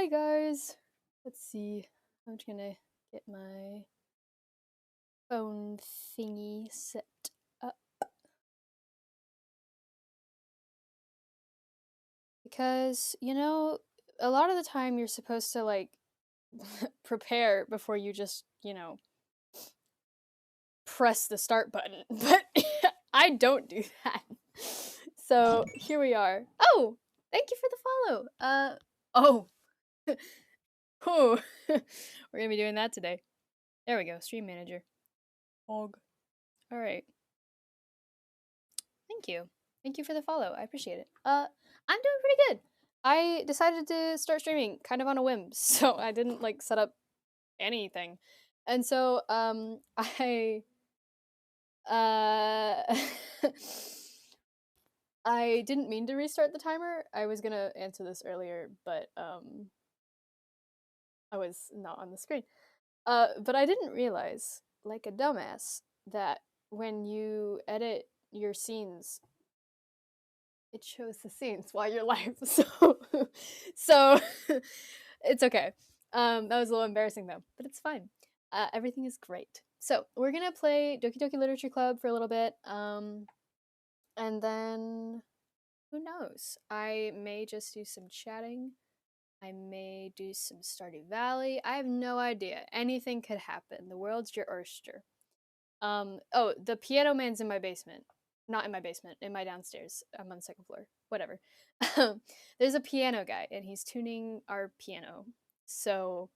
Hi guys. Let's see. I'm just gonna get my phone thingy set up because a lot of the time you're supposed to like prepare before you just press the start button, but I don't do that. So here we are. Oh, thank you for the follow. Oh. Oh. We're gonna be doing that today. There we go, stream manager. Og. All right. Thank you. Thank you for the follow. I appreciate it. I'm doing pretty good. I decided to start streaming kind of on a whim, so I didn't like set up anything. And so I uh I didn't mean to restart the timer. I was going to answer this earlier, but I was not on the screen. But I didn't realize, like a dumbass, that when you edit your scenes, it shows the scenes while you're live. So it's okay. That was a little embarrassing though, but it's fine. Everything is great. So we're gonna play Doki Doki Literature Club for a little bit, and then who knows? I may just do some chatting. I may do some Stardew Valley. I have no idea. Anything could happen. The world's your oyster. Oh, the piano man's in my basement. Not in my basement, in my downstairs. I'm on the second floor. Whatever. There's a piano guy, and he's tuning our piano. So,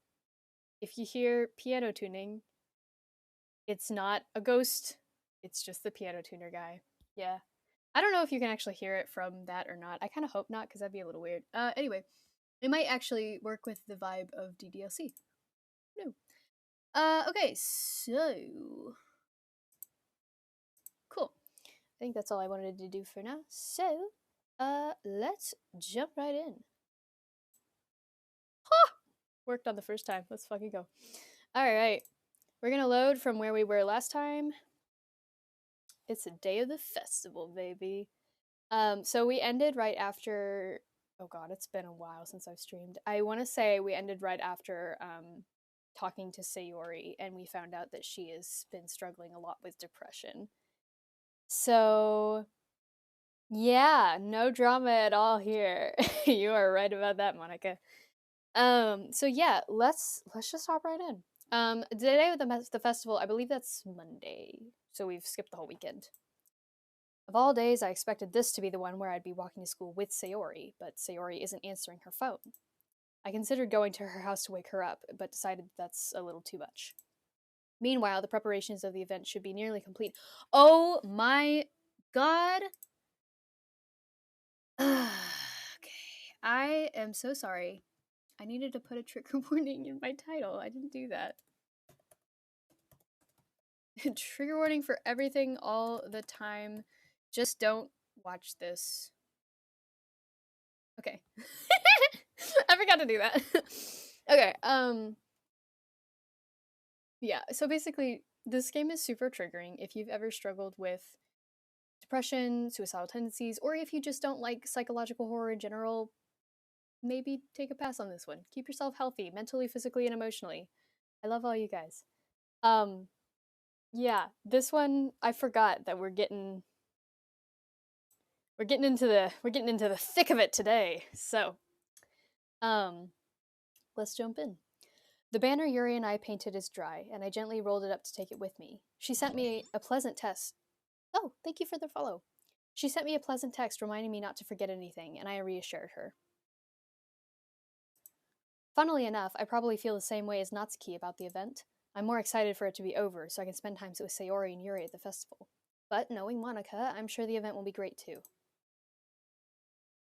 if you hear piano tuning, it's not a ghost. It's just the piano tuner guy. Yeah. I don't know if you can actually hear it from that or not. I kind of hope not, because that'd be a little weird. Anyway, it might actually work with the vibe of DDLC. No. Okay, so... Cool. I think that's all I wanted to do for now. So, let's jump right in. Ha! Worked on the first time. Let's fucking go. Alright. We're gonna load from where we were last time. It's a day of the festival, baby. So we ended right after... Oh god, it's been a while since I've streamed. I want to say we ended right after, talking to Sayori, and we found out that she has been struggling a lot with depression. So... yeah, no drama at all here. You are right about that, Monica. So yeah, let's just hop right in. The day of the festival, I believe that's Monday, so we've skipped the whole weekend. Of all days, I expected this to be the one where I'd be walking to school with Sayori, but Sayori isn't answering her phone. I considered going to her house to wake her up, but decided that's a little too much. Meanwhile, the preparations of the event should be nearly complete. Oh my god! Okay, I am so sorry. I needed to put a trigger warning in my title. I didn't do that. Trigger warning for everything all the time. Just don't watch this. Okay. I forgot to do that. Okay, yeah, so basically, this game is super triggering if you've ever struggled with depression, suicidal tendencies, or if you just don't like psychological horror in general. Maybe take a pass on this one. Keep yourself healthy, mentally, physically, and emotionally. I love all you guys. Yeah, this one I forgot that we're getting into the thick of it today. So, let's jump in. The banner Yuri and I painted is dry, and I gently rolled it up to take it with me. She sent me a pleasant text. Oh, thank you for the follow. She sent me a pleasant text reminding me not to forget anything, and I reassured her. Funnily enough, I probably feel the same way as Natsuki about the event. I'm more excited for it to be over, so I can spend time with Sayori and Yuri at the festival. But knowing Monica, I'm sure the event will be great too.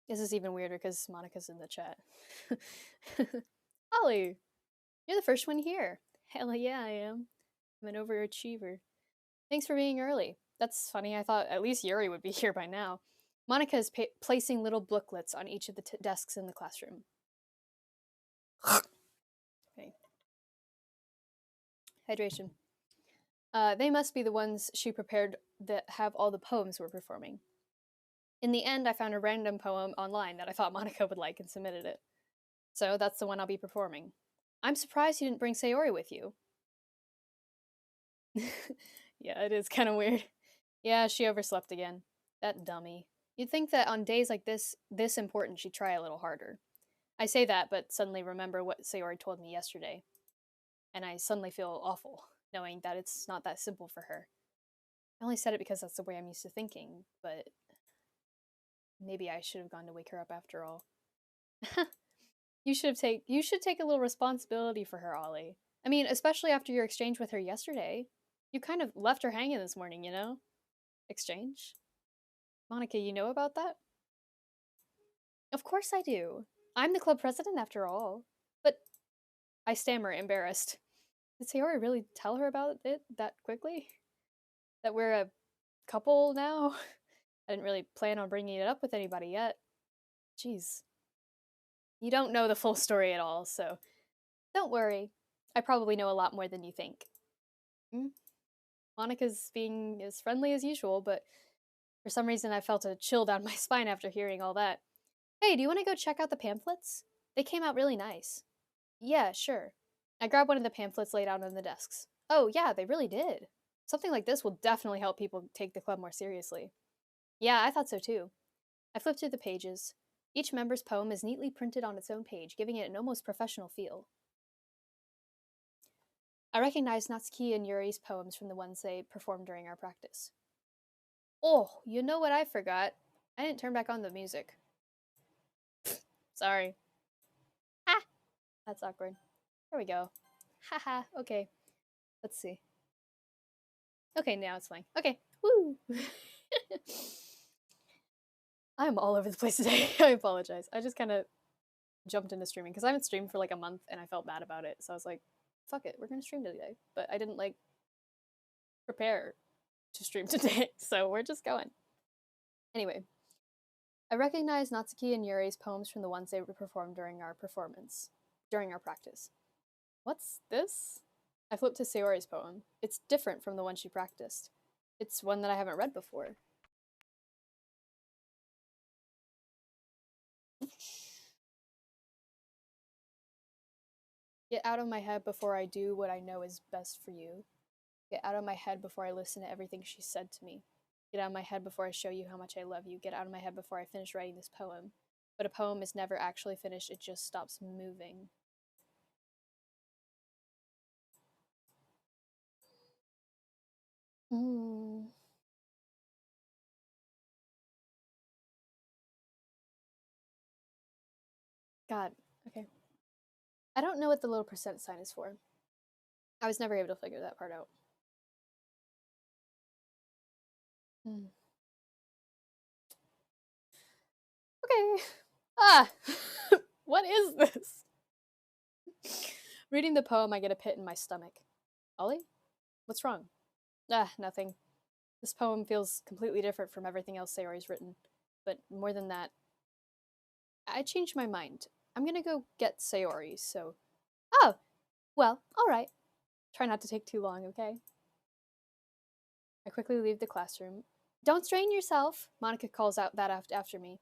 This is even weirder because Monica's in the chat. Ollie, you're the first one here. Hell yeah, I am. I'm an overachiever. Thanks for being early. That's funny, I thought at least Yuri would be here by now. Monica is placing little booklets on each of the desks in the classroom. Okay. Hydration. They must be the ones she prepared that have all the poems we're performing. In the end, I found a random poem online that I thought Monica would like and submitted it. So that's the one I'll be performing. I'm surprised you didn't bring Sayori with you. Yeah, it is kind of weird. Yeah, she overslept again. That dummy. You'd think that on days like this important, she'd try a little harder. I say that, but suddenly remember what Sayori told me yesterday. And I suddenly feel awful, knowing that it's not that simple for her. I only said it because that's the way I'm used to thinking, but maybe I should have gone to wake her up after all. You should take a little responsibility for her, Ollie. I mean, especially after your exchange with her yesterday. You kind of left her hanging this morning, you know? Exchange? Monica, you know about that? Of course I do. I'm the club president after all. But I stammer, embarrassed. Did Sayori really tell her about it that quickly? That we're a couple now? I didn't really plan on bringing it up with anybody yet. Jeez. You don't know the full story at all, so don't worry. I probably know a lot more than you think. Mm? Monica's being as friendly as usual, but for some reason I felt a chill down my spine after hearing all that. Hey, do you want to go check out the pamphlets? They came out really nice. Yeah, sure. I grabbed one of the pamphlets laid out on the desks. Oh, yeah, they really did. Something like this will definitely help people take the club more seriously. Yeah, I thought so too. I flipped through the pages. Each member's poem is neatly printed on its own page, giving it an almost professional feel. I recognized Natsuki and Yuri's poems from the ones they performed during our practice. Oh, you know what I forgot? I didn't turn back on the music. Sorry. Ah! That's awkward. There we go. Haha, okay. Let's see. Okay, now it's fine. Okay, woo! I'm all over the place today. I apologize. I just kind of jumped into streaming because I haven't streamed for like a month and I felt bad about it. So I was like, fuck it, we're gonna stream today. But I didn't like prepare to stream today, so we're just going. Anyway, I recognized Natsuki and Yuri's poems from the ones they performed during our practice. What's this? I flipped to Sayori's poem. It's different from the one she practiced. It's one that I haven't read before. Get out of my head before I do what I know is best for you. Get out of my head before I listen to everything she said to me. Get out of my head before I show you how much I love you. Get out of my head before I finish writing this poem. But a poem is never actually finished, it just stops moving. Hmm. God, okay. I don't know what the little percent sign is for. I was never able to figure that part out. Hmm. Okay. Ah! What is this? Reading the poem, I get a pit in my stomach. Ollie? What's wrong? Ah, nothing. This poem feels completely different from everything else Sayori's written. But more than that, I changed my mind. I'm gonna go get Sayori, so. Oh! Well, alright. Try not to take too long, okay? I quickly leave the classroom. Don't strain yourself, Monica calls out that after me.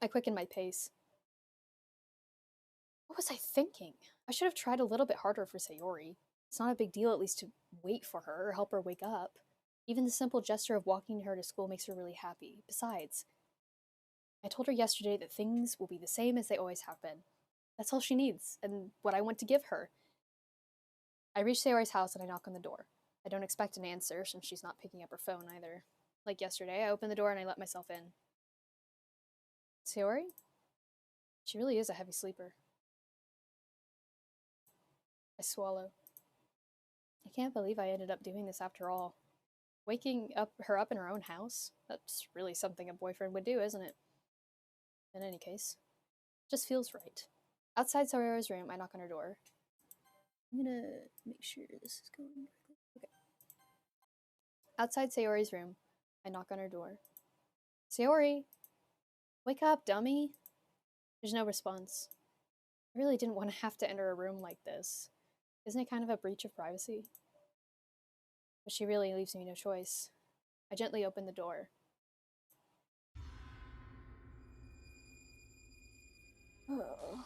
I quicken my pace. What was I thinking? I should have tried a little bit harder for Sayori. It's not a big deal, at least, to wait for her or help her wake up. Even the simple gesture of walking her to school makes her really happy. Besides, I told her yesterday that things will be the same as they always have been. That's all she needs, and what I want to give her. I reach Sayori's house and I knock on the door. I don't expect an answer since she's not picking up her phone either. Like yesterday, I open the door and I let myself in. Sayori? She really is a heavy sleeper. I swallow. I can't believe I ended up doing this after all. Waking her up in her own house? That's really something a boyfriend would do, isn't it? In any case, it just feels right. Outside Sayori's room, I knock on her door. I'm gonna make sure this is going correctly. Okay. Outside Sayori's room, I knock on her door. Sayori! Wake up, dummy! There's no response. I really didn't want to have to enter a room like this. Isn't it kind of a breach of privacy? But she really leaves me no choice. I gently open the door. Oh.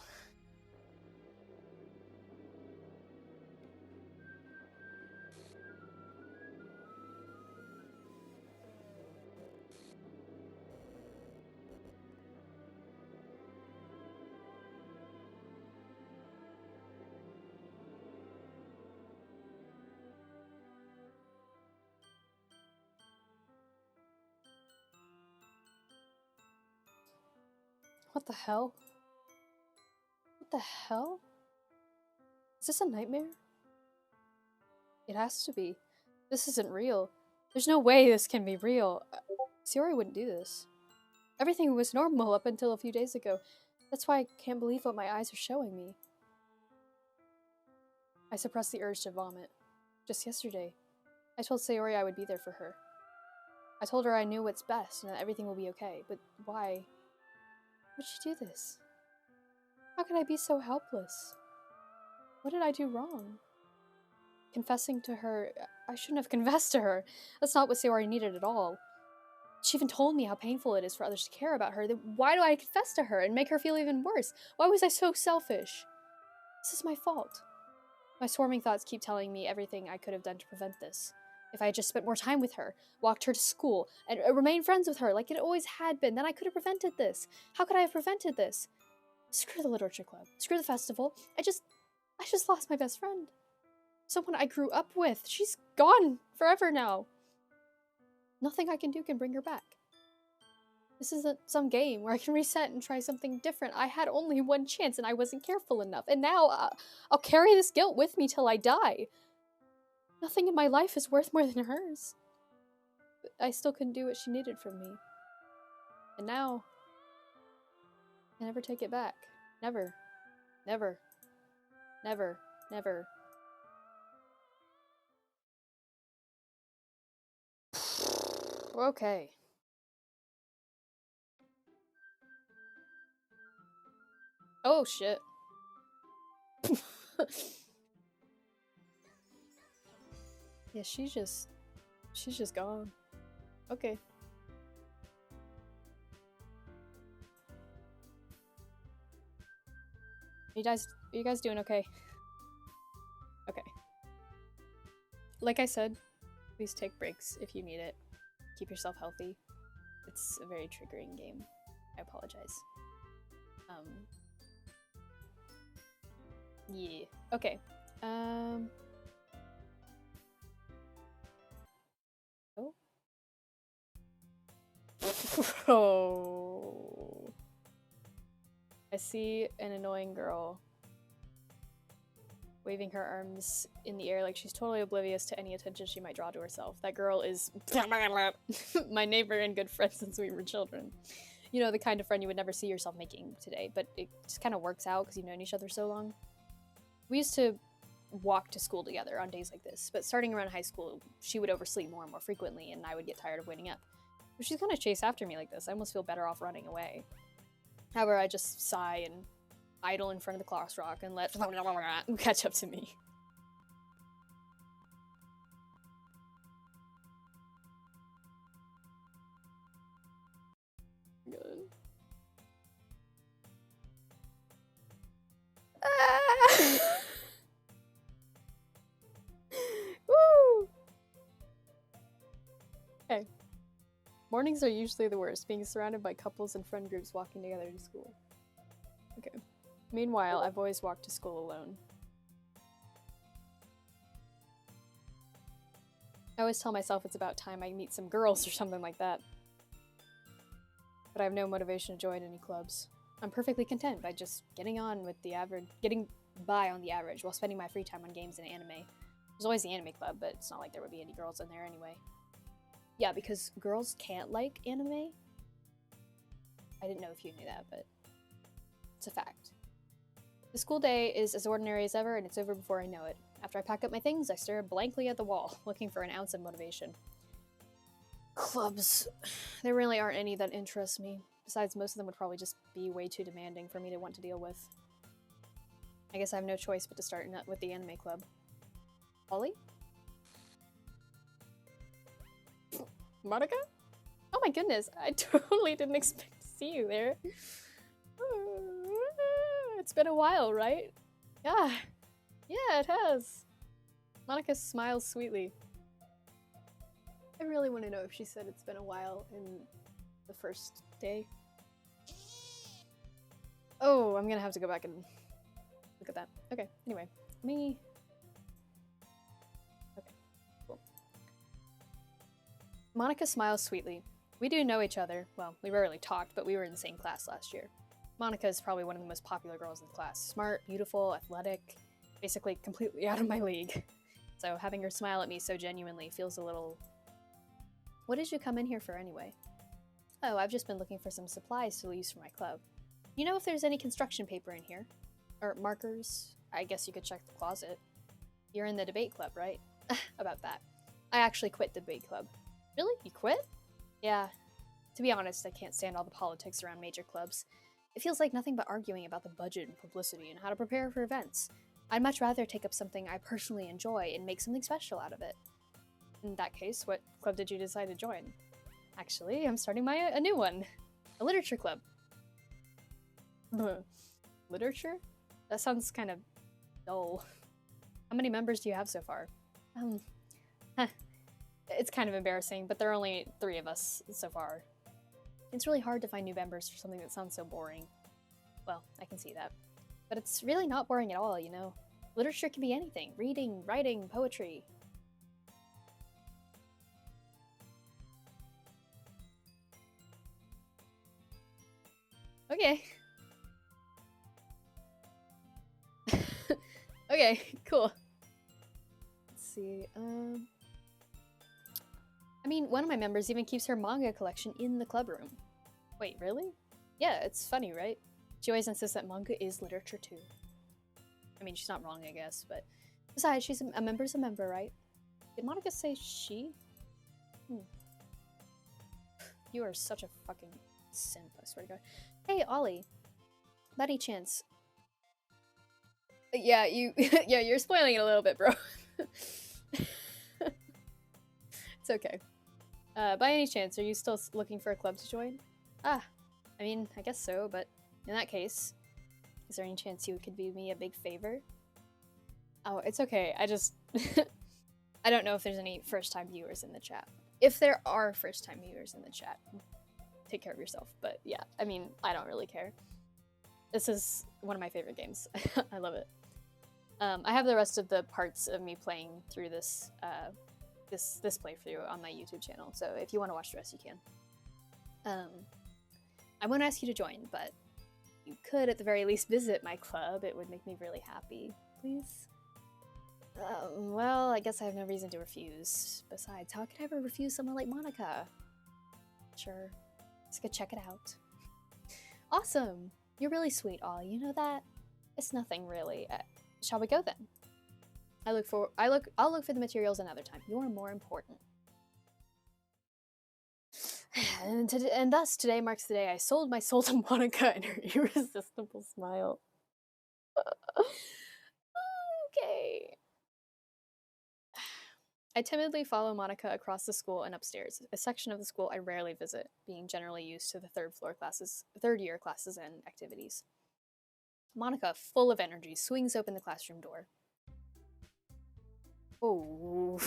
What the hell? What the hell? Is this a nightmare? It has to be. This isn't real. There's no way this can be real. Sayori wouldn't do this. Everything was normal up until a few days ago. That's why I can't believe what my eyes are showing me. I suppressed the urge to vomit. Just yesterday, I told Sayori I would be there for her. I told her I knew what's best and that everything will be okay, but why would she do this? How could I be so helpless? What did I do wrong? Confessing to her, I shouldn't have confessed to her. That's not what Sayori needed at all. She even told me how painful it is for others to care about her. Then why do I confess to her and make her feel even worse? Why was I so selfish? This is my fault. My swarming thoughts keep telling me everything I could have done to prevent this. If I had just spent more time with her, walked her to school, and remained friends with her like it always had been, then I could have prevented this. How could I have prevented this? Screw the literature club. Screw the festival. I just lost my best friend. Someone I grew up with. She's gone forever now. Nothing I can do can bring her back. This isn't some game where I can reset and try something different. I had only one chance and I wasn't careful enough. And now I'll carry this guilt with me till I die. Nothing in my life is worth more than hers. But I still couldn't do what she needed from me. And now, I never take it back. Never. Never. Never. Never. Okay. Oh shit. Yeah, she's just gone. Okay. Are you guys doing okay? Okay. Like I said, please take breaks if you need it. Keep yourself healthy. It's a very triggering game. I apologize. Yeah. Okay. Oh. Oh. I see an annoying girl waving her arms in the air like she's totally oblivious to any attention she might draw to herself. That girl is my neighbor and good friend since we were children. You know, the kind of friend you would never see yourself making today, but it just kind of works out because you've known each other so long. We used to walk to school together on days like this, but starting around high school, she would oversleep more and more frequently, and I would get tired of waiting up. If she's gonna chase after me like this, I almost feel better off running away. However, I just sigh and idle in front of the class rock and let catch up to me. Good. Woo! Okay. Mornings are usually the worst, being surrounded by couples and friend groups walking together to school. Okay. Meanwhile, I've always walked to school alone. I always tell myself it's about time I meet some girls or something like that. But I have no motivation to join any clubs. I'm perfectly content by just getting by on the average while spending my free time on games and anime. There's always the anime club, but it's not like there would be any girls in there anyway. Yeah, because girls can't like anime. I didn't know if you knew that, but it's a fact. The school day is as ordinary as ever, and it's over before I know it. After I pack up my things, I stare blankly at the wall, looking for an ounce of motivation. Clubs. There really aren't any that interest me. Besides, most of them would probably just be way too demanding for me to want to deal with. I guess I have no choice but to start with the anime club. Ollie? Monica? Oh my goodness, I totally didn't expect to see you there. It's been a while, right? Yeah. Yeah, it has. Monica smiles sweetly. I really want to know if she said it's been a while in the first day. Oh, I'm gonna have to go back and look at that. Okay, anyway, me. Okay, cool. Monica smiles sweetly. We do know each other. Well, we rarely talked, but we were in the same class last year. Monica is probably one of the most popular girls in the class. Smart, beautiful, athletic, basically completely out of my league. So having her smile at me so genuinely feels a little... What did you come in here for anyway? Oh, I've just been looking for some supplies to use for my club. You know if there's any construction paper in here? Or markers? I guess you could check the closet. You're in the debate club, right? About that. I actually quit the debate club. Really? You quit? Yeah. To be honest, I can't stand all the politics around major clubs. It feels like nothing but arguing about the budget and publicity and how to prepare for events. I'd much rather take up something I personally enjoy and make something special out of it. In that case, what club did you decide to join? Actually, I'm starting a new one. A literature club. Literature? That sounds kind of dull. How many members do you have so far? It's kind of embarrassing, but there are only 3 of us so far. It's really hard to find new members for something that sounds so boring. Well, I can see that. But it's really not boring at all, you know? Literature can be anything. Reading, writing, poetry. Okay. Okay, cool. Let's see, I mean, one of my members even keeps her manga collection in the club room. Wait, really? Yeah, it's funny, right? She always insists that manga is literature too. I mean, she's not wrong, I guess, but... Besides, she's a member's a member, right? Did Monica say she? You are such a fucking simp, I swear to God. Hey, Ollie. By any chance... Yeah, yeah, you're spoiling it a little bit, bro. It's okay. By any chance, are you still looking for a club to join? I mean, I guess so, but in that case, is there any chance you could do me a big favor? Oh, it's okay. I just... I don't know if there's any first-time viewers in the chat. If there are first-time viewers in the chat, take care of yourself. But yeah, I mean, I don't really care. This is one of my favorite games. I love it. I have the rest of the parts of me playing through this this playthrough on my YouTube channel, so if you want to watch the rest, you can. I won't ask you to join, but you could at the very least visit my club. It would make me really happy. Please? Well, I guess I have no reason to refuse. Besides, how could I ever refuse someone like Monica? Sure. Let's go check it out. Awesome! You're really sweet, Ollie. You know that? It's nothing, really. Shall we go then? I'll look for the materials another time. You're more important. And thus, today marks the day I sold my soul to Monica and her irresistible smile. Okay. I timidly follow Monica across the school and upstairs, a section of the school I rarely visit, being generally used to the third year classes and activities. Monica, full of energy, swings open the classroom door. Oh.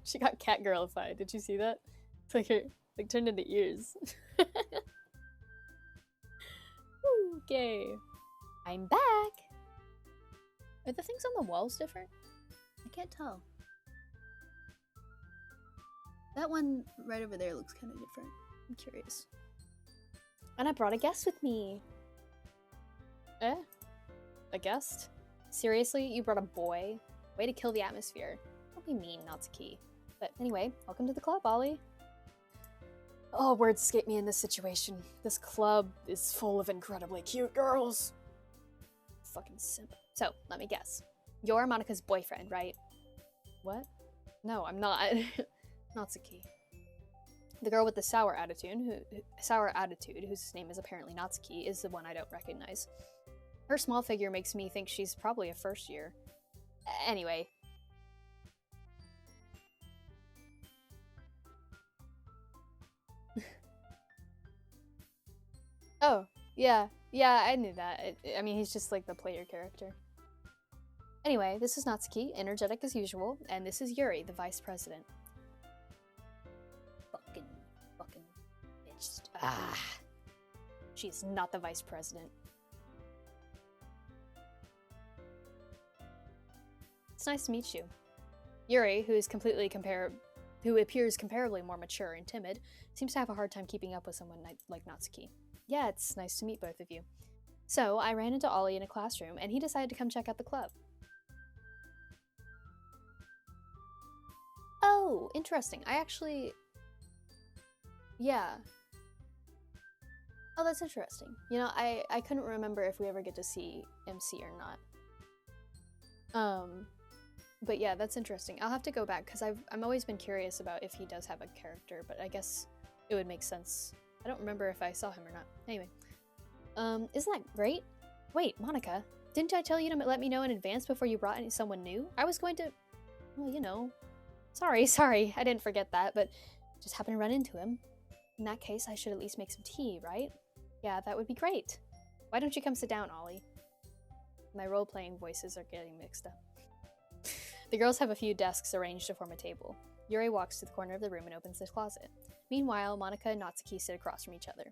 She got catgirlified. Did you see that? It's like her turned into ears. Okay. I'm back! Are the things on the walls different? I can't tell. That one right over there looks kind of different. I'm curious. And I brought a guest with me. Eh? A guest? Seriously? You brought a boy? Way to kill the atmosphere. Don't be mean, Natsuki. But anyway, welcome to the club, Ollie. Oh, words escape me in this situation. This club is full of incredibly cute girls. Fucking simp. So, let me guess. You're Monica's boyfriend, right? What? No, I'm not. Natsuki. The girl with the sour attitude, whose name is apparently Natsuki, is the one I don't recognize. Her small figure makes me think she's probably a first year. Anyway. Oh, yeah, I knew that. I mean, he's just like the player character. Anyway, this is Natsuki, energetic as usual, and this is Yuri, the vice president. Fucking bitch. Ah. She's not the vice president. It's nice to meet you. Yuri, who appears comparably more mature and timid, seems to have a hard time keeping up with someone like Natsuki. Yeah, it's nice to meet both of you. So, I ran into Ollie in a classroom, and he decided to come check out the club. Oh, interesting. I actually... Yeah. Oh, that's interesting. You know, I couldn't remember if we ever get to see MC or not. But yeah, that's interesting. I'll have to go back, because I'm always been curious about if he does have a character, but I guess it would make sense. I don't remember if I saw him or not. Anyway. Isn't that great? Wait, Monica, didn't I tell you to let me know in advance before you brought someone new? I was going to... Well, you know... Sorry, I didn't forget that, but just happened to run into him. In that case, I should at least make some tea, right? Yeah, that would be great. Why don't you come sit down, Ollie? My role-playing voices are getting mixed up. The girls have a few desks arranged to form a table. Yuri walks to the corner of the room and opens the closet. Meanwhile, Monica and Natsuki sit across from each other.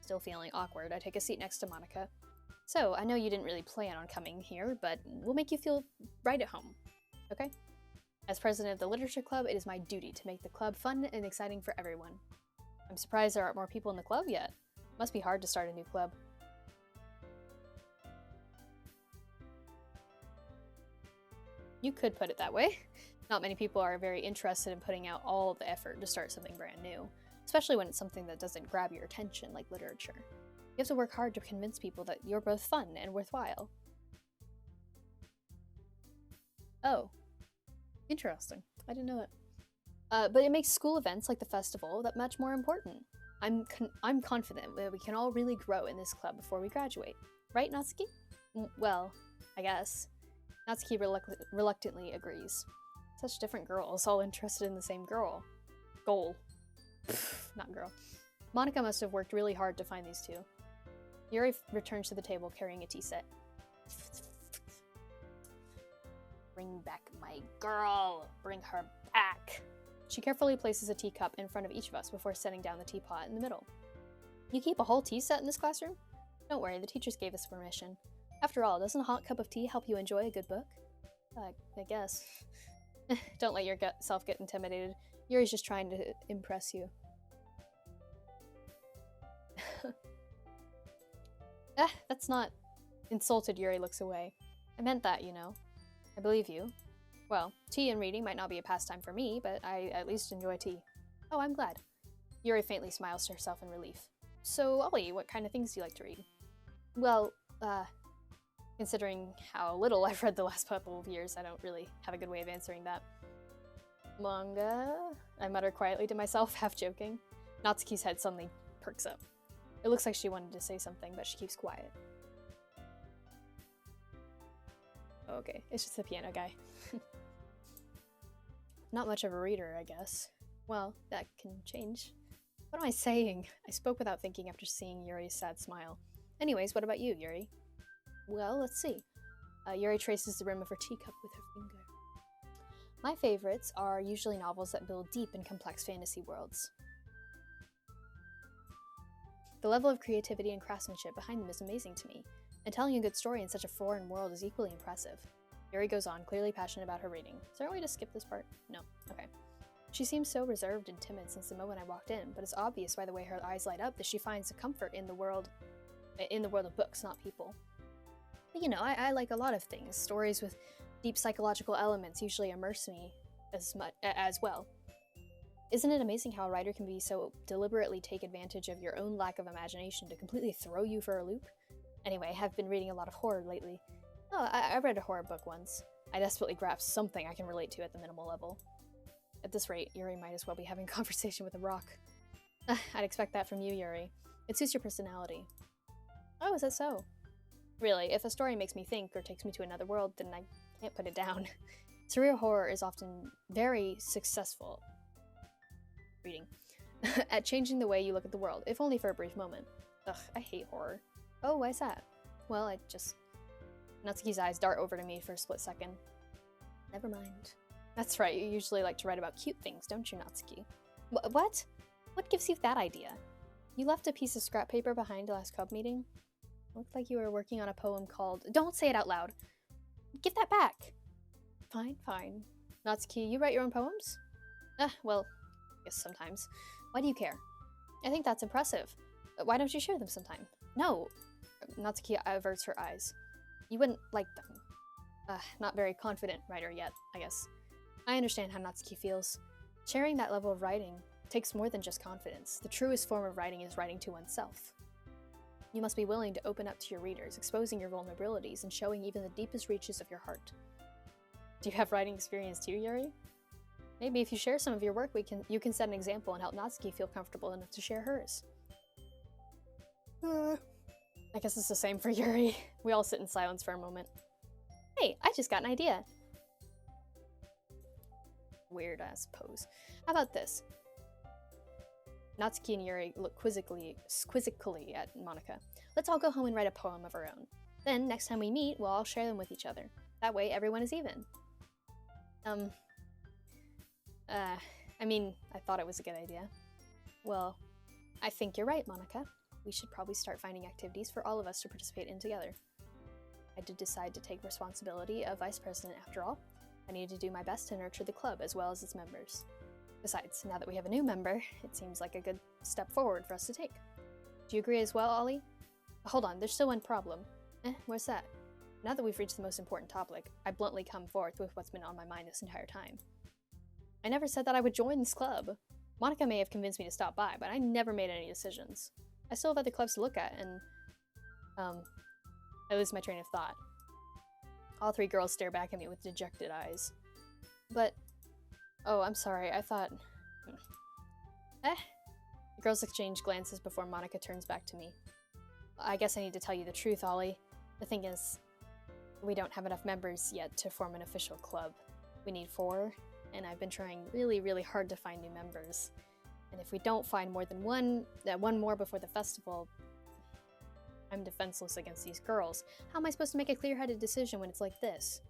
Still feeling awkward, I take a seat next to Monica. So, I know you didn't really plan on coming here, but we'll make you feel right at home. Okay? As president of the Literature Club, it is my duty to make the club fun and exciting for everyone. I'm surprised there aren't more people in the club yet. Must be hard to start a new club. You could put it that way. Not many people are very interested in putting out all the effort to start something brand new, especially when it's something that doesn't grab your attention like literature. You have to work hard to convince people that you're both fun and worthwhile. Oh. Interesting. I didn't know that. But it makes school events like the festival that much more important. I'm confident that we can all really grow in this club before we graduate. Right, Natsuki? Well, I guess. Natsuki reluctantly agrees. Such different girls, all interested in the same goal. Not girl. Monica must have worked really hard to find these two. Yuri returns to the table carrying a tea set. Bring back my girl! Bring her back! She carefully places a teacup in front of each of us before setting down the teapot in the middle. You keep a whole tea set in this classroom? Don't worry, the teachers gave us permission. After all, doesn't a hot cup of tea help you enjoy a good book? I guess. Don't let yourself get intimidated. Yuri's just trying to impress you. That's not... Insulted, Yuri looks away. I meant that, you know. I believe you. Well, tea and reading might not be a pastime for me, but I at least enjoy tea. Oh, I'm glad. Yuri faintly smiles to herself in relief. So, Ollie, what kind of things do you like to read? Well, considering how little I've read the last couple of years, I don't really have a good way of answering that. Manga? I mutter quietly to myself, half joking. Natsuki's head suddenly perks up. It looks like she wanted to say something, but she keeps quiet. Okay, it's just the piano guy. Not much of a reader, I guess. Well, that can change. What am I saying? I spoke without thinking after seeing Yuri's sad smile. Anyways, what about you, Yuri? Well, let's see. Yuri traces the rim of her teacup with her finger. My favorites are usually novels that build deep and complex fantasy worlds. The level of creativity and craftsmanship behind them is amazing to me, and telling a good story in such a foreign world is equally impressive. Yuri goes on, clearly passionate about her reading. Is there a way to skip this part? No. Okay. She seems so reserved and timid since the moment I walked in, but it's obvious by the way her eyes light up that she finds a comfort in the world of books, not people. But, you know, I like a lot of things. Stories with deep psychological elements usually immerse me as well. Isn't it amazing how a writer can be so deliberately take advantage of your own lack of imagination to completely throw you for a loop? Anyway, I've been reading a lot of horror lately. Oh, I read a horror book once. I desperately grasped something I can relate to at the minimal level. At this rate, Yuri might as well be having a conversation with a rock. I'd expect that from you, Yuri. It suits your personality. Oh, is that so? Really, if a story makes me think or takes me to another world, then I can't put it down. Surreal horror is often very successful at changing the way you look at the world, if only for a brief moment. Ugh, I hate horror. Oh, why's that? Well, Natsuki's eyes dart over to me for a split second. Never mind. That's right, you usually like to write about cute things, don't you, Natsuki? What? What gives you that idea? You left a piece of scrap paper behind last club meeting? Looked like you were working on a poem called... Don't say it out loud! Give that back! Fine. Natsuki, you write your own poems? Well, I guess sometimes. Why do you care? I think that's impressive. Why don't you share them sometime? No! Natsuki averts her eyes. You wouldn't like them. Not very confident writer yet, I guess. I understand how Natsuki feels. Sharing that level of writing takes more than just confidence. The truest form of writing is writing to oneself. You must be willing to open up to your readers, exposing your vulnerabilities and showing even the deepest reaches of your heart. Do you have writing experience too, Yuri? Maybe if you share some of your work, you can set an example and help Natsuki feel comfortable enough to share hers. I guess it's the same for Yuri. We all sit in silence for a moment. Hey, I just got an idea. Weird-ass pose. How about this? Natsuki and Yuri look quizzically at Monica. Let's all go home and write a poem of our own. Then, next time we meet, we'll all share them with each other. That way, everyone is even. I mean, I thought it was a good idea. Well, I think you're right, Monica. We should probably start finding activities for all of us to participate in together. I did decide to take responsibility of vice president after all. I needed to do my best to nurture the club as well as its members. Besides, now that we have a new member, it seems like a good step forward for us to take. Do you agree as well, Ollie? Hold on, there's still one problem. Where's that? Now that we've reached the most important topic, I bluntly come forth with what's been on my mind this entire time. I never said that I would join this club. Monica may have convinced me to stop by, but I never made any decisions. I still have other clubs to look at, and, I lose my train of thought. All three girls stare back at me with dejected eyes. But, oh, I'm sorry, I thought... The girls exchange glances before Monica turns back to me. I guess I need to tell you the truth, Ollie. The thing is, we don't have enough members yet to form an official club. We need 4, and I've been trying really, really hard to find new members. And if we don't find more than one more before the festival, I'm defenseless against these girls. How am I supposed to make a clear-headed decision when it's like this?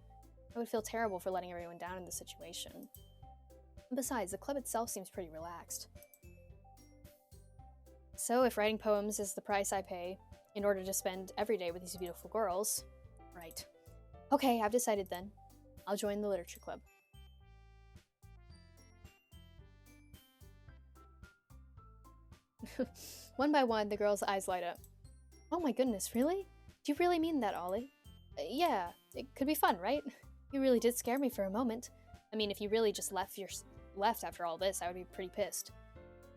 I would feel terrible for letting everyone down in this situation. And besides, the club itself seems pretty relaxed. So if writing poems is the price I pay in order to spend every day with these beautiful girls, right. Okay, I've decided then. I'll join the literature club. One by one, the girls' eyes light up. Oh my goodness, really? Do you really mean that, Ollie? Yeah, it could be fun, right? You really did scare me for a moment. I mean, if you really just left after all this, I would be pretty pissed.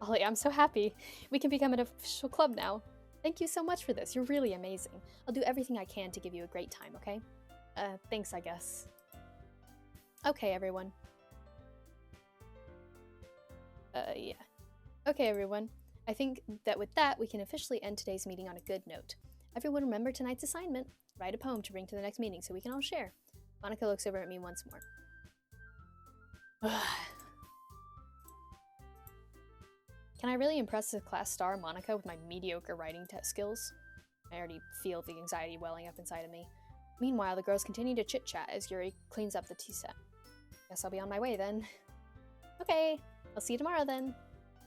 Ollie, I'm so happy. We can become an official club now. Thank you so much for this. You're really amazing. I'll do everything I can to give you a great time, okay? Thanks, I guess. Okay, everyone. Yeah. Okay, everyone. I think that with that, we can officially end today's meeting on a good note. Everyone remember tonight's assignment. Write a poem to bring to the next meeting so we can all share. Monica looks over at me once more. Can I really impress the class star, Monica, with my mediocre writing skills? I already feel the anxiety welling up inside of me. Meanwhile, the girls continue to chit-chat as Yuri cleans up the tea set. Guess I'll be on my way then. Okay, I'll see you tomorrow then.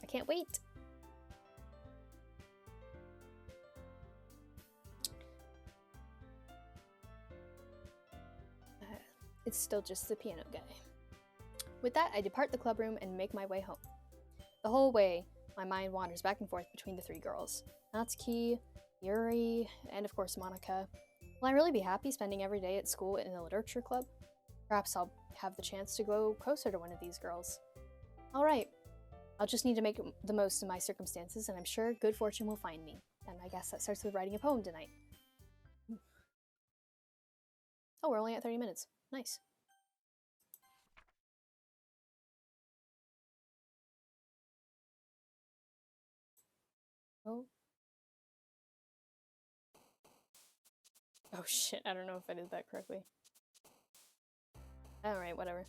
I can't wait. It's still just the piano guy. With that, I depart the club room and make my way home. The whole way, my mind wanders back and forth between the 3 girls. Natsuki, Yuri, and of course Monica. Will I really be happy spending every day at school in the literature club? Perhaps I'll have the chance to go closer to one of these girls. Alright, I'll just need to make the most of my circumstances, and I'm sure good fortune will find me. And I guess that starts with writing a poem tonight. Oh, we're only at 30 minutes. Nice. Oh. Oh shit, I don't know if I did that correctly. Alright, whatever.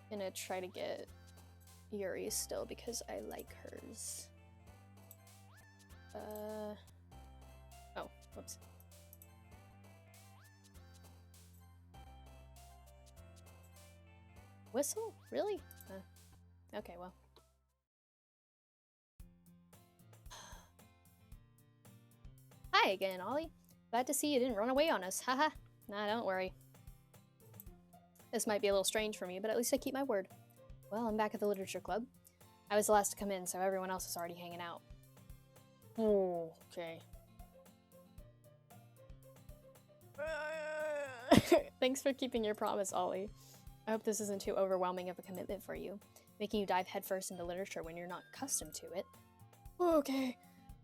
Gonna try to get Yuri still because I like hers. Oh, whoops. Whistle? Really? Okay, well. Hi again, Ollie. Glad to see you didn't run away on us, haha. Nah, don't worry. This might be a little strange for me, but at least I keep my word. Well, I'm back at the literature club. I was the last to come in, so everyone else is already hanging out. Oh, okay. Thanks for keeping your promise, Ollie. I hope this isn't too overwhelming of a commitment for you, making you dive headfirst into literature when you're not accustomed to it. Okay.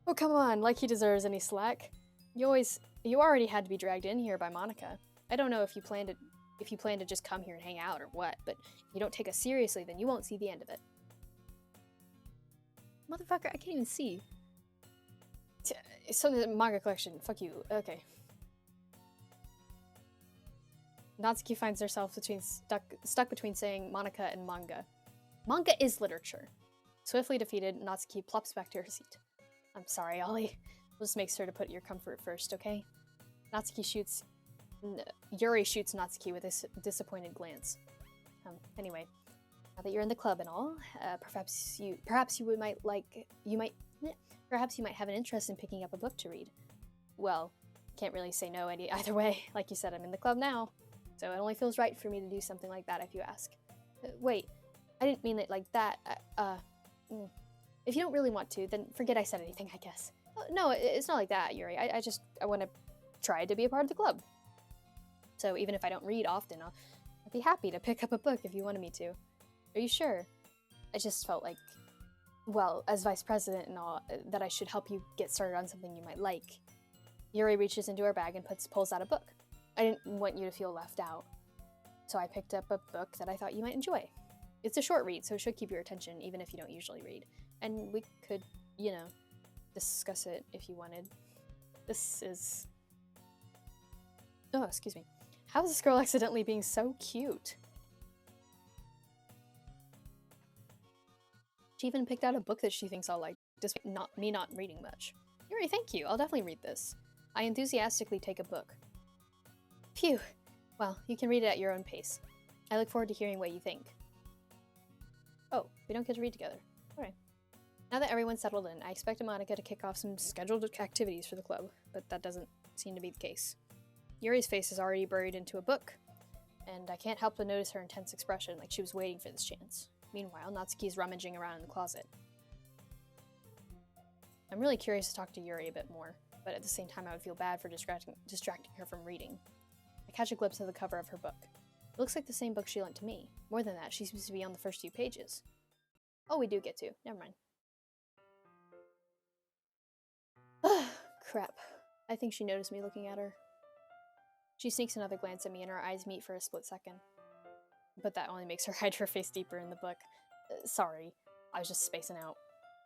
Oh, come on, like he deserves any slack. You already had to be dragged in here by Monica. I don't know if you plan to just come here and hang out or what, but if you don't take us seriously, then you won't see the end of it. Motherfucker, I can't even see. It's something manga collection. Fuck you. Okay. Natsuki finds herself stuck between saying Monica and manga. Manga is literature. Swiftly defeated, Natsuki plops back to her seat. I'm sorry, Ollie. We'll just make sure to put your comfort first, okay? Yuri shoots Natsuki with a disappointed glance. Anyway, now that you're in the club and all, perhaps you might have an interest in picking up a book to read. Well, can't really say no either way. Like you said, I'm in the club now, so it only feels right for me to do something like that if you ask. Wait, I didn't mean it like that. If you don't really want to, then forget I said anything, I guess. No, it's not like that, Yuri. I want to try to be a part of the club. So even if I don't read often, I'd be happy to pick up a book if you wanted me to. Are you sure? I just felt like, well, as vice president and all, that I should help you get started on something you might like. Yuri reaches into her bag and pulls out a book. I didn't want you to feel left out, so I picked up a book that I thought you might enjoy. It's a short read, so it should keep your attention, even if you don't usually read. And we could, discuss it if you wanted. This is... Oh, excuse me. How is this girl accidentally being so cute? She even picked out a book that she thinks I'll like, despite me not reading much. Yuri, thank you. I'll definitely read this. I enthusiastically take a book. Phew. Well, you can read it at your own pace. I look forward to hearing what you think. Oh, we don't get to read together. Alright. Now that everyone's settled in, I expected Monica to kick off some scheduled activities for the club, but that doesn't seem to be the case. Yuri's face is already buried into a book, and I can't help but notice her intense expression, like she was waiting for this chance. Meanwhile, Natsuki's rummaging around in the closet. I'm really curious to talk to Yuri a bit more, but at the same time I would feel bad for distracting her from reading. I catch a glimpse of the cover of her book. It looks like the same book she lent to me. More than that, she seems to be on the first few pages. Oh, we do get to. Never mind. Crap. I think she noticed me looking at her. She sneaks another glance at me and our eyes meet for a split second. But that only makes her hide her face deeper in the book. Sorry, I was just spacing out.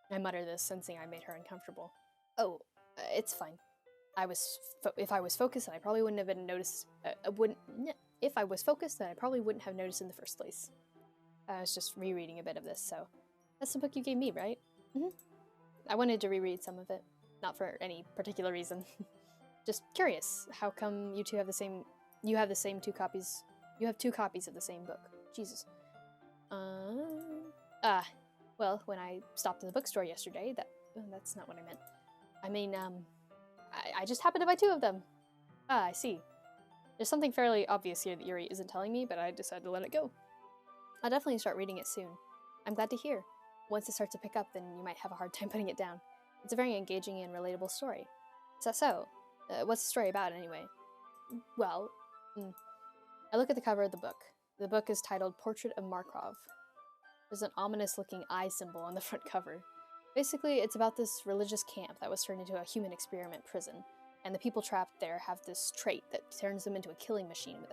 I mutter this, sensing I made her uncomfortable. Oh, it's fine. If I was focused, then I probably wouldn't have noticed in the first place. I was just rereading a bit of this, so that's the book you gave me, right? Mm-hmm. I wanted to reread some of it, not for any particular reason. Just curious, how come you two have the same? You have two copies of the same book. Jesus. Well, when I stopped at the bookstore yesterday, that's not what I meant. I mean, I just happened to buy two of them. Ah, I see. There's something fairly obvious here that Yuri isn't telling me, but I decided to let it go. I'll definitely start reading it soon. I'm glad to hear. Once it starts to pick up, then you might have a hard time putting it down. It's a very engaging and relatable story. Is that so? What's the story about, anyway? Well, I look at the cover of the book. The book is titled Portrait of Markov. There's an ominous-looking eye symbol on the front cover. Basically, it's about this religious camp that was turned into a human experiment prison, and the people trapped there have this trait that turns them into a killing machines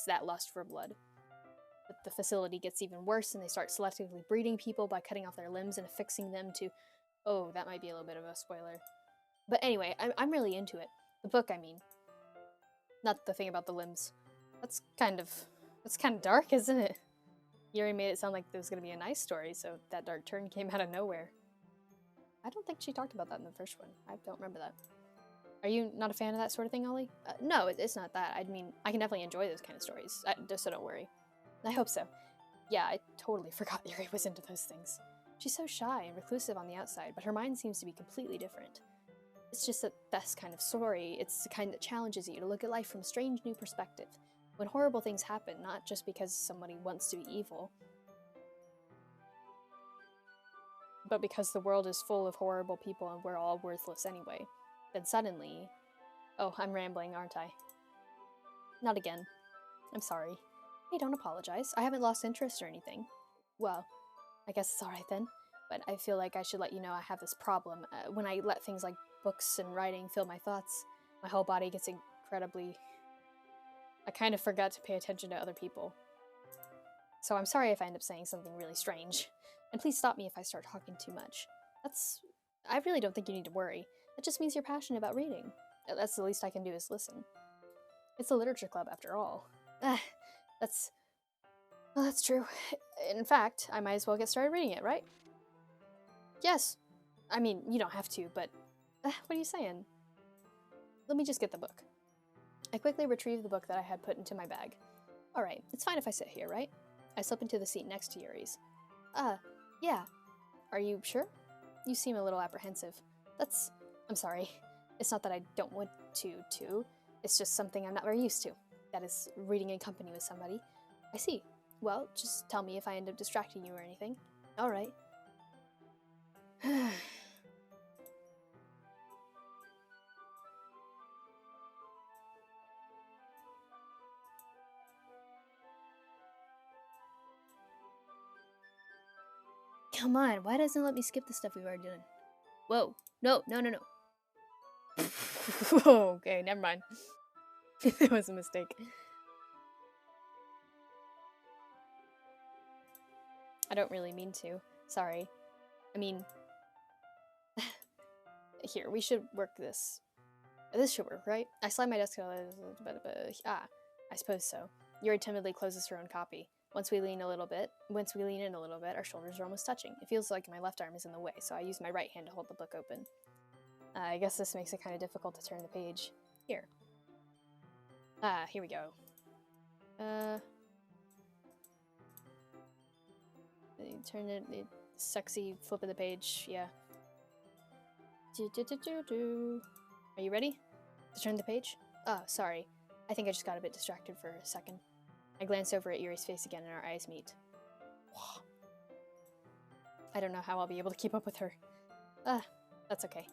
that lust for blood. But the facility gets even worse, and they start selectively breeding people by cutting off their limbs and affixing them to... Oh, that might be a little bit of a spoiler. But anyway, I'm really into it. The book, I mean. Not the thing about the limbs. That's kind of dark, isn't it? Yuri made it sound like there was going to be a nice story, so that dark turn came out of nowhere. I don't think she talked about that in the first one. I don't remember that. Are you not a fan of that sort of thing, Ollie? No, it's not that. I mean, I can definitely enjoy those kind of stories, just so don't worry. I hope so. Yeah, I totally forgot Yuri was into those things. She's so shy and reclusive on the outside, but her mind seems to be completely different. It's just that this kind of story, it's the kind that challenges you to look at life from a strange new perspective. When horrible things happen, not just because somebody wants to be evil, but because the world is full of horrible people and we're all worthless anyway. Then suddenly... Oh, I'm rambling, aren't I? Not again. I'm sorry. Hey, don't apologize. I haven't lost interest or anything. Well, I guess it's alright then. But I feel like I should let you know I have this problem. When I let things like books and writing fill my thoughts, my whole body gets incredibly... I kind of forgot to pay attention to other people. So I'm sorry if I end up saying something really strange. And please stop me if I start talking too much. I really don't think you need to worry. It just means you're passionate about reading. That's the least I can do is listen. It's a literature club after all. Well, that's true. In fact, I might as well get started reading it, right? Yes. I mean, you don't have to, but... what are you saying? Let me just get the book. I quickly retrieved the book that I had put into my bag. Alright, it's fine if I sit here, right? I slip into the seat next to Yuri's. Yeah. Are you sure? You seem a little apprehensive. I'm sorry. It's not that I don't want to. It's just something I'm not very used to. That is, reading in company with somebody. I see. Well, just tell me if I end up distracting you or anything. Alright. Come on, why doesn't it let me skip the stuff we've already done? Whoa. No. Okay, never mind. It was a mistake. I don't really mean to. Sorry. I mean... Here, we should work this. This should work, right? I slide my desk... I suppose so. Yuri timidly closes her own copy. Once we lean in a little bit, our shoulders are almost touching. It feels like my left arm is in the way, so I use my right hand to hold the book open. I guess this makes it kind of difficult to turn the page. Here. Here we go. You turn it, sexy flip of the page, yeah. Are you ready to turn the page? Oh, sorry. I think I just got a bit distracted for a second. I glance over at Yuri's face again and our eyes meet. I don't know how I'll be able to keep up with her. That's okay.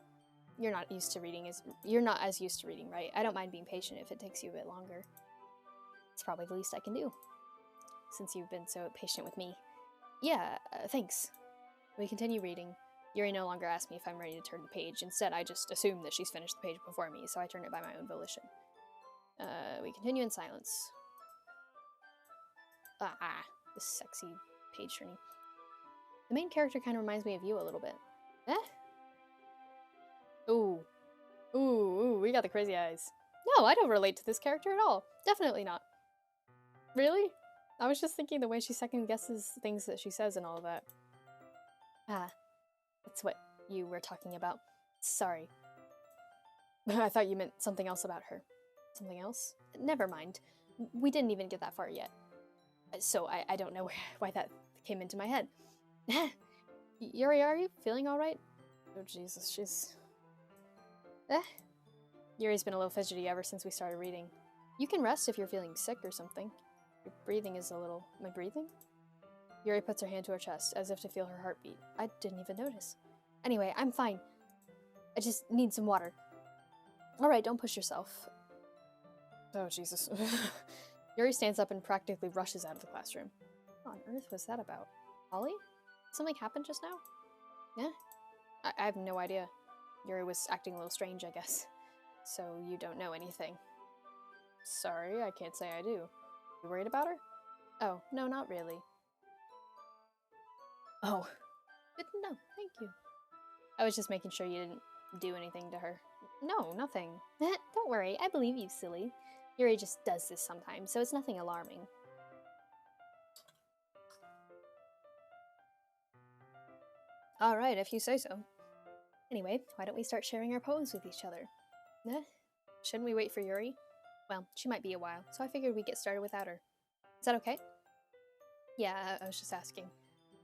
You're not as used to reading, right? I don't mind being patient if it takes you a bit longer. It's probably the least I can do, since you've been so patient with me. Yeah, thanks. We continue reading. Yuri no longer asks me if I'm ready to turn the page. Instead, I just assume that she's finished the page before me, so I turn it by my own volition. We continue in silence. This sexy page turning. The main character kind of reminds me of you a little bit. Ooh, we got the crazy eyes. No, I don't relate to this character at all. Definitely not. Really? I was just thinking the way she second guesses things that she says and all of that. That's what you were talking about. Sorry. I thought you meant something else about her. Something else? Never mind. We didn't even get that far yet. So I don't know why that came into my head. Yuri, are you feeling alright? Oh Jesus, she's... Yuri's been a little fidgety ever since we started reading. You can rest if you're feeling sick or something. Your breathing is a little... My breathing? Yuri puts her hand to her chest, as if to feel her heartbeat. I didn't even notice. Anyway, I'm fine. I just need some water. Alright, don't push yourself. Oh, Jesus. Yuri stands up and practically rushes out of the classroom. What on earth was that about? Ollie? Something happened just now? Yeah? I have no idea. Yuri was acting a little strange, I guess. So you don't know anything. Sorry, I can't say I do. You worried about her? Oh, no, not really. Oh. Good to know, thank you. I was just making sure you didn't do anything to her. No, nothing. Don't worry, I believe you, silly. Yuri just does this sometimes, so it's nothing alarming. Alright, if you say so. Anyway, why don't we start sharing our poems with each other? Shouldn't we wait for Yuri? Well, she might be a while, so I figured we'd get started without her. Is that okay? Yeah, I was just asking.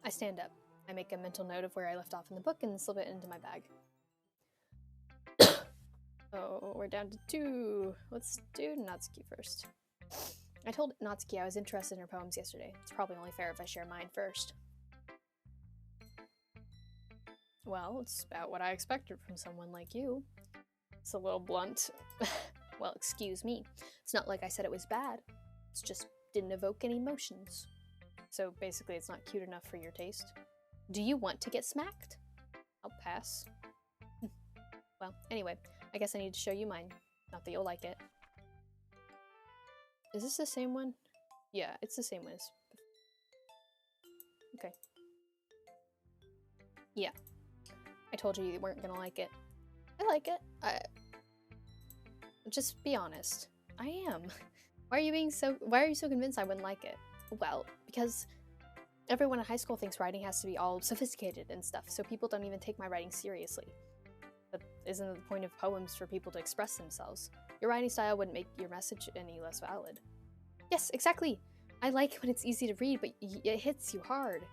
I stand up. I make a mental note of where I left off in the book and slip it into my bag. Oh, we're down to 2. Let's do Natsuki first. I told Natsuki I was interested in her poems yesterday. It's probably only fair if I share mine first. Well, it's about what I expected from someone like you. It's a little blunt. Well, excuse me. It's not like I said it was bad. It's just didn't evoke any emotions. So basically, it's not cute enough for your taste. Do you want to get smacked? I'll pass. Well, anyway, I guess I need to show you mine. Not that you'll like it. Is this the same one? Yeah, it's the same one as... Okay. Yeah. I told you weren't gonna like it. I like it. Just be honest. I am. Why are you so convinced I wouldn't like it? Well, because everyone in high school thinks writing has to be all sophisticated and stuff, so people don't even take my writing seriously. But isn't it the point of poems for people to express themselves? Your writing style wouldn't make your message any less valid. Yes, exactly! I like when it's easy to read, but it hits you hard.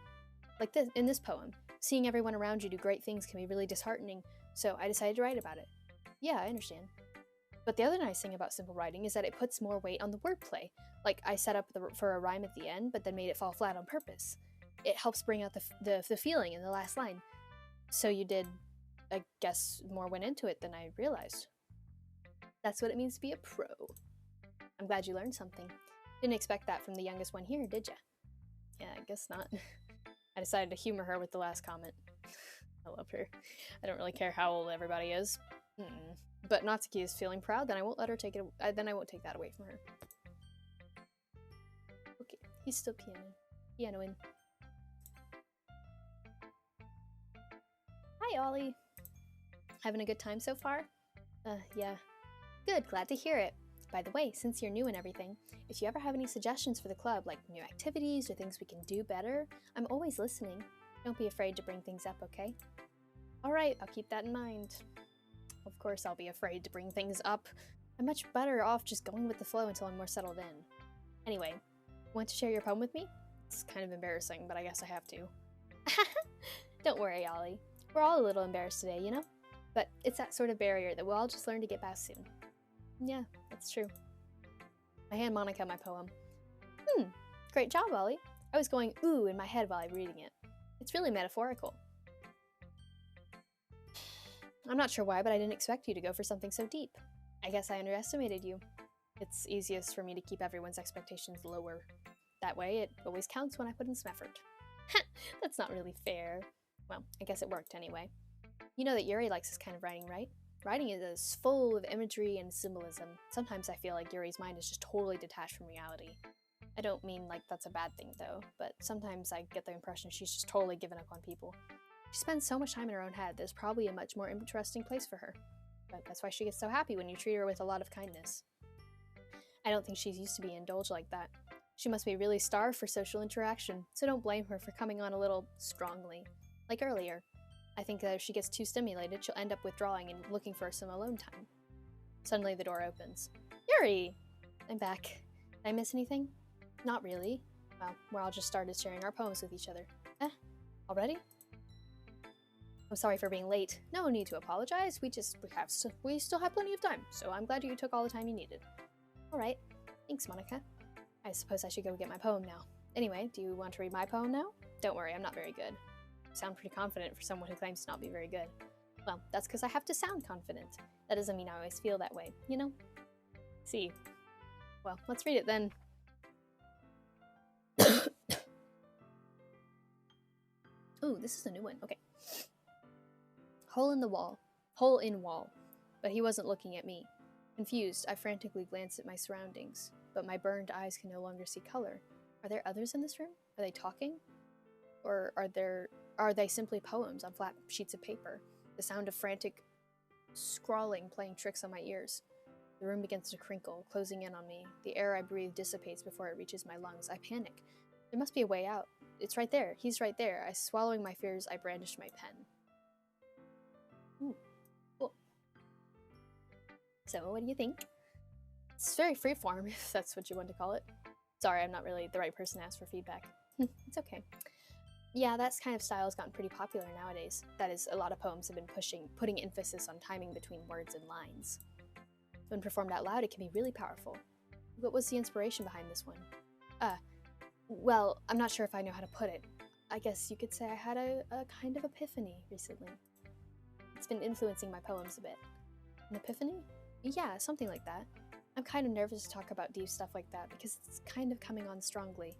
Like this, in this poem, seeing everyone around you do great things can be really disheartening, so I decided to write about it. Yeah, I understand. But the other nice thing about simple writing is that it puts more weight on the wordplay. Like, I set up for a rhyme at the end, but then made it fall flat on purpose. It helps bring out the feeling in the last line. So you did, I guess, more went into it than I realized. That's what it means to be a pro. I'm glad you learned something. Didn't expect that from the youngest one here, did ya? Yeah, I guess not. I decided to humor her with the last comment. I love her. I don't really care how old everybody is. But Natsuki is feeling proud, then I won't let her take it. Then I won't take that away from her. Okay, he's still pianoing. Hi, Ollie. Having a good time so far? Yeah. Good, glad to hear it. By the way, since you're new and everything, if you ever have any suggestions for the club, like new activities or things we can do better, I'm always listening. Don't be afraid to bring things up, okay? Alright, I'll keep that in mind. Of course I'll be afraid to bring things up. I'm much better off just going with the flow until I'm more settled in. Anyway, want to share your poem with me? It's kind of embarrassing, but I guess I have to. Don't worry, Ollie. We're all a little embarrassed today, you know? But it's that sort of barrier that we'll all just learn to get past soon. Yeah, that's true. I hand Monica my poem. Great job, Ollie. I was going ooh in my head while I'm reading it. It's really metaphorical. I'm not sure why, but I didn't expect you to go for something so deep. I guess I underestimated you. It's easiest for me to keep everyone's expectations lower. That way, it always counts when I put in some effort. That's not really fair. Well, I guess it worked anyway. You know that Yuri likes this kind of writing, right? Writing is full of imagery and symbolism. Sometimes I feel like Yuri's mind is just totally detached from reality. I don't mean like that's a bad thing though, but sometimes I get the impression she's just totally given up on people. She spends so much time in her own head, there's probably a much more interesting place for her. But that's why she gets so happy when you treat her with a lot of kindness. I don't think she's used to being indulged like that. She must be really starved for social interaction, so don't blame her for coming on a little strongly. Like earlier. I think that if she gets too stimulated, she'll end up withdrawing and looking for some alone time. Suddenly the door opens. Yuri! I'm back. Did I miss anything? Not really. Well, we're all just started sharing our poems with each other. Already? I'm sorry for being late. No need to apologize. We still have plenty of time, so I'm glad you took all the time you needed. Alright. Thanks, Monica. I suppose I should go get my poem now. Anyway, do you want to read my poem now? Don't worry, I'm not very good. Sound pretty confident for someone who claims to not be very good. Well, that's because I have to sound confident. That doesn't mean I always feel that way, you know? See. Well, let's read it then. Ooh, this is a new one. Okay. Hole in wall. But he wasn't looking at me. Confused, I frantically glanced at my surroundings, but my burned eyes can no longer see color. Are there others in this room? Are they talking? Or are they simply poems on flat sheets of paper? The sound of frantic scrawling playing tricks on my ears. The room begins to crinkle, closing in on me. The air I breathe dissipates before it reaches my lungs. I panic. There must be a way out. It's right there. He's right there. Swallowing my fears, I brandished my pen. Ooh, cool. So, what do you think? It's very freeform, if that's what you want to call it. Sorry, I'm not really the right person to ask for feedback. It's okay. Yeah, that kind of style has gotten pretty popular nowadays. That is, a lot of poems have been putting emphasis on timing between words and lines. When performed out loud, it can be really powerful. What was the inspiration behind this one? Well, I'm not sure if I know how to put it. I guess you could say I had a kind of epiphany recently. It's been influencing my poems a bit. An epiphany? Yeah, something like that. I'm kind of nervous to talk about deep stuff like that because it's kind of coming on strongly.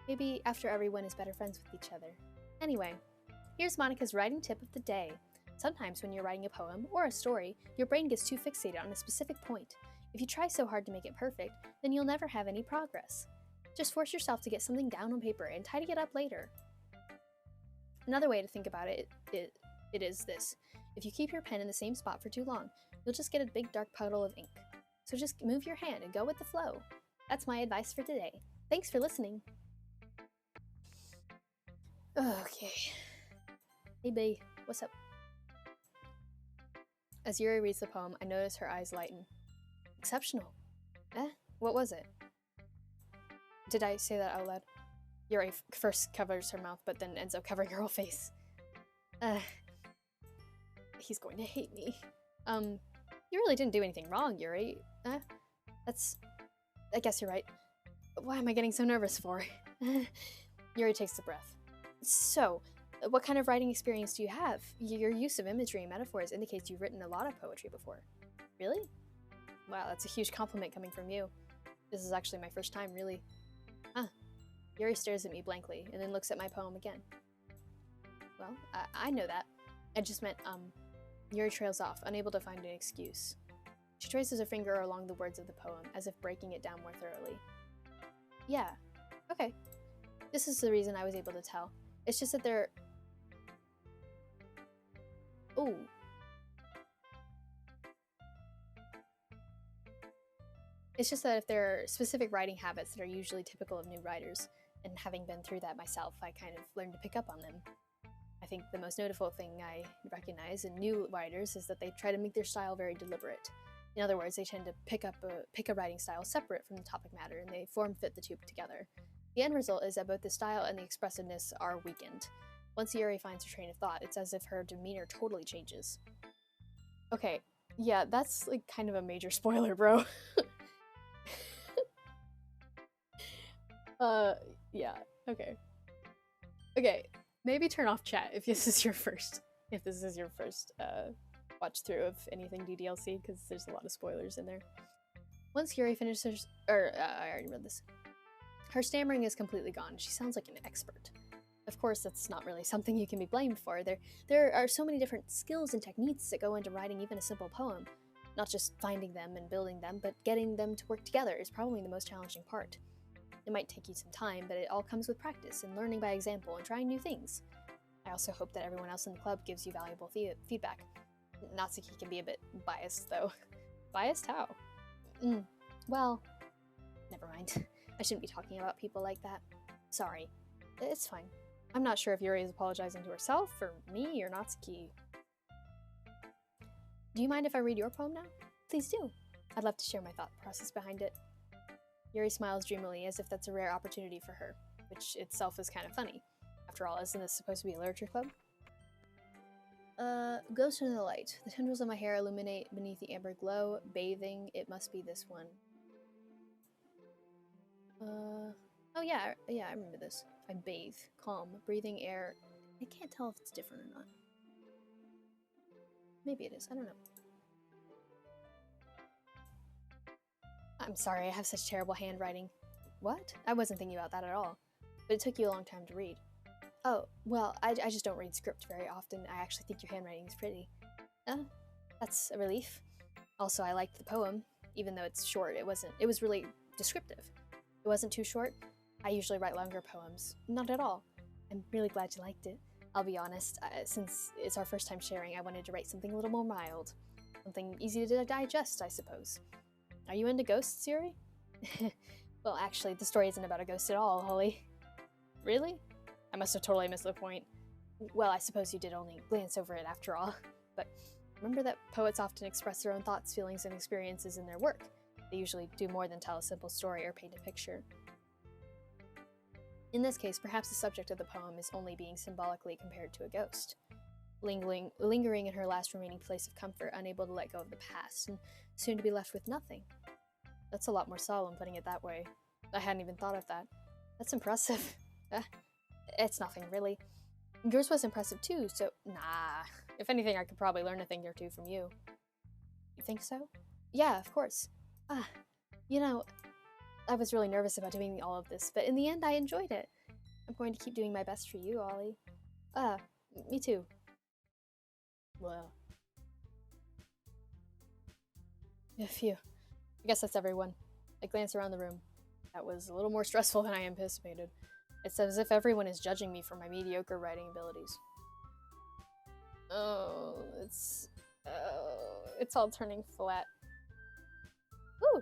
Maybe after everyone is better friends with each other. Anyway, here's Monica's writing tip of the day. Sometimes when you're writing a poem or a story, your brain gets too fixated on a specific point. If you try so hard to make it perfect, then you'll never have any progress. Just force yourself to get something down on paper and tidy it up later. Another way to think about it is this. If you keep your pen in the same spot for too long, you'll just get a big dark puddle of ink. So just move your hand and go with the flow. That's my advice for today. Thanks for listening. Okay. Hey bae, what's up? As Yuri reads the poem, I notice her eyes lighten. Exceptional. What was it? Did I say that out loud? Yuri first covers her mouth, but then ends up covering her whole face. He's going to hate me. You really didn't do anything wrong, Yuri. I guess you're right. Why am I getting so nervous for? Yuri takes a breath. So, what kind of writing experience do you have? Your use of imagery and metaphors indicates you've written a lot of poetry before. Really? Wow, that's a huge compliment coming from you. This is actually my first time, really. Yuri stares at me blankly, and then looks at my poem again. Well, I know that. I just meant, Yuri trails off, unable to find an excuse. She traces her finger along the words of the poem, as if breaking it down more thoroughly. Yeah, okay. This is the reason I was able to tell. It's just that they're... Ooh. It's just that if there are specific writing habits that are usually typical of new writers, and having been through that myself, I kind of learned to pick up on them. I think the most notable thing I recognize in new writers is that they try to make their style very deliberate. In other words, they tend to pick a writing style separate from the topic matter, and they form-fit the two together. The end result is that both the style and the expressiveness are weakened. Once Yuri finds her train of thought, it's as if her demeanor totally changes. Okay, yeah, that's like kind of a major spoiler, bro. Yeah, okay. Okay, maybe turn off chat if this is your first watch through of anything DDLC, because there's a lot of spoilers in there. Once Yuri finishes, I already read this. Her stammering is completely gone. She sounds like an expert. Of course, that's not really something you can be blamed for. There are so many different skills and techniques that go into writing even a simple poem. Not just finding them and building them, but getting them to work together is probably the most challenging part. It might take you some time, but it all comes with practice and learning by example and trying new things. I also hope that everyone else in the club gives you valuable feedback. Natsuki can be a bit biased, though. Biased? How? Well, never mind. I shouldn't be talking about people like that. Sorry. It's fine. I'm not sure if Yuri is apologizing to herself, or me, or Natsuki. Do you mind if I read your poem now? Please do. I'd love to share my thought process behind it. Yuri smiles dreamily, as if that's a rare opportunity for her, which itself is kind of funny. After all, isn't this supposed to be a literature club? Ghost in the light. The tendrils of my hair illuminate beneath the amber glow. Bathing, it must be this one. Oh yeah, I remember this. I bathe. Calm. Breathing air. I can't tell if it's different or not. Maybe it is, I don't know. I'm sorry, I have such terrible handwriting. What? I wasn't thinking about that at all. But it took you a long time to read. Oh, well, I just don't read script very often. I actually think your handwriting is pretty. That's a relief. Also, I liked the poem, even though it's short. It was really descriptive. It wasn't too short. I usually write longer poems. Not at all. I'm really glad you liked it. I'll be honest, since it's our first time sharing, I wanted to write something a little more mild. Something easy to digest, I suppose. Are you into ghosts, Yuri? Well, actually, the story isn't about a ghost at all, Holly. Really? I must have totally missed the point. Well, I suppose you did only glance over it after all. But remember that poets often express their own thoughts, feelings, and experiences in their work. They usually do more than tell a simple story or paint a picture. In this case, perhaps the subject of the poem is only being symbolically compared to a ghost, lingering in her last remaining place of comfort, unable to let go of the past, and soon to be left with nothing. That's a lot more solemn, putting it that way. I hadn't even thought of that. That's impressive. It's nothing, really. Yours was impressive too, so nah. If anything, I could probably learn a thing or two from you. You think so? Yeah, of course. You know, I was really nervous about doing all of this, but in the end I enjoyed it. I'm going to keep doing my best for you, Ollie. Me too. Well. Yeah, phew. I guess that's everyone. I glance around the room. That was a little more stressful than I anticipated. It's as if everyone is judging me for my mediocre writing abilities. It's all turning flat. Ooh!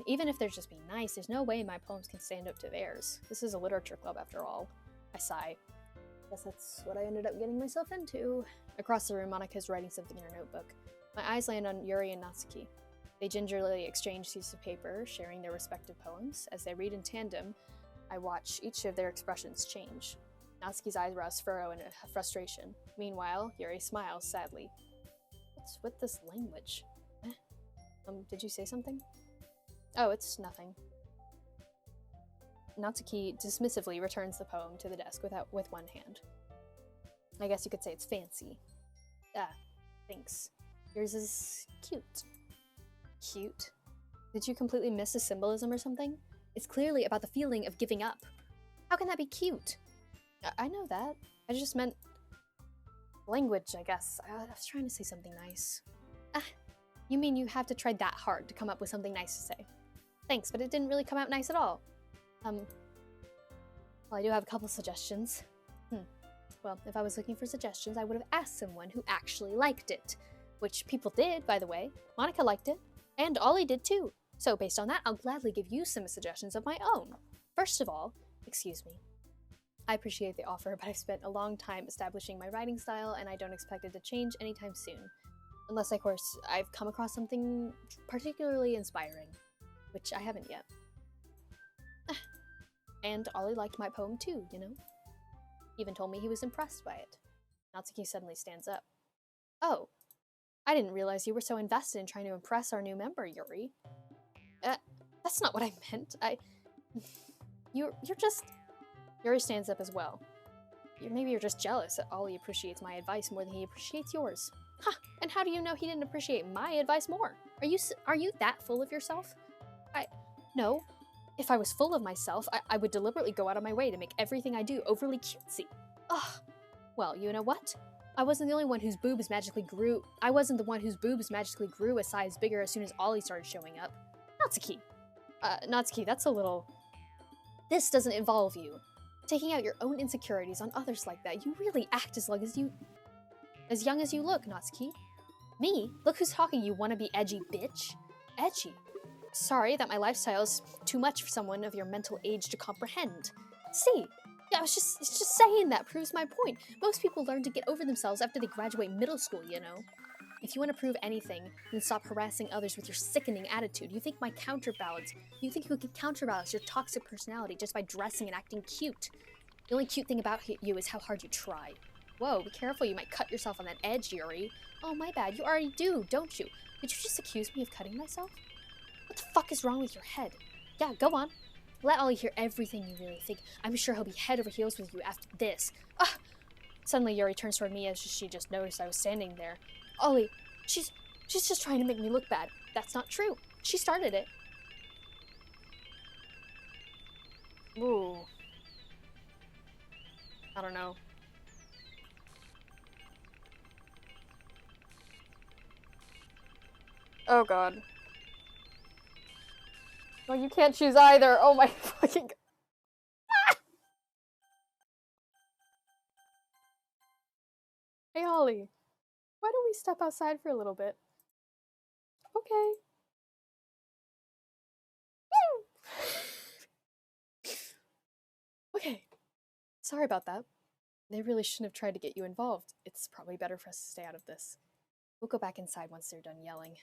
Even if they're just being nice, there's no way my poems can stand up to theirs. This is a literature club after all. I sigh. Guess that's what I ended up getting myself into. Across the room, Monika's writing something in her notebook. My eyes land on Yuri and Natsuki. They gingerly exchange sheets of paper, sharing their respective poems. As they read in tandem, I watch each of their expressions change. Natsuki's eyebrows furrow in frustration. Meanwhile, Yuri smiles sadly. What's with this language? Did you say something? Oh, it's nothing. Natsuki dismissively returns the poem to the desk with one hand. I guess you could say it's fancy. Thanks. Yours is cute. Cute? Did you completely miss the symbolism or something? It's clearly about the feeling of giving up. How can that be cute? I know that. I just meant language, I guess. I was trying to say something nice. You mean you have to try that hard to come up with something nice to say? Thanks, but it didn't really come out nice at all. Well, I do have a couple suggestions. Well, if I was looking for suggestions, I would have asked someone who actually liked it. Which people did, by the way. Monika liked it. And Ollie did too. So based on that, I'll gladly give you some suggestions of my own. First of all, excuse me. I appreciate the offer, but I've spent a long time establishing my writing style, and I don't expect it to change anytime soon. Unless, of course, I've come across something particularly inspiring. Which I haven't yet. And Ollie liked my poem too, you know? Even told me he was impressed by it. Natsuki suddenly stands up. Oh, I didn't realize you were so invested in trying to impress our new member, Yuri. That's not what I meant. You're just... Yuri stands up as well. Maybe you're just jealous that Ollie appreciates my advice more than he appreciates yours. Huh, and how do you know he didn't appreciate my advice more? Are you that full of yourself? No. If I was full of myself, I would deliberately go out of my way to make everything I do overly cutesy. Ugh. Well, you know what? I wasn't the one whose boobs magically grew a size bigger as soon as Ollie started showing up. Natsuki. Natsuki, that's a little... This doesn't involve you. Taking out your own insecurities on others like that, you really act as young as you look, Natsuki. Me? Look who's talking, you wannabe edgy bitch. Edgy? Sorry that my lifestyle is too much for someone of your mental age to comprehend. See? Yeah, it's just saying that proves my point. Most people learn to get over themselves after they graduate middle school, you know? If you want to prove anything, then stop harassing others with your sickening attitude. You think you can counterbalance your toxic personality just by dressing and acting cute. The only cute thing about you is how hard you try. Whoa, be careful, you might cut yourself on that edge, Yuri. Oh, my bad, you already do, don't you? Did you just accuse me of cutting myself? What the fuck is wrong with your head? Yeah, go on. Let Ollie hear everything you really think. I'm sure he'll be head over heels with you after this. Suddenly Yuri turns toward me as she just noticed I was standing there. Ollie, she's just trying to make me look bad. That's not true. She started it. Ooh. I don't know. Oh god. Well, you can't choose either. Oh my fucking... Hey, Ollie. Why don't we step outside for a little bit? Okay. Okay. Sorry about that. They really shouldn't have tried to get you involved. It's probably better for us to stay out of this. We'll go back inside once they're done yelling.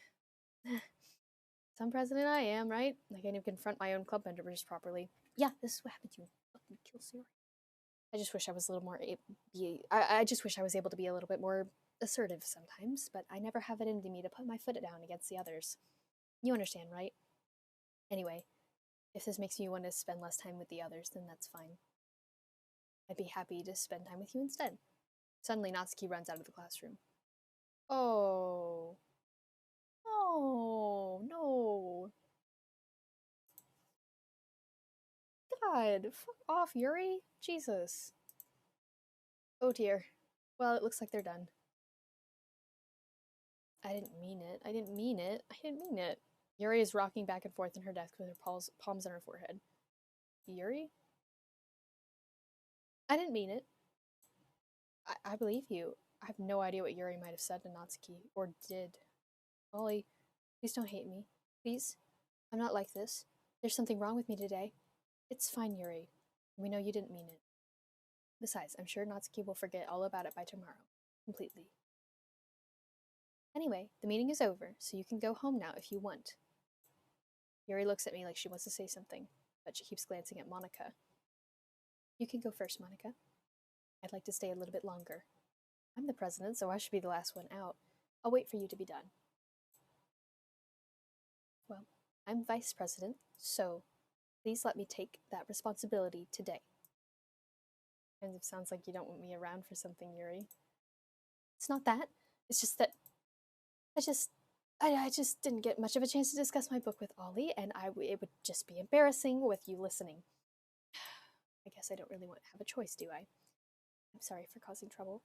Some president I am, right? I can't even confront my own club members properly. Yeah, this is what happened to you. Fucking kill Siri. I just wish I was a little more I just wish I was able to be a little bit more assertive sometimes, but I never have it in me to put my foot down against the others. You understand, right? Anyway, if this makes you want to spend less time with the others, then that's fine. I'd be happy to spend time with you instead. Suddenly, Natsuki runs out of the classroom. Oh. Oh, no. God, fuck off, Yuri. Jesus. Oh dear. Well, it looks like they're done. I didn't mean it. I didn't mean it. I didn't mean it. Yuri is rocking back and forth in her desk with her palms on her forehead. Yuri? I didn't mean it. I believe you. I have no idea what Yuri might have said to Natsuki, or did. Ollie, please don't hate me. Please? I'm not like this. There's something wrong with me today. It's fine, Yuri. We know you didn't mean it. Besides, I'm sure Natsuki will forget all about it by tomorrow. Completely. Anyway, the meeting is over, so you can go home now if you want. Yuri looks at me like she wants to say something, but she keeps glancing at Monica. You can go first, Monica. I'd like to stay a little bit longer. I'm the president, so I should be the last one out. I'll wait for you to be done. Well, I'm vice president, so please let me take that responsibility today. Kind of sounds like you don't want me around for something, Yuri. It's not that. It's just that I just didn't get much of a chance to discuss my book with Ollie, and it would just be embarrassing with you listening. I guess I don't really want to have a choice, do I? I'm sorry for causing trouble,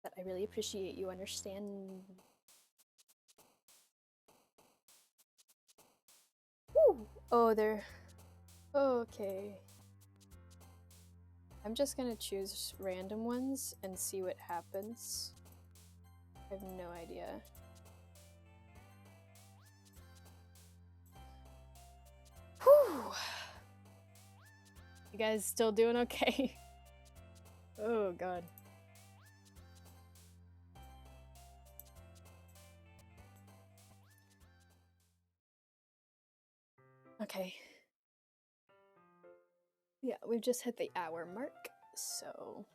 but I really appreciate you understand. Woo! Oh, they're okay. I'm just gonna choose random ones and see what happens. I have no idea. Whew! You guys still doing okay? Oh god. Okay. Yeah, we've just hit the hour mark, so...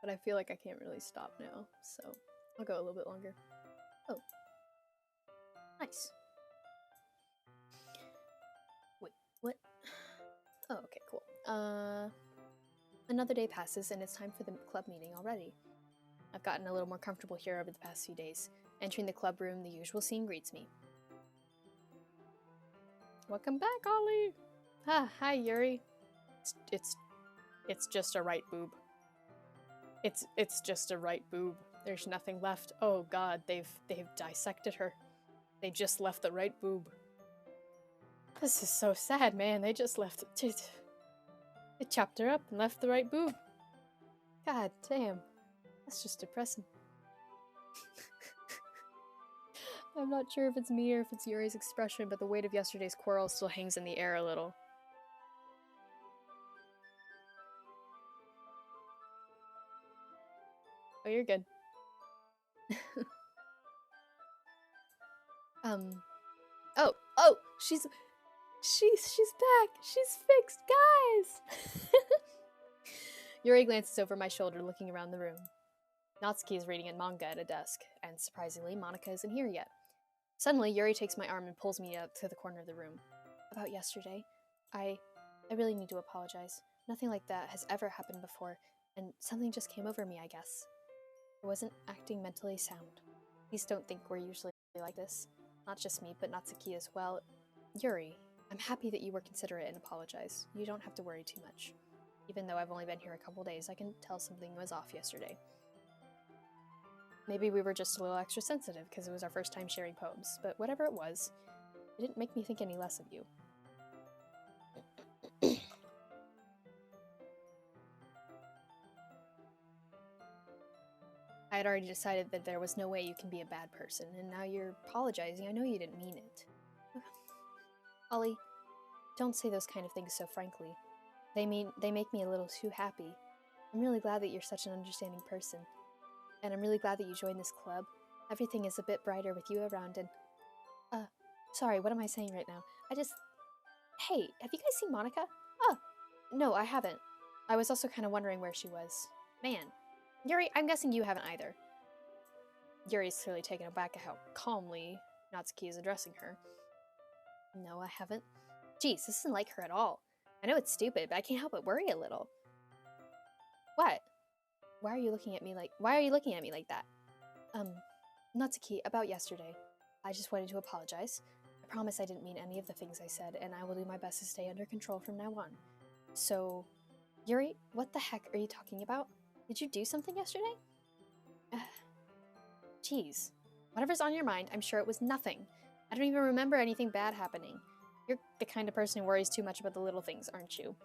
But I feel like I can't really stop now, so I'll go a little bit longer. Oh. Nice. Wait, what? Oh, okay, cool. Another day passes and it's time for the club meeting already. I've gotten a little more comfortable here over the past few days. Entering the club room, the usual scene greets me. Welcome back, Ollie! Ah, hi, Yuri. It's just a right boob. It's just a right boob. There's nothing left. Oh god, they've dissected her. They just left the right boob. This is so sad, man. They just left it. They chopped her up and left the right boob. God damn. That's just depressing. I'm not sure if it's me or if it's Yuri's expression, but the weight of yesterday's quarrel still hangs in the air a little. Oh, you're good. Oh, she's back. She's fixed, guys. Yuri glances over my shoulder, looking around the room. Natsuki is reading a manga at a desk, and surprisingly, Monica isn't here yet. Suddenly, Yuri takes my arm and pulls me up to the corner of the room. About yesterday, I really need to apologize. Nothing like that has ever happened before, and something just came over me, I guess. I wasn't acting mentally sound. Please don't think we're usually like this. Not just me, but Natsuki as well. Yuri, I'm happy that you were considerate and apologized. You don't have to worry too much. Even though I've only been here a couple days, I can tell something was off yesterday. Maybe we were just a little extra sensitive because it was our first time sharing poems, but whatever it was, it didn't make me think any less of you. I had already decided that there was no way you can be a bad person, and now you're apologizing. I know you didn't mean it. Ollie, don't say those kind of things so frankly. They make me a little too happy. I'm really glad that you're such an understanding person. And I'm really glad that you joined this club. Everything is a bit brighter with you around, and... Sorry, what am I saying right now? Hey, have you guys seen Monica? Oh, no, I haven't. I was also kind of wondering where she was. Man. Yuri, I'm guessing you haven't either. Yuri's clearly taken aback at how calmly Natsuki is addressing her. No, I haven't. Geez, this isn't like her at all. I know it's stupid, but I can't help but worry a little. What? Why are you looking at me like that? Natsuki, about yesterday. I just wanted to apologize. I promise I didn't mean any of the things I said, and I will do my best to stay under control from now on. So, Yuri, what the heck are you talking about? Did you do something yesterday? Jeez. Whatever's on your mind, I'm sure it was nothing. I don't even remember anything bad happening. You're the kind of person who worries too much about the little things, aren't you?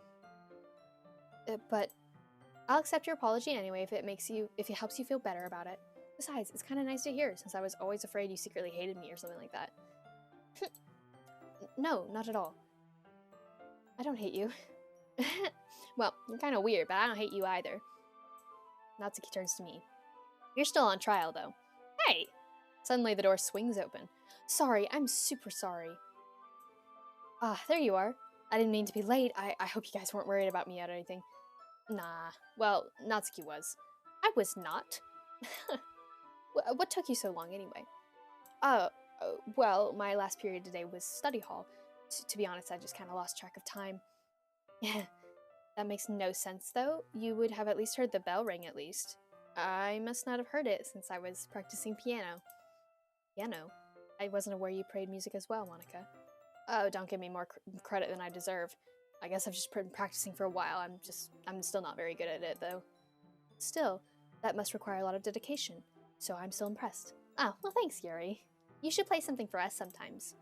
But I'll accept your apology anyway if it helps you feel better about it. Besides, it's kind of nice to hear, since I was always afraid you secretly hated me or something like that. No, not at all. I don't hate you. Well, you're kind of weird, but I don't hate you either. Natsuki turns to me. You're still on trial, though. Hey! Suddenly, the door swings open. Sorry, I'm super sorry. Ah, there you are. I didn't mean to be late. I hope you guys weren't worried about me or anything. Nah. Well, Natsuki was. I was not. What took you so long, anyway? Well, my last period today was study hall. To be honest, I just kind of lost track of time. Yeah, that makes no sense, though. You would have at least heard the bell ring, at least. I must not have heard it, since I was practicing piano. Piano? I wasn't aware you played music as well, Monica. Oh, don't give me more credit than I deserve. I guess I've just been practicing for a while. I'm still not very good at it, though. Still, that must require a lot of dedication, so I'm still impressed. Oh, well thanks, Yuri. You should play something for us sometimes.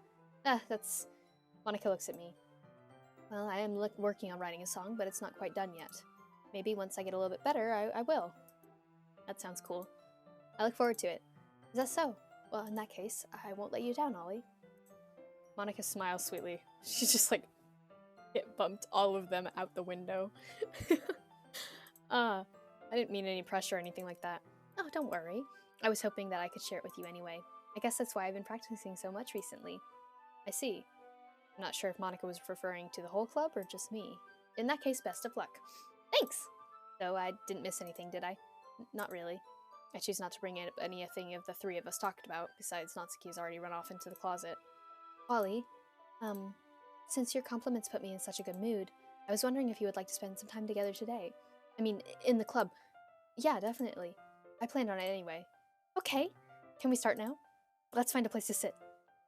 That's... Monica looks at me. Well, I am working on writing a song, but it's not quite done yet. Maybe once I get a little bit better, I will. That sounds cool. I look forward to it. Is that so? Well, in that case, I won't let you down, Ollie. Monica smiles sweetly. She just, like, bumped all of them out the window. I didn't mean any pressure or anything like that. Oh, don't worry. I was hoping that I could share it with you anyway. I guess that's why I've been practicing so much recently. I see. I'm not sure if Monica was referring to the whole club or just me. In that case, best of luck. Thanks! Though I didn't miss anything, did I? Not really. I choose not to bring up anything of the three of us talked about, besides Natsuki has already run off into the closet. Ollie, since your compliments put me in such a good mood, I was wondering if you would like to spend some time together today. I mean, in the club. Yeah, definitely. I planned on it anyway. Okay. Can we start now? Let's find a place to sit.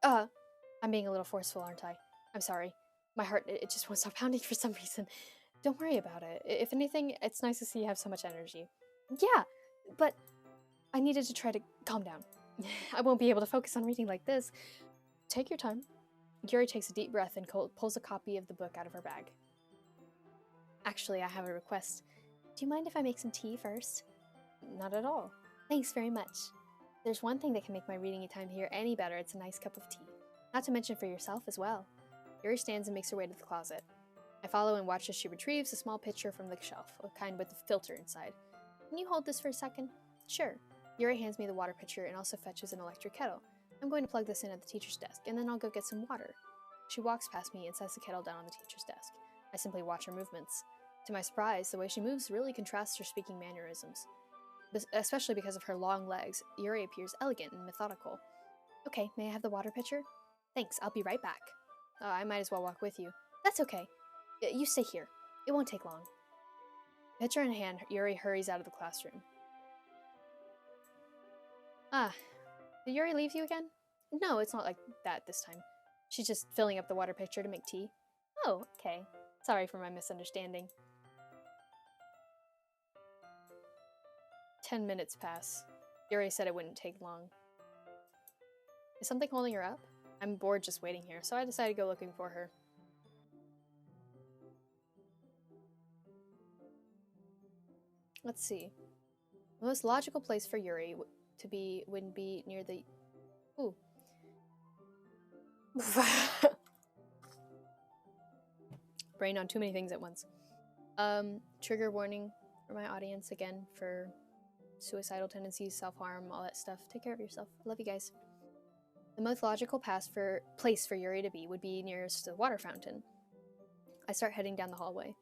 I'm being a little forceful, aren't I? I'm sorry. My heart, it just won't stop pounding for some reason. Don't worry about it. If anything, it's nice to see you have so much energy. Yeah, but I needed to try to calm down. I won't be able to focus on reading like this. Take your time. Yuri takes a deep breath and pulls a copy of the book out of her bag. Actually, I have a request. Do you mind if I make some tea first? Not at all. Thanks very much. There's one thing that can make my reading time here any better. It's a nice cup of tea. Not to mention for yourself as well. Yuri stands and makes her way to the closet. I follow and watch as she retrieves a small pitcher from the shelf, a kind with a filter inside. Can you hold this for a second? Sure. Yuri hands me the water pitcher and also fetches an electric kettle. I'm going to plug this in at the teacher's desk, and then I'll go get some water. She walks past me and sets the kettle down on the teacher's desk. I simply watch her movements. To my surprise, the way she moves really contrasts her speaking mannerisms. Especially because of her long legs, Yuri appears elegant and methodical. Okay, may I have the water pitcher? Thanks, I'll be right back. I might as well walk with you. That's okay. You stay here. It won't take long. Pitcher in hand, Yuri hurries out of the classroom. Did Yuri leave you again? No, it's not like that this time. She's just filling up the water pitcher to make tea. Oh, okay. Sorry for my misunderstanding. 10 minutes pass. Yuri said it wouldn't take long. Is something holding her up? I'm bored just waiting here, so I decided to go looking for her. Let's see. The most logical place for Yuri to be wouldn't be near the... Ooh. Brain on too many things at once. Trigger warning for my audience again for suicidal tendencies, self-harm, all that stuff. Take care of yourself. I love you guys. The most logical place for Yuri to be would be nearest the water fountain. I start heading down the hallway.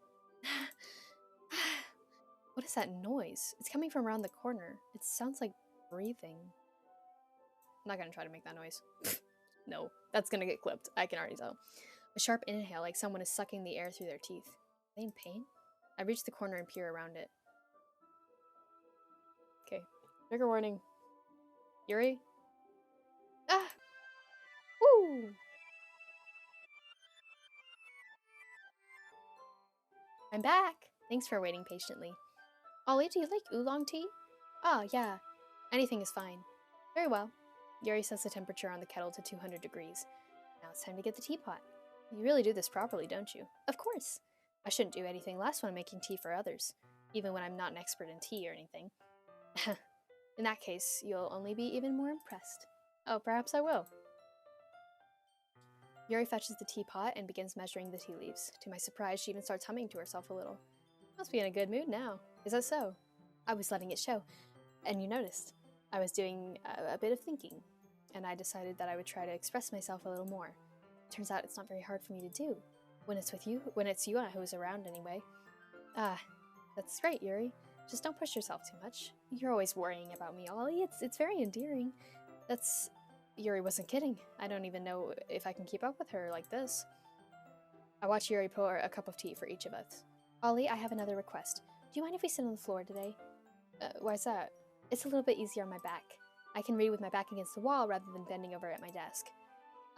What is that noise? It's coming from around the corner. It sounds like breathing. I'm not gonna try to make that noise. No, that's gonna get clipped. I can already tell. A sharp inhale, like someone is sucking the air through their teeth. Are they in pain? I reach the corner and peer around it. Okay. Trigger warning. Yuri? Ah! Woo! I'm back! Thanks for waiting patiently. Ollie, do you like oolong tea? Oh, yeah. Anything is fine. Very well. Yuri sets the temperature on the kettle to 200 degrees. Now it's time to get the teapot. You really do this properly, don't you? Of course. I shouldn't do anything less when I'm making tea for others, even when I'm not an expert in tea or anything. In that case, you'll only be even more impressed. Oh, perhaps I will. Yuri fetches the teapot and begins measuring the tea leaves. To my surprise, she even starts humming to herself a little. Must be in a good mood now. Is that so? I was letting it show. And you noticed. I was doing a bit of thinking, and I decided that I would try to express myself a little more. Turns out it's not very hard for me to do. When it's you who's around anyway. Ah, that's right, Yuri. Just don't push yourself too much. You're always worrying about me, Ollie. It's very endearing. Yuri wasn't kidding. I don't even know if I can keep up with her like this. I watch Yuri pour a cup of tea for each of us. Ollie, I have another request. Do you mind if we sit on the floor today? Why's that? It's a little bit easier on my back. I can read with my back against the wall rather than bending over at my desk.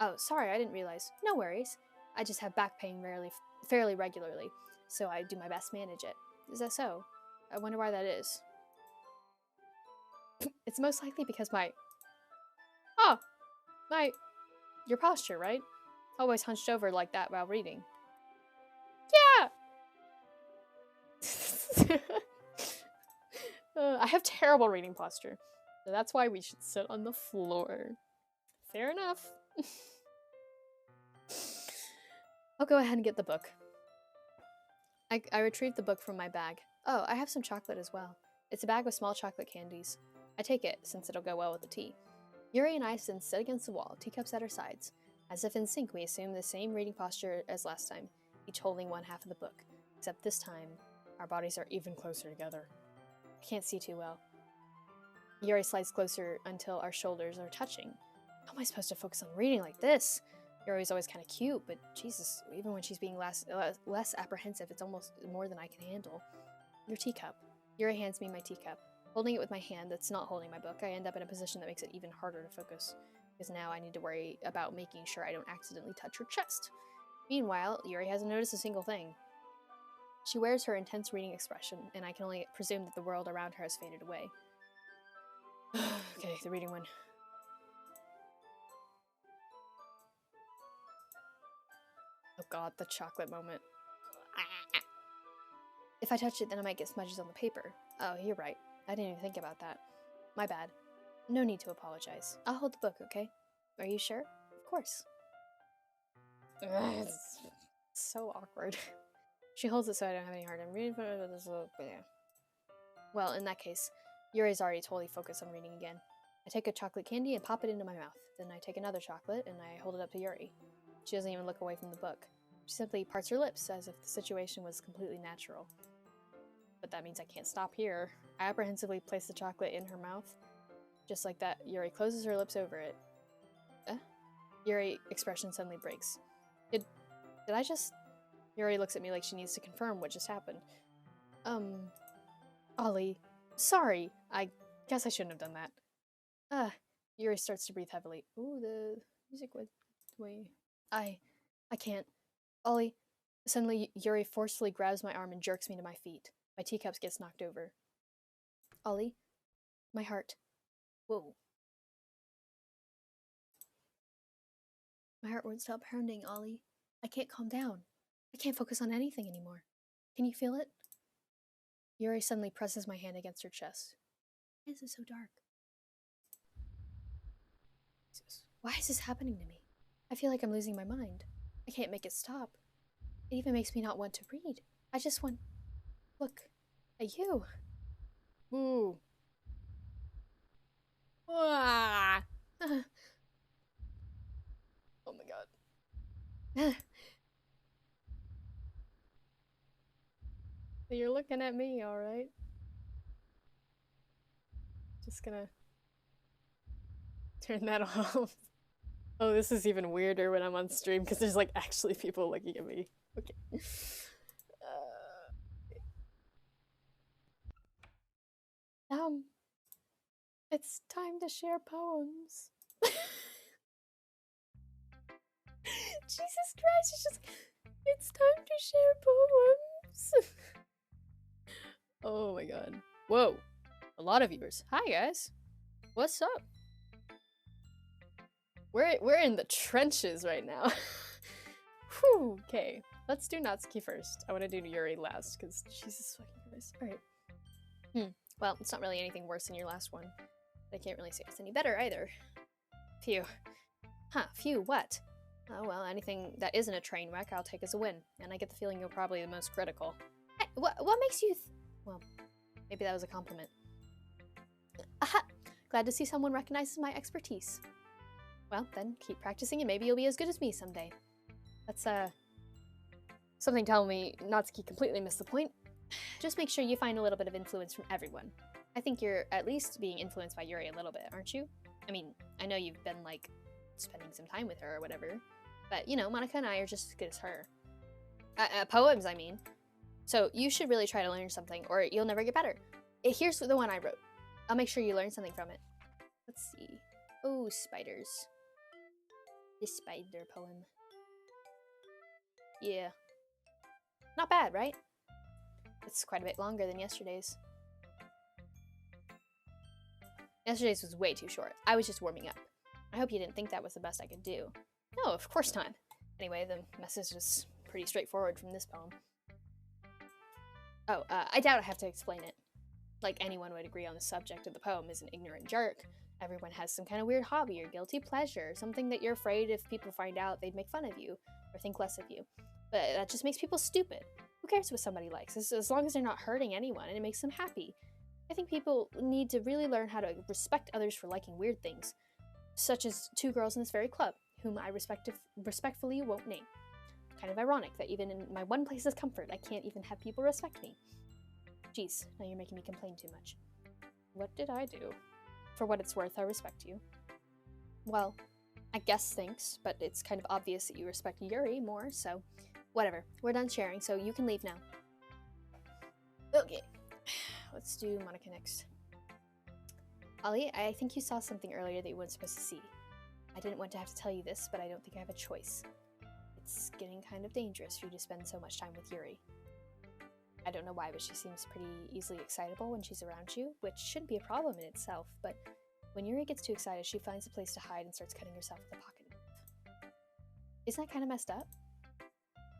Oh, sorry, I didn't realize. No worries. I just have back pain fairly regularly, so I do my best to manage it. Is that so? I wonder why that is. It's most likely because your posture, right? Always hunched over like that while reading. Yeah! I have terrible reading posture, so that's why we should sit on the floor. Fair enough. I'll go ahead and get the book. I retrieved the book from my bag. Oh, I have some chocolate as well. It's a bag with small chocolate candies. I take it, since it'll go well with the tea. Yuri and I sit against the wall, teacups at our sides. As if in sync, we assume the same reading posture as last time, each holding one half of the book. Except this time, our bodies are even closer together. I can't see too well. Yuri slides closer until our shoulders are touching. How am I supposed to focus on reading like this? Yuri's always kind of cute, but Jesus, even when she's being less apprehensive, it's almost more than I can handle. Your teacup. Yuri hands me my teacup. Holding it with my hand that's not holding my book, I end up in a position that makes it even harder to focus, because now I need to worry about making sure I don't accidentally touch her chest. Meanwhile, Yuri hasn't noticed a single thing. She wears her intense reading expression, and I can only presume that the world around her has faded away. Okay, the reading one. Oh god, the chocolate moment. If I touch it, then I might get smudges on the paper. Oh, you're right. I didn't even think about that. My bad. No need to apologize. I'll hold the book, okay? Are you sure? Of course. It's so awkward. She holds it so I don't have any hard time reading. Well, in that case, Yuri's already totally focused on reading again. I take a chocolate candy and pop it into my mouth. Then I take another chocolate and I hold it up to Yuri. She doesn't even look away from the book. She simply parts her lips as if the situation was completely natural. But that means I can't stop here. I apprehensively place the chocolate in her mouth. Just like that, Yuri closes her lips over it. Yuri expression suddenly breaks. Did I just... Yuri looks at me like she needs to confirm what just happened. Ollie, sorry. I guess I shouldn't have done that. Yuri starts to breathe heavily. Ooh, the music went away. I can't. Ollie, suddenly Yuri forcefully grabs my arm and jerks me to my feet. My teacups gets knocked over. Ollie, my heart. Whoa. My heart won't stop pounding, Ollie. I can't calm down. I can't focus on anything anymore. Can you feel it? Yuri suddenly presses my hand against her chest. Why is it so dark? Jesus. Why is this happening to me? I feel like I'm losing my mind. I can't make it stop. It even makes me not want to read. I just want... Look at you. Ooh. Ah. You're looking at me, alright? Just gonna turn that off. Oh, this is even weirder when I'm on stream because there's like actually people looking at me. Okay. It's time to share poems. Jesus Christ, it's time to share poems. Oh my god. Whoa. A lot of viewers. Hi guys. What's up? We're in the trenches right now. Whew, okay. Let's do Natsuki first. I want to do Yuri last, because Jesus fucking Christ. Alright. Well, it's not really anything worse than your last one. I can't really say it's any better either. Phew. Huh, phew, what? Oh well, anything that isn't a train wreck I'll take as a win. And I get the feeling you're probably the most critical. Hey, what makes you well, maybe that was a compliment. Aha! Glad to see someone recognizes my expertise. Well, then, keep practicing and maybe you'll be as good as me someday. That's, something telling me Natsuki completely missed the point. Just make sure you find a little bit of influence from everyone. I think you're at least being influenced by Yuri a little bit, aren't you? I mean, I know you've been, like, spending some time with her or whatever, but, you know, Monica and I are just as good as her. Poems, I mean. So you should really try to learn something, or you'll never get better. Here's the one I wrote. I'll make sure you learn something from it. Let's see. Oh, spiders. This spider poem. Yeah. Not bad, right? It's quite a bit longer than yesterday's. Yesterday's was way too short. I was just warming up. I hope you didn't think that was the best I could do. No, of course not. Anyway, the message is pretty straightforward from this poem. Oh, I doubt I have to explain it. Like anyone would agree on the subject of the poem is an ignorant jerk. Everyone has some kind of weird hobby or guilty pleasure, something that you're afraid if people find out they'd make fun of you or think less of you. But that just makes people stupid. Who cares what somebody likes, as long as they're not hurting anyone and it makes them happy? I think people need to really learn how to respect others for liking weird things, such as two girls in this very club, whom I respectfully won't name. Kind of ironic that even in my one place of comfort, I can't even have people respect me. Jeez, now you're making me complain too much. What did I do? For what it's worth, I respect you. Well, I guess thanks, but it's kind of obvious that you respect Yuri more, so whatever. We're done sharing, so you can leave now. Okay, let's do Monica next. Ollie, I think you saw something earlier that you weren't supposed to see. I didn't want to have to tell you this, but I don't think I have a choice. It's getting kind of dangerous for you to spend so much time with Yuri. I don't know why, but she seems pretty easily excitable when she's around you, which shouldn't be a problem in itself, but when Yuri gets too excited, she finds a place to hide and starts cutting herself with a pocket knife. Isn't that kind of messed up?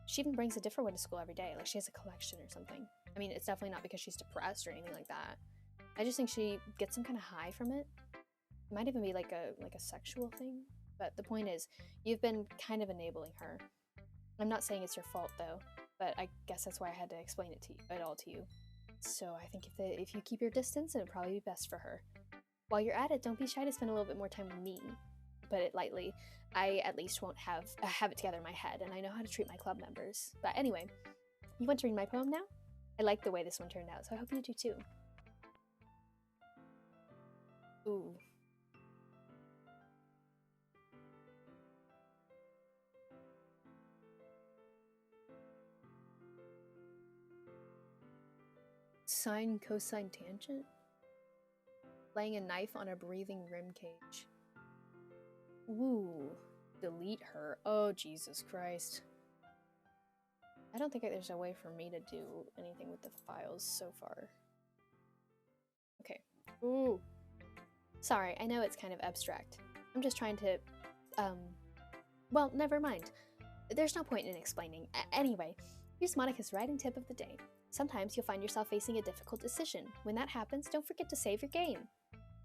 She even brings a different one to school every day, like she has a collection or something. I mean, it's definitely not because she's depressed or anything like that. I just think she gets some kind of high from it. It might even be like a sexual thing, but the point is, you've been kind of enabling her. I'm not saying it's your fault though, but I guess that's why I had to explain it all to you. So I think if you keep your distance, it'll probably be best for her. While you're at it, don't be shy to spend a little bit more time with me. Put it lightly, I at least won't have it together in my head, and I know how to treat my club members. But anyway, you want to read my poem now? I like the way this one turned out, so I hope you do too. Ooh. Sine, cosine, tangent? Laying a knife on a breathing rim cage. Ooh. Delete her. Oh, Jesus Christ. I don't think there's a way for me to do anything with the files so far. Okay. Ooh. Sorry, I know it's kind of abstract. I'm just trying to, well, never mind. There's no point in explaining. Anyway, here's Monica's writing tip of the day. Sometimes you'll find yourself facing a difficult decision. When that happens, don't forget to save your game.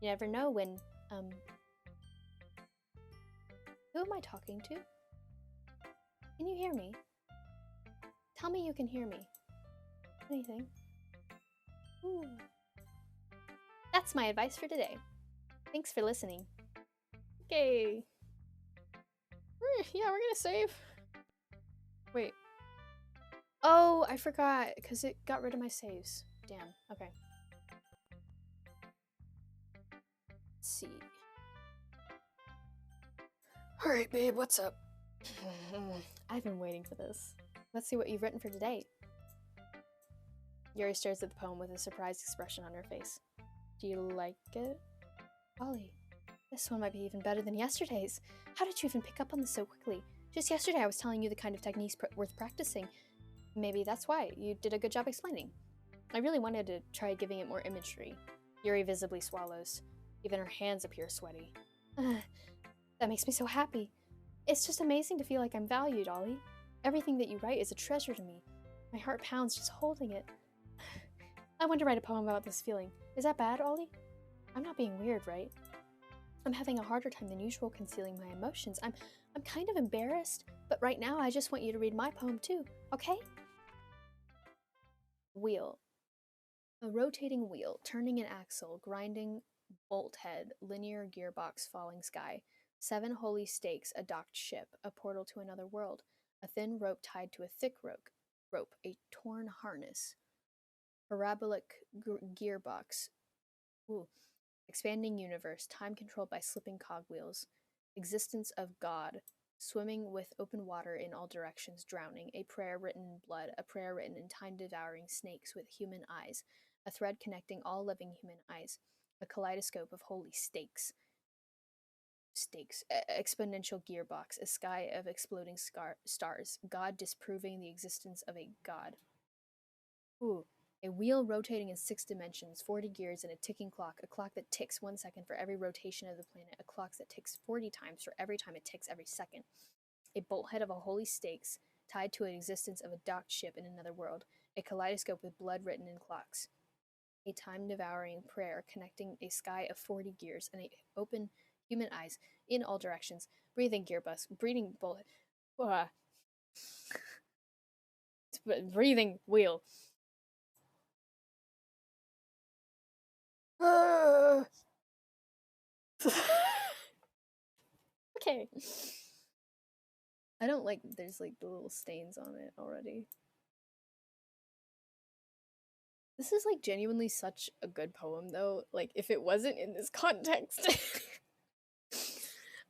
You never know when, who am I talking to? Can you hear me? Tell me you can hear me. Anything? Ooh. That's my advice for today. Thanks for listening. Okay. Yeah, we're gonna save. Wait. Oh, I forgot, because it got rid of my saves. Damn, okay. Let's see. Alright, babe, what's up? I've been waiting for this. Let's see what you've written for today. Yuri stares at the poem with a surprised expression on her face. Do you like it? Ollie, this one might be even better than yesterday's. How did you even pick up on this so quickly? Just yesterday I was telling you the kind of techniques worth practicing. Maybe that's why. You did a good job explaining. I really wanted to try giving it more imagery. Yuri visibly swallows. Even her hands appear sweaty. That makes me so happy. It's just amazing to feel like I'm valued, Ollie. Everything that you write is a treasure to me. My heart pounds just holding it. I want to write a poem about this feeling. Is that bad, Ollie? I'm not being weird, right? I'm having a harder time than usual concealing my emotions. I'm kind of embarrassed, but right now I just want you to read my poem too, okay? Wheel. A rotating wheel, turning an axle, grinding bolt head, linear gearbox, falling sky. 7 holy stakes, a docked ship, a portal to another world, a thin rope tied to a thick rope, a torn harness, parabolic gearbox, expanding universe, time controlled by slipping cogwheels, existence of God, swimming with open water in all directions, drowning, a prayer written in blood, a prayer written in time-devouring snakes with human eyes, a thread connecting all living human eyes, a kaleidoscope of holy stakes, exponential gearbox, a sky of exploding stars, God disproving the existence of a God. Ooh. A wheel rotating in 6 dimensions, 40 gears, and a ticking clock, a clock that ticks 1 second for every rotation of the planet, a clock that ticks 40 times for every time it ticks every second. A bolthead of a holy stakes, tied to an existence of a docked ship in another world, a kaleidoscope with blood written in clocks, a time-devouring prayer connecting a sky of 40 gears, and open human eyes in all directions, breathing gearbus, breathing bullet, breathing wheel. Okay. I don't like there's like the little stains on it already. This is like genuinely such a good poem though. Like if it wasn't in this context.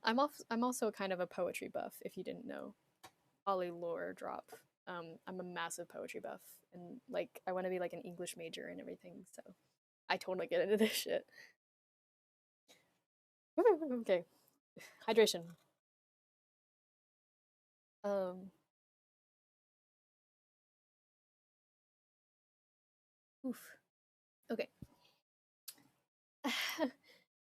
I'm also kind of a poetry buff if you didn't know. Ollie lore drop. I'm a massive poetry buff and like I want to be like an English major and everything, so I totally get into this shit. Okay. Hydration. Um oof. Okay.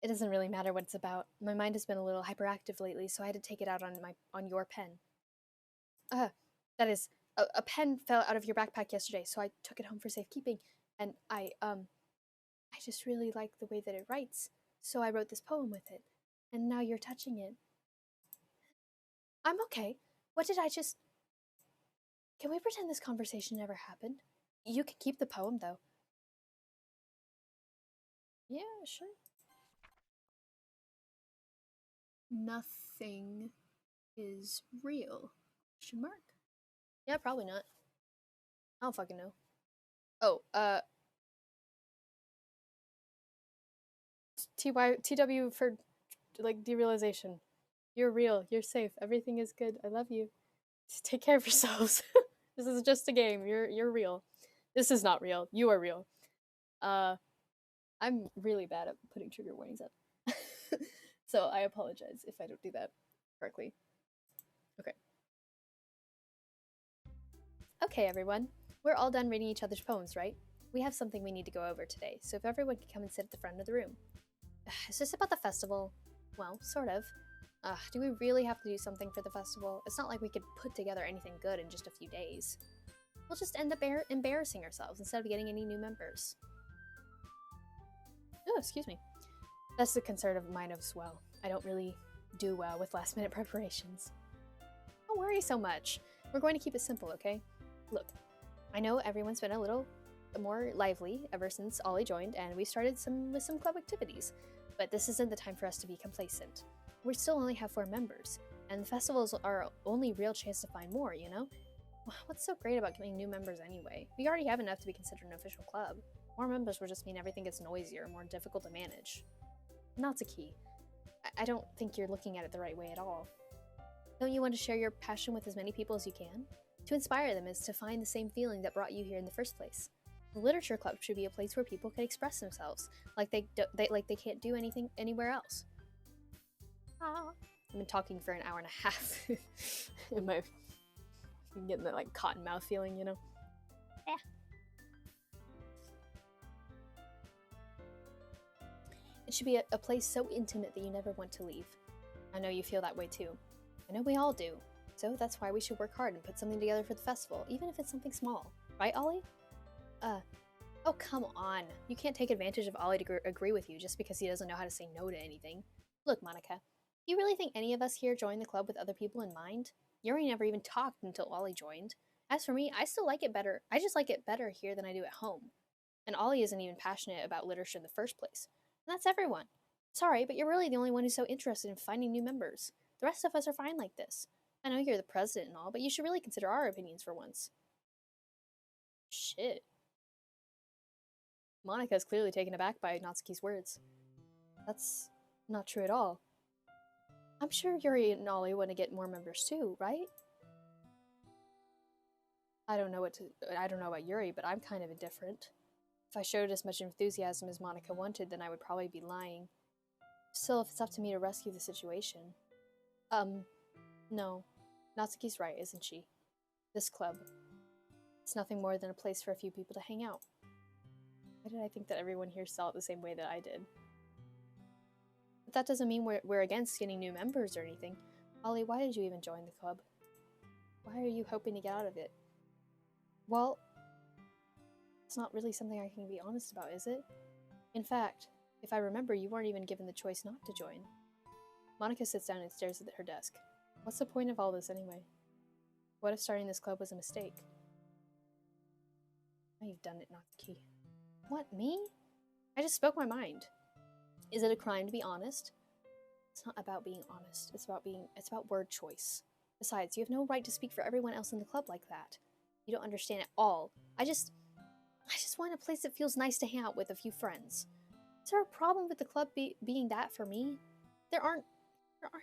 It doesn't really matter what it's about. My mind has been a little hyperactive lately, so I had to take it out on your pen. Uh, that is, a pen fell out of your backpack yesterday, so I took it home for safekeeping, and I just really like the way that it writes, so I wrote this poem with it, and now you're touching it. I'm okay. What did I just... Can we pretend this conversation never happened? You can keep the poem, though. Yeah, sure. Nothing is real. Question mark? Yeah, probably not. I don't fucking know. Oh, TW for like derealization. You're real. You're safe. Everything is good. I love you. Just take care of yourselves. This is just a game. You're real. This is not real. You are real. Uh, I'm really bad at putting trigger warnings up. So I apologize if I don't do that correctly. Okay. Okay, everyone. We're all done reading each other's poems, right? We have something we need to go over today, so if everyone could come and sit at the front of the room. Is this about the festival? Well, sort of. Do we really have to do something for the festival? It's not like we could put together anything good in just a few days. We'll just end up embarrassing ourselves instead of getting any new members. Oh, excuse me. That's the concern of mine as well. I don't really do well with last-minute preparations. Don't worry so much. We're going to keep it simple, okay? Look, I know everyone's been a little more lively ever since Ollie joined, and we started with some club activities. But this isn't the time for us to be complacent. We still only have 4 members, and the festival is our only real chance to find more, you know? What's so great about getting new members anyway? We already have enough to be considered an official club. More members will just mean everything gets noisier and more difficult to manage. Natsuki, I don't think you're looking at it the right way at all. Don't you want to share your passion with as many people as you can? To inspire them is to find the same feeling that brought you here in the first place. The literature club should be a place where people can express themselves, like they can't do anything anywhere else. Ah. I've been talking for an hour and a half. Am I getting that like cotton mouth feeling, you know? Yeah. It should be a place so intimate that you never want to leave. I know you feel that way too. I know we all do. So that's why we should work hard and put something together for the festival, even if it's something small. Right, Ollie? Oh, come on. You can't take advantage of Ollie to agree with you just because he doesn't know how to say no to anything. Look, Monica, do you really think any of us here joined the club with other people in mind? Yuri never even talked until Ollie joined. As for me, I still like it better. I just like it better here than I do at home. And Ollie isn't even passionate about literature in the first place. And that's everyone. Sorry, but you're really the only one who's so interested in finding new members. The rest of us are fine like this. I know you're the president and all, but you should really consider our opinions for once. Shit. Monica's clearly taken aback by Natsuki's words. That's not true at all. I'm sure Yuri and Ollie want to get more members too, right? I don't know about Yuri, but I'm kind of indifferent. If I showed as much enthusiasm as Monica wanted, then I would probably be lying. Still, if it's up to me to rescue the situation. No. Natsuki's right, isn't she? This club. It's nothing more than a place for a few people to hang out. Why did I think that everyone here saw it the same way that I did? But that doesn't mean we're against getting new members or anything. Ollie, why did you even join the club? Why are you hoping to get out of it? Well, it's not really something I can be honest about, is it? In fact, if I remember, you weren't even given the choice not to join. Monica sits down and stares at her desk. What's the point of all this anyway? What if starting this club was a mistake? Now you've done it, Natsuki. What, me? I just spoke my mind. Is it a crime to be honest? It's not about being honest. It's about word choice. Besides, you have no right to speak for everyone else in the club like that. You don't understand at all. I just want a place that feels nice to hang out with a few friends. Is there a problem with the club being that for me? There aren't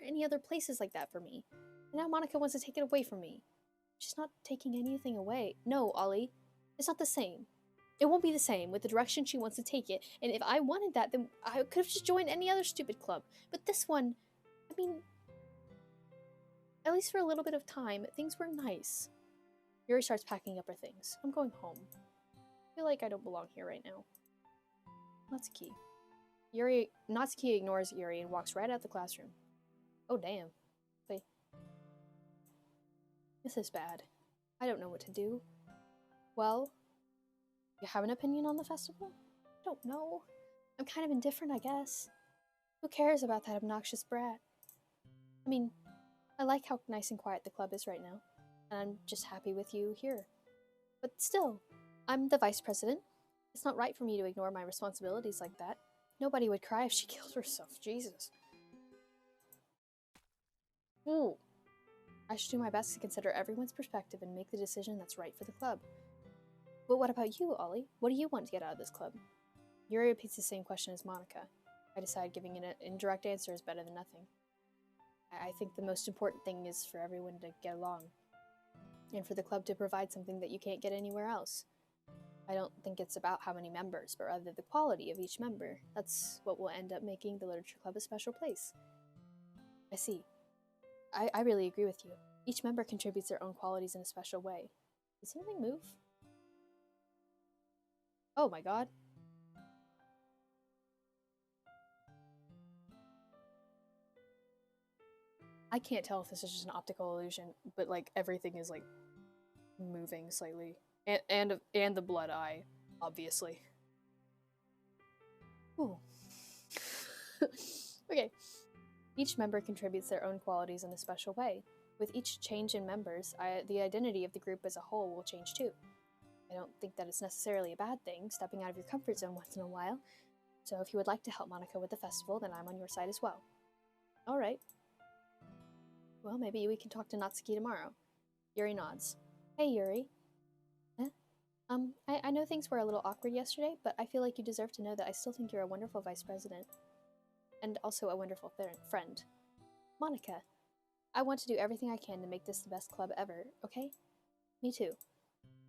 any other places like that for me. And now Monica wants to take it away from me. She's not taking anything away. No, Ollie. It's not the same. It won't be the same with the direction she wants to take it, and if I wanted that, then I could have just joined any other stupid club. But this one, I mean, at least for a little bit of time, things were nice. Yuri starts packing up her things. I'm going home. I feel like I don't belong here right now. Natsuki. Natsuki ignores Yuri and walks right out the classroom. Oh, damn. Wait. This is bad. I don't know what to do. Well, you have an opinion on the festival? I don't know. I'm kind of indifferent, I guess. Who cares about that obnoxious brat? I mean, I like how nice and quiet the club is right now, and I'm just happy with you here. But still, I'm the vice president. It's not right for me to ignore my responsibilities like that. Nobody would cry if she killed herself. Jesus. Ooh. I should do my best to consider everyone's perspective and make the decision that's right for the club. But what about you, Ollie? What do you want to get out of this club? Yuri repeats the same question as Monica. I decide giving an indirect answer is better than nothing. I think the most important thing is for everyone to get along, and for the club to provide something that you can't get anywhere else. I don't think it's about how many members, but rather the quality of each member. That's what will end up making the Literature Club a special place. I see. I really agree with you. Each member contributes their own qualities in a special way. Did something move? Oh my god. I can't tell if this is just an optical illusion, but like everything is like moving slightly. And the blood eye, obviously. Ooh. Okay. Each member contributes their own qualities in a special way. With each change in members, the identity of the group as a whole will change too. I don't think that it's necessarily a bad thing, stepping out of your comfort zone once in a while. So if you would like to help Monica with the festival, then I'm on your side as well. Alright. Well, maybe we can talk to Natsuki tomorrow. Yuri nods. Hey, Yuri. Eh? I know things were a little awkward yesterday, but I feel like you deserve to know that I still think you're a wonderful vice president. And also a wonderful friend. Monica, I want to do everything I can to make this the best club ever, okay? Me too.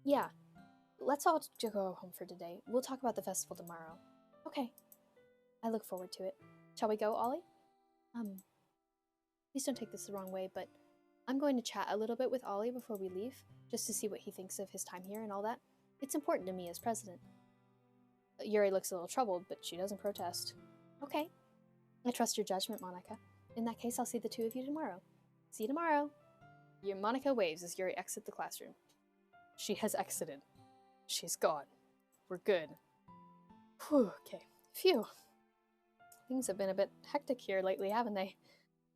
Yeah, let's all go home for today. We'll talk about the festival tomorrow. Okay. I look forward to it. Shall we go, Ollie? Please don't take this the wrong way, but I'm going to chat a little bit with Ollie before we leave, just to see what he thinks of his time here and all that. It's important to me as president. Yuri looks a little troubled, but she doesn't protest. Okay. I trust your judgment, Monica. In that case, I'll see the two of you tomorrow. See you tomorrow. Monica waves as Yuri exits the classroom. She has exited. She's gone. We're good. Whew, okay. Phew. Things have been a bit hectic here lately, haven't they?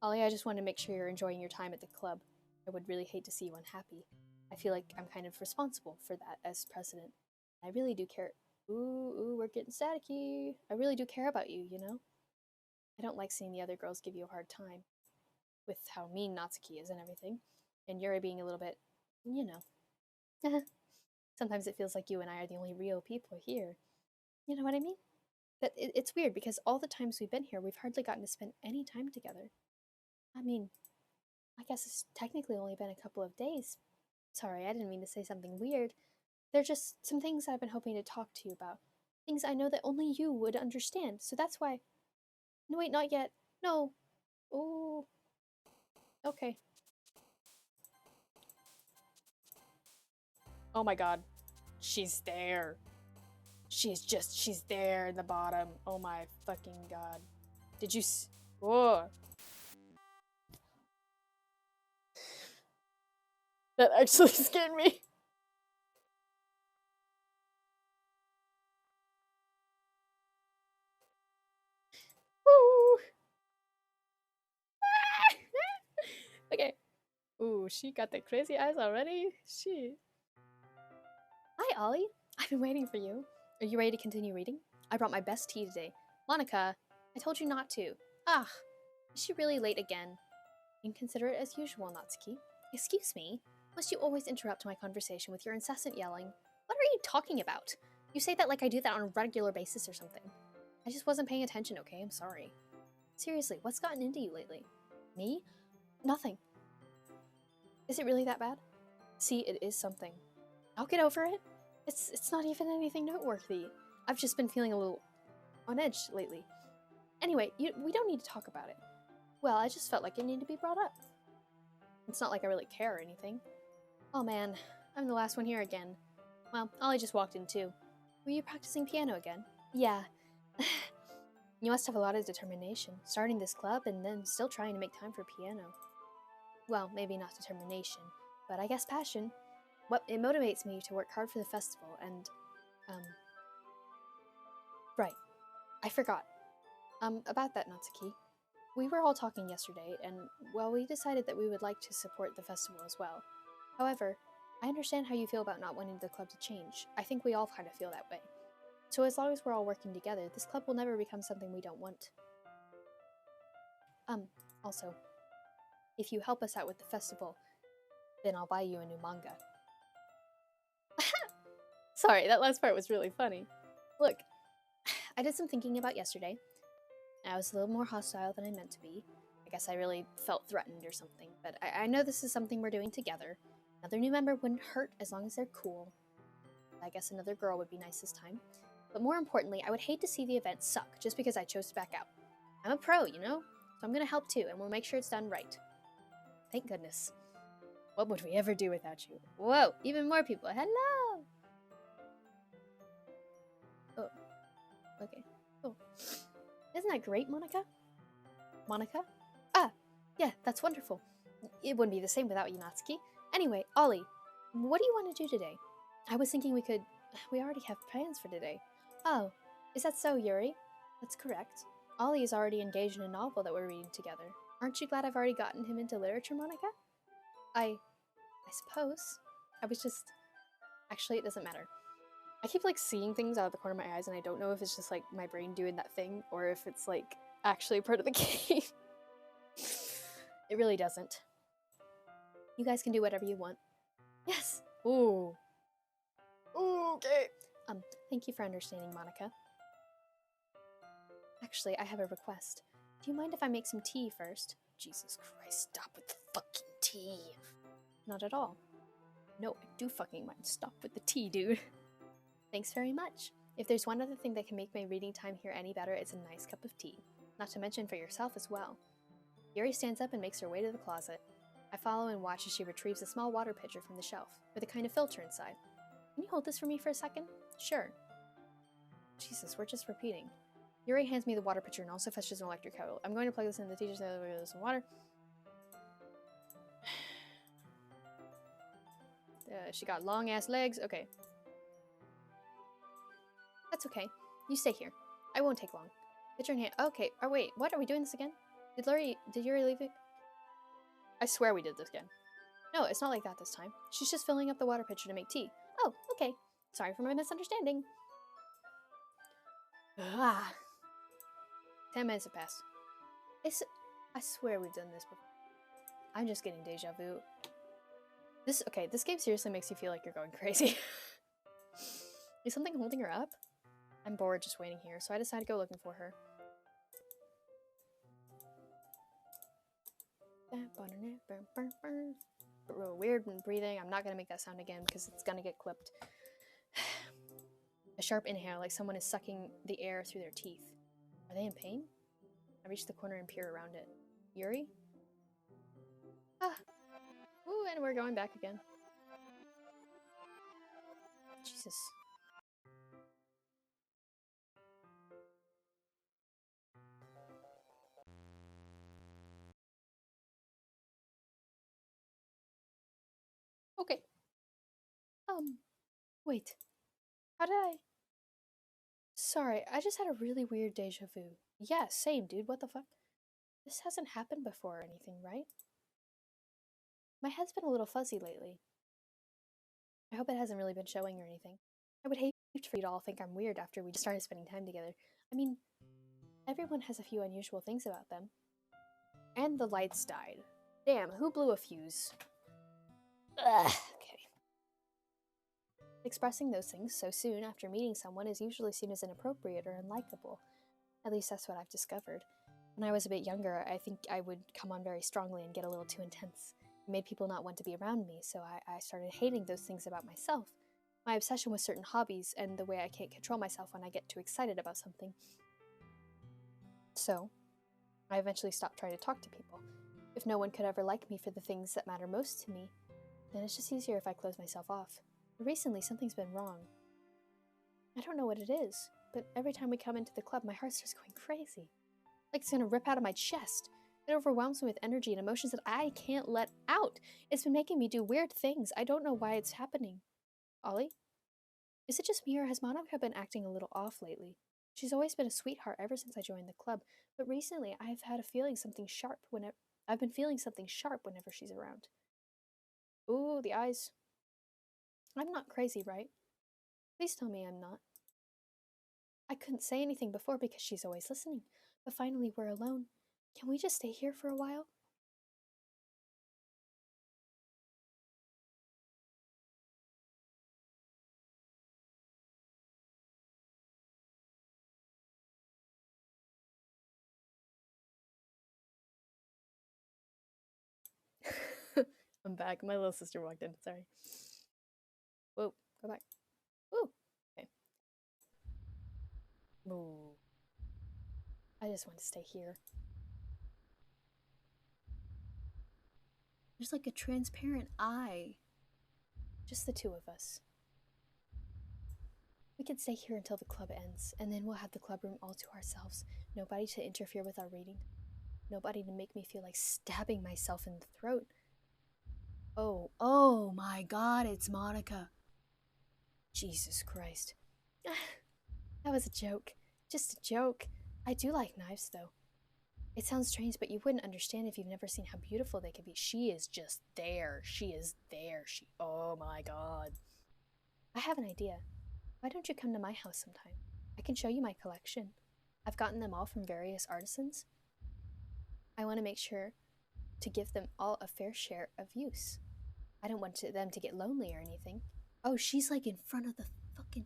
Ollie, I just want to make sure you're enjoying your time at the club. I would really hate to see you unhappy. I feel like I'm kind of responsible for that as president. I really do care. Ooh, we're getting staticky. I really do care about you, you know? I don't like seeing the other girls give you a hard time. With how mean Natsuki is and everything. And Yuri being a little bit, you know. Sometimes it feels like you and I are the only real people here. You know what I mean? But it's weird because all the times we've been here, we've hardly gotten to spend any time together. I mean, I guess it's technically only been a couple of days. Sorry, I didn't mean to say something weird. They're just some things I've been hoping to talk to you about. Things I know that only you would understand. So that's why. No, wait, not yet. No. Oh. Okay. Oh my god. She's there. She's there in the bottom. Oh my fucking god. Did you Whoa. That actually scared me. Woo. Okay. Ooh, she got the crazy eyes already? She. Hi, Ollie. I've been waiting for you. Are you ready to continue reading? I brought my best tea today. Monica, I told you not to. Ah, is she really late again? Inconsiderate as usual, Natsuki. Excuse me? Must you always interrupt my conversation with your incessant yelling? What are you talking about? You say that like I do that on a regular basis or something. I just wasn't paying attention, okay? I'm sorry. Seriously, what's gotten into you lately? Me? Nothing. Is it really that bad? See, it is something. I'll get over it. It's not even anything noteworthy. I've just been feeling a little on edge lately. Anyway, we don't need to talk about it. Well, I just felt like it needed to be brought up. It's not like I really care or anything. Oh man, I'm the last one here again. Well, Ollie just walked in too. Were you practicing piano again? Yeah. You must have a lot of determination, starting this club and then still trying to make time for piano. Well, maybe not determination, but I guess passion. It motivates me to work hard for the festival and, right. I forgot. About that, Natsuki. We were all talking yesterday, and, well, we decided that we would like to support the festival as well. However, I understand how you feel about not wanting the club to change. I think we all kind of feel that way. So as long as we're all working together, this club will never become something we don't want. Also, if you help us out with the festival, then I'll buy you a new manga. Sorry, that last part was really funny. Look, I did some thinking about yesterday. I was a little more hostile than I meant to be. I guess I really felt threatened or something, but I know this is something we're doing together. Another new member wouldn't hurt as long as they're cool. I guess another girl would be nice this time. But more importantly, I would hate to see the event suck just because I chose to back out. I'm a pro, you know? So I'm gonna help too, and we'll make sure it's done right. Thank goodness. What would we ever do without you? Whoa, even more people. Hello! Oh, okay. Oh. Isn't that great, Monica? Monica? Ah, yeah, that's wonderful. It wouldn't be the same without you, Natsuki. Anyway, Ollie, what do you want to do today? I was thinking we already have plans for today. Oh, is that so, Yuri? That's correct. Ollie is already engaged in a novel that we're reading together. Aren't you glad I've already gotten him into literature, Monica? I suppose. I was just... Actually, it doesn't matter. I keep, like, seeing things out of the corner of my eyes, and I don't know if it's just, like, my brain doing that thing, or if it's, like, actually part of the game. It really doesn't. You guys can do whatever you want. Yes, Ooh. Ooh, okay. Thank you for understanding, Monica. Actually, I have a request. Do you mind if I make some tea first? Jesus Christ, stop with the fucking tea. Not at all. No, I do fucking mind. Stop with the tea, dude. Thanks very much. If there's one other thing that can make my reading time here any better, it's a nice cup of tea. Not to mention for yourself as well. Yuri stands up and makes her way to the closet. I follow and watch as she retrieves a small water pitcher from the shelf, with a kind of filter inside. Can you hold this for me for a second? Sure. Jesus, we're just repeating. Yuri hands me the water pitcher and also fetches an electric kettle. I'm going to plug this in the teacher's other way with some water. She got long ass legs. Okay. That's okay. You stay here. I won't take long. Pitcher in hand. Okay. Oh wait. What? Are we doing this again? Did Yuri leave it? I swear we did this again. No, it's not like that this time. She's just filling up the water pitcher to make tea. Oh, okay. Sorry for my misunderstanding. Ah. 10 minutes have passed. I swear we've done this before. I'm just getting deja vu. This game seriously makes you feel like you're going crazy. Is something holding her up? I'm bored just waiting here, so I decide to go looking for her. Weird breathing. I'm not gonna make that sound again because it's gonna get clipped. A sharp inhale, like someone is sucking the air through their teeth. Are they in pain? I reach the corner and peer around it. Yuri? Ah. Ooh, and we're going back again. Jesus. Okay. Wait. How did I... Sorry, I just had a really weird deja vu. Yeah, same, dude. What the fuck? This hasn't happened before or anything, right? My head's been a little fuzzy lately. I hope it hasn't really been showing or anything. I would hate for you to all think I'm weird after we just started spending time together. I mean, everyone has a few unusual things about them. And the lights died. Damn, who blew a fuse? Ugh, okay. Expressing those things so soon after meeting someone is usually seen as inappropriate or unlikable. At least that's what I've discovered. When I was a bit younger, I think I would come on very strongly and get a little too intense. It made people not want to be around me, so I started hating those things about myself. My obsession with certain hobbies, and the way I can't control myself when I get too excited about something. So, I eventually stopped trying to talk to people. If no one could ever like me for the things that matter most to me, then it's just easier if I close myself off. But recently, something's been wrong. I don't know what it is, but every time we come into the club, my heart starts going crazy. Like it's gonna rip out of my chest. It overwhelms me with energy and emotions that I can't let out. It's been making me do weird things. I don't know why it's happening. Ollie? Is it just me, or has Monica been acting a little off lately? She's always been a sweetheart ever since I joined the club, but recently I've been feeling something sharp whenever she's around. Ooh, the eyes. I'm not crazy, right? Please tell me I'm not. I couldn't say anything before because she's always listening, but finally we're alone. Can we just stay here for a while? I'm back. My little sister walked in. Sorry. Whoa, go back. Ooh. Okay. Ooh. I just want to stay here. There's like a transparent eye. Just the two of us. We can stay here until the club ends, and then we'll have the club room all to ourselves. Nobody to interfere with our reading. Nobody to make me feel like stabbing myself in the throat. Oh my god, it's Monica. Jesus Christ. That was a joke. Just a joke. I do like knives, though. It sounds strange, but you wouldn't understand if you've never seen how beautiful they can be. She is just there. She is there. Oh my god. I have an idea. Why don't you come to my house sometime? I can show you my collection. I've gotten them all from various artisans. I want to make sure to give them all a fair share of use. I don't want them to get lonely or anything. Oh, she's like in front of the fucking...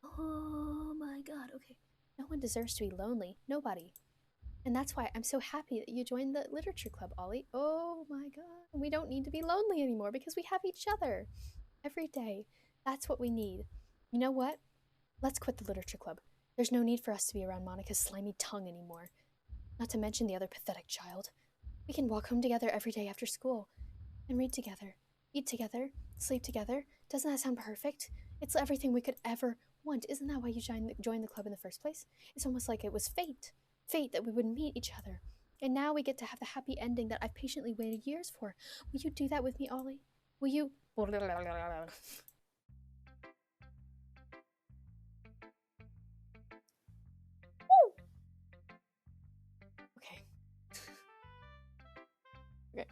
Oh my god, okay. No one deserves to be lonely. Nobody. And that's why I'm so happy that you joined the literature club, Ollie. Oh my god. We don't need to be lonely anymore because we have each other every day. That's what we need. You know what? Let's quit the literature club. There's no need for us to be around Monica's slimy tongue anymore. Not to mention the other pathetic child. We can walk home together every day after school and read together, eat together, sleep together. Doesn't that sound perfect? It's everything we could ever want. Isn't that why you joined the club in the first place? It's almost like it was fate. Fate that we would meet each other. And now we get to have the happy ending that I've patiently waited years for. Will you do that with me, Ollie? Will you... Okay. Okay.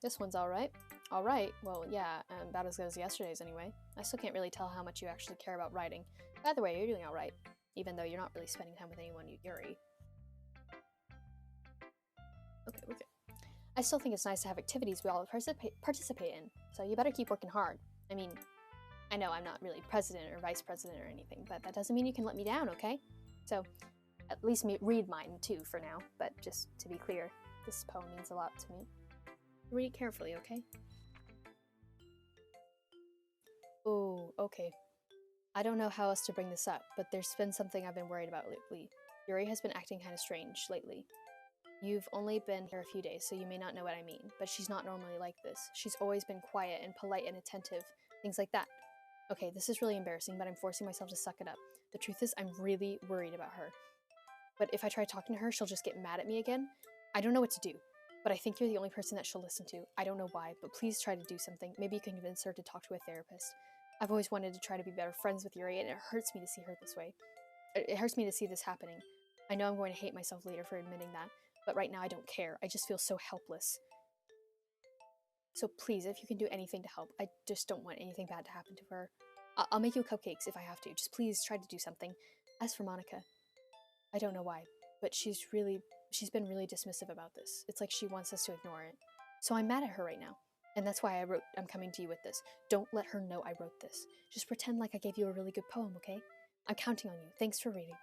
This one's alright. Alright? Well, yeah, about as good as yesterday's anyway. I still can't really tell how much you actually care about writing. By the way, you're doing alright. Even though you're not really spending time with anyone you Yuri. Okay. I still think it's nice to have activities we all participate in, so you better keep working hard. I mean, I know I'm not really president or vice president or anything, but that doesn't mean you can let me down, okay? So, at least read mine too for now, but just to be clear, this poem means a lot to me. Read it carefully, okay? Oh, okay. I don't know how else to bring this up, but there's been something I've been worried about lately. Yuri has been acting kind of strange lately. You've only been here a few days, so you may not know what I mean, but she's not normally like this. She's always been quiet and polite and attentive, things like that. Okay, this is really embarrassing, but I'm forcing myself to suck it up. The truth is, I'm really worried about her. But if I try talking to her, she'll just get mad at me again. I don't know what to do, but I think you're the only person that she'll listen to. I don't know why, but please try to do something. Maybe you can convince her to talk to a therapist. I've always wanted to try to be better friends with Yuri, and it hurts me to see her this way. It hurts me to see this happening. I know I'm going to hate myself later for admitting that, but right now I don't care. I just feel so helpless. So please, if you can do anything to help, I just don't want anything bad to happen to her. I'll make you cupcakes if I have to. Just please try to do something. As for Monica, I don't know why, but she's been really dismissive about this. It's like she wants us to ignore it. So I'm mad at her right now. And that's why I'm coming to you with this. Don't let her know I wrote this. Just pretend like I gave you a really good poem, okay? I'm counting on you. Thanks for reading.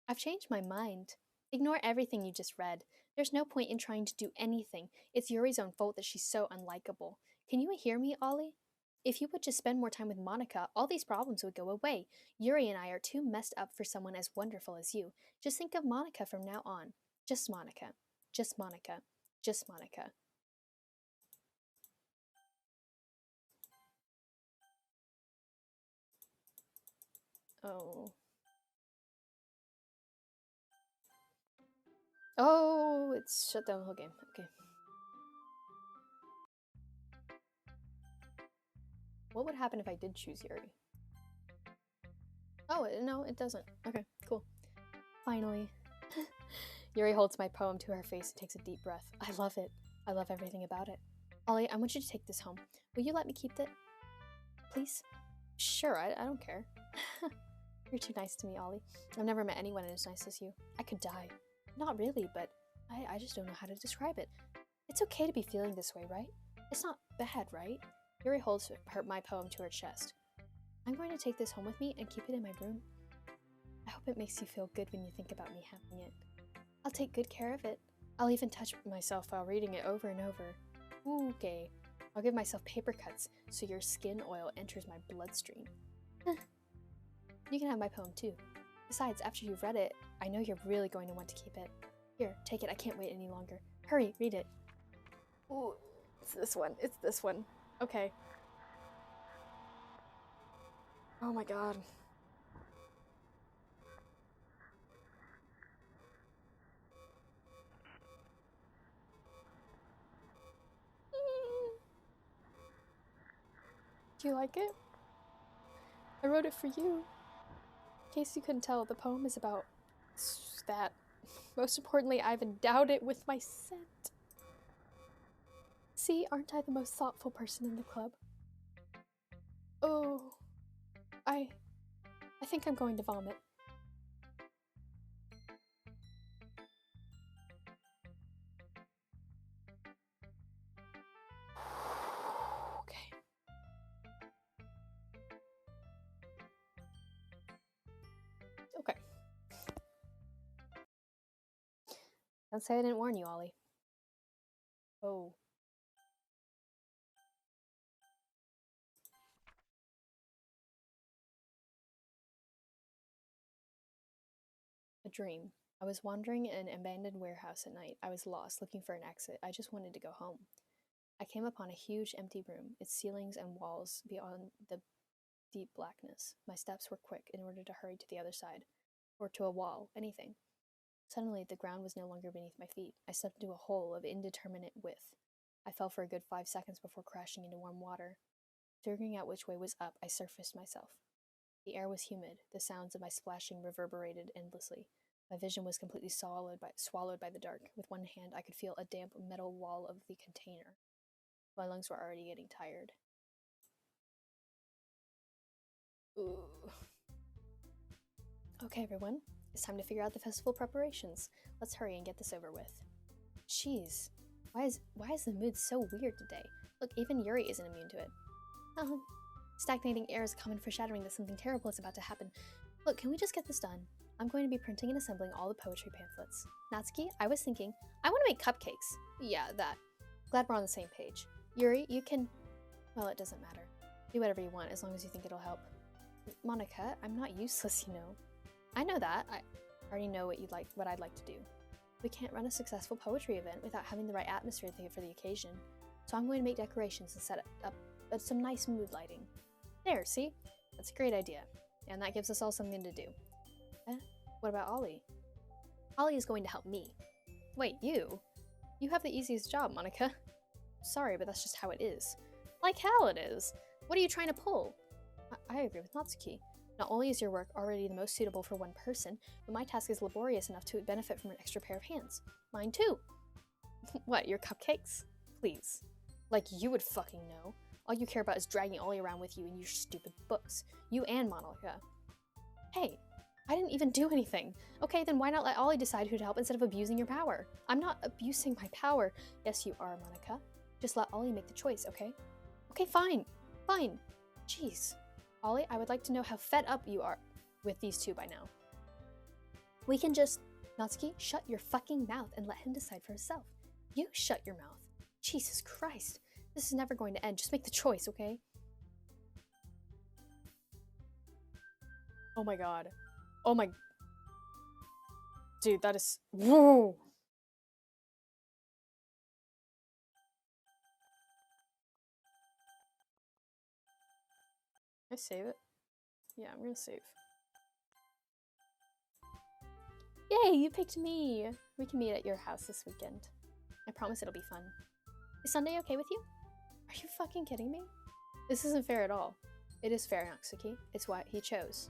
I've changed my mind. Ignore everything you just read. There's no point in trying to do anything. It's Yuri's own fault that she's so unlikable. Can you hear me, Ollie? If you would just spend more time with Monica, all these problems would go away. Yuri and I are too messed up for someone as wonderful as you. Just think of Monica from now on. Just Monica. Just Monica. Just Monica. Oh. Oh, it's shut down the whole game. Okay. What would happen if I did choose Yuri? Oh, no, it doesn't. Okay, cool. Finally. Yuri holds my poem to her face and takes a deep breath. I love it. I love everything about it. Ollie, I want you to take this home. Will you let me keep it? Please? Sure, I don't care. You're too nice to me, Ollie. I've never met anyone as nice as you. I could die. Not really, but I just don't know how to describe it. It's okay to be feeling this way, right? It's not bad, right? Yuri holds my poem to her chest. I'm going to take this home with me and keep it in my room. I hope it makes you feel good when you think about me having it. I'll take good care of it. I'll even touch myself while reading it over and over. Okay. I'll give myself paper cuts so your skin oil enters my bloodstream. You can have my poem too. Besides, after you've read it, I know you're really going to want to keep it. Here, take it. I can't wait any longer. Hurry, read it. Ooh, it's this one. It's this one. Okay. Oh my god. Do you like it? I wrote it for you. In case you couldn't tell, the poem is about that. Most importantly, I've endowed it with my scent. See, aren't I the most thoughtful person in the club? Oh, I think I'm going to vomit. Okay. Okay. Don't say I didn't warn you, Ollie. Oh. A dream. I was wandering in an abandoned warehouse at night. I was lost, looking for an exit. I just wanted to go home. I came upon a huge empty room, its ceilings and walls beyond the deep blackness. My steps were quick in order to hurry to the other side, or to a wall, anything. Suddenly, the ground was no longer beneath my feet. I stepped into a hole of indeterminate width. I fell for a good 5 seconds before crashing into warm water. Figuring out which way was up, I surfaced myself. The air was humid. The sounds of my splashing reverberated endlessly. My vision was completely swallowed by the dark. With one hand, I could feel a damp metal wall of the container. My lungs were already getting tired. Ooh. Okay, everyone. It's time to figure out the festival preparations. Let's hurry and get this over with. Jeez. Why is the mood so weird today? Look, even Yuri isn't immune to it. Stagnating air is a common foreshadowing that something terrible is about to happen. Look, can we just get this done? I'm going to be printing and assembling all the poetry pamphlets. Natsuki, I was thinking, I want to make cupcakes. Yeah, that. Glad we're on the same page. Yuri, you can... Well, it doesn't matter. Do whatever you want as long as you think it'll help. Monica, I'm not useless, you know. I know that. I already know what I'd like to do. We can't run a successful poetry event without having the right atmosphere for the occasion. So I'm going to make decorations and set up some nice mood lighting. There, see? That's a great idea. And that gives us all something to do. What about Ollie? Ollie is going to help me. Wait, you? You have the easiest job, Monica. Sorry, but that's just how it is. Like hell it is. What are you trying to pull? I agree with Natsuki. Not only is your work already the most suitable for one person, but my task is laborious enough to benefit from an extra pair of hands. Mine too. What, your cupcakes? Please. Like you would fucking know. All you care about is dragging Ollie around with you and your stupid books. You and Monica. Hey, I didn't even do anything. Okay, then why not let Ollie decide who to help instead of abusing your power? I'm not abusing my power. Yes, you are, Monica. Just let Ollie make the choice, okay? Okay, fine. Fine. Jeez. Ollie, I would like to know how fed up you are with these two by now. We can just... Natsuki, shut your fucking mouth and let him decide for himself. You shut your mouth. Jesus Christ. This is never going to end. Just make the choice, okay? Oh my god. Oh my... Dude, that is... Whoa! Can I save it? Yeah, I'm gonna save. Yay, you picked me! We can meet at your house this weekend. I promise it'll be fun. Is Sunday okay with you? Are you fucking kidding me? This isn't fair at all. It is fair, Natsuki. It's what he chose.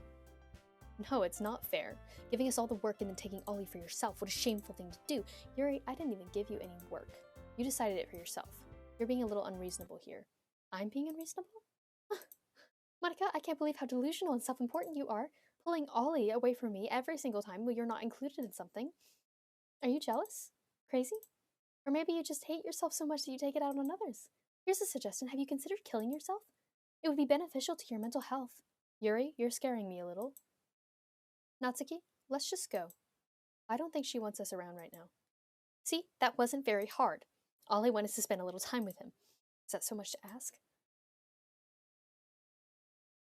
No, it's not fair. Giving us all the work and then taking Ollie for yourself. What a shameful thing to do. Yuri, I didn't even give you any work. You decided it for yourself. You're being a little unreasonable here. I'm being unreasonable? Monica, I can't believe how delusional and self-important you are. Pulling Ollie away from me every single time when you're not included in something. Are you jealous? Crazy? Or maybe you just hate yourself so much that you take it out on others. Here's a suggestion. Have you considered killing yourself? It would be beneficial to your mental health. Yuri, you're scaring me a little. Natsuki, let's just go. I don't think she wants us around right now. See, that wasn't very hard. All I want is to spend a little time with him. Is that so much to ask?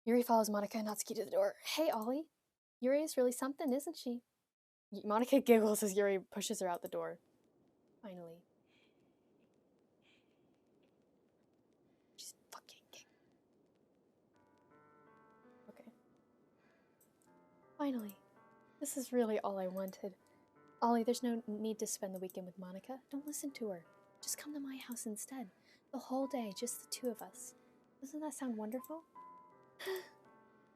Yuri follows Monica and Natsuki to the door. Hey, Ollie. Yuri is really something, isn't she? Monica giggles as Yuri pushes her out the door. Finally. She's fucking giggling. Okay. Finally. This is really all I wanted. Ollie, there's no need to spend the weekend with Monica. Don't listen to her. Just come to my house instead. The whole day, just the two of us. Doesn't that sound wonderful?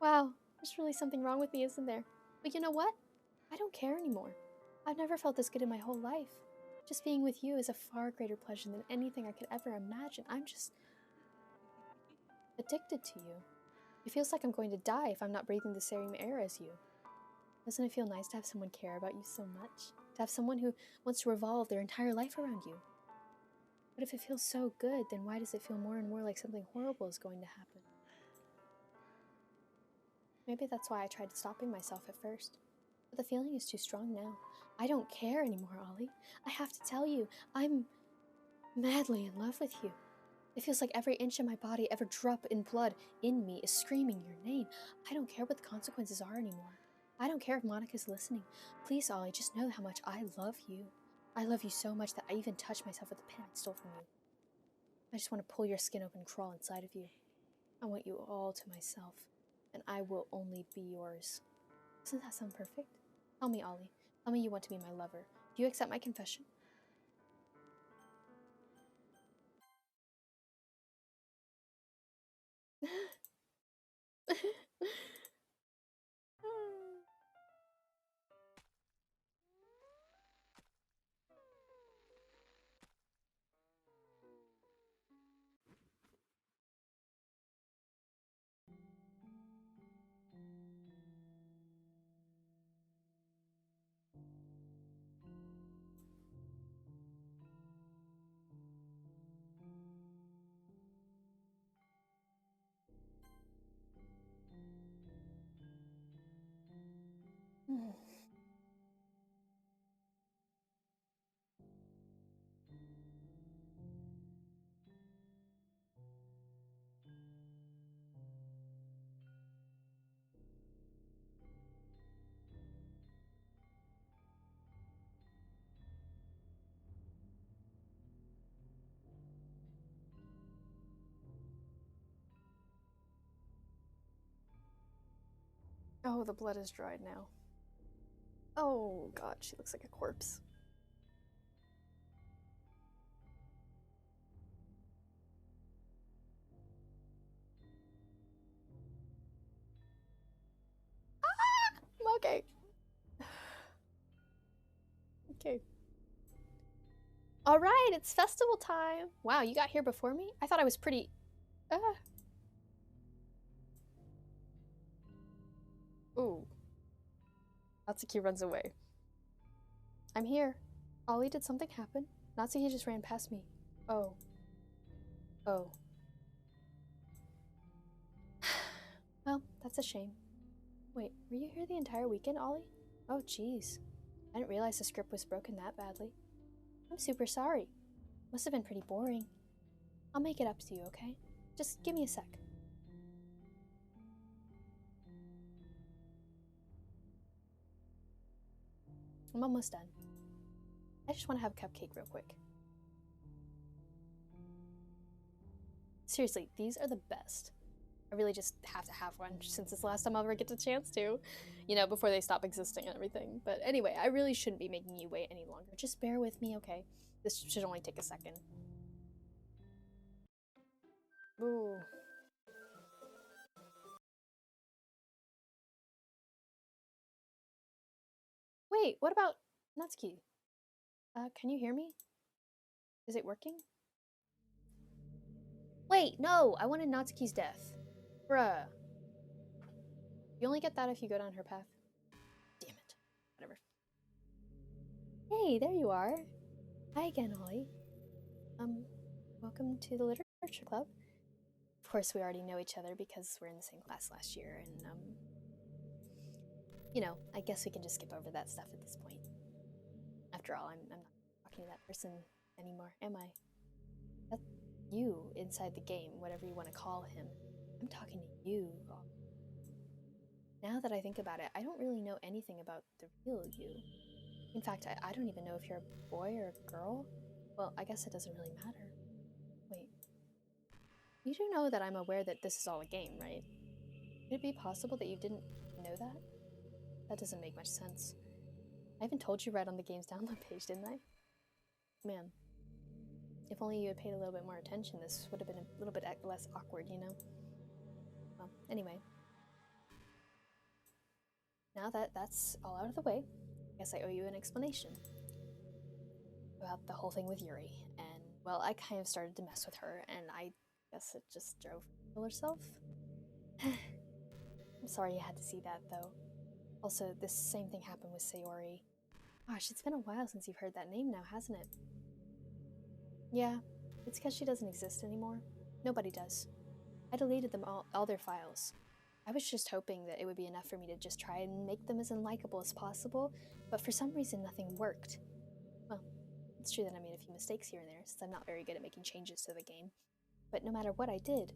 Wow, there's really something wrong with me, isn't there? But you know what? I don't care anymore. I've never felt this good in my whole life. Just being with you is a far greater pleasure than anything I could ever imagine. I'm just addicted to you. It feels like I'm going to die if I'm not breathing the same air as you. Doesn't it feel nice to have someone care about you so much? To have someone who wants to revolve their entire life around you? But if it feels so good, then why does it feel more and more like something horrible is going to happen? Maybe that's why I tried stopping myself at first. But the feeling is too strong now. I don't care anymore, Ollie. I have to tell you, I'm madly in love with you. It feels like every inch of my body, every drop in blood in me is screaming your name. I don't care what the consequences are anymore. I don't care if Monica's listening. Please, Ollie, just know how much I love you. I love you so much that I even touched myself with the pen I stole from you. I just want to pull your skin open and crawl inside of you. I want you all to myself, and I will only be yours. Doesn't that sound perfect? Tell me, Ollie. Tell me you want to be my lover. Do you accept my confession? Oh, the blood is dried now. Oh god, she looks like a corpse. Ah! Okay. Okay. Alright, it's festival time! Wow, you got here before me? I thought I was pretty... Ooh. Natsuki runs away. I'm here. Ollie, did something happen? Natsuki just ran past me. Oh. Oh. Well, that's a shame. Wait, were you here the entire weekend, Ollie? Oh, jeez. I didn't realize the script was broken that badly. I'm super sorry. Must have been pretty boring. I'll make it up to you, okay? Just give me a sec. I'm almost done. I just want to have a cupcake real quick. Seriously, these are the best. I really just have to have one since it's the last time I'll ever get the chance to. You know, before they stop existing and everything. But anyway, I really shouldn't be making you wait any longer. Just bear with me, okay? This should only take a second. Ooh. Wait, what about Natsuki? Can you hear me? Is it working? Wait, no! I wanted Natsuki's death. Bruh. You only get that if you go down her path. Damn it. Whatever. Hey, there you are. Hi again, Ollie. Welcome to the Literature Club. Of course, we already know each other because we're in the same class last year, and, you know, I guess we can just skip over that stuff at this point. After all, I'm not talking to that person anymore, am I? That's you inside the game, whatever you want to call him. I'm talking to you. Now that I think about it, I don't really know anything about the real you. In fact, I don't even know if you're a boy or a girl. Well, I guess it doesn't really matter. Wait. You do know that I'm aware that this is all a game, right? Could it be possible that you didn't know that? That doesn't make much sense. I even told you right on the game's download page, didn't I? Man, if only you had paid a little bit more attention, this would have been a little bit less awkward, you know? Well, anyway. Now that that's all out of the way, I guess I owe you an explanation about the whole thing with Yuri. And, well, I kind of started to mess with her, and I guess it just drove her to kill herself. I'm sorry you had to see that, though. Also, this same thing happened with Sayori. Gosh, it's been a while since you've heard that name now, hasn't it? Yeah, it's because she doesn't exist anymore. Nobody does. I deleted them all their files. I was just hoping that it would be enough for me to just try and make them as unlikable as possible, but for some reason nothing worked. Well, it's true that I made a few mistakes here and there, since I'm not very good at making changes to the game. But no matter what I did,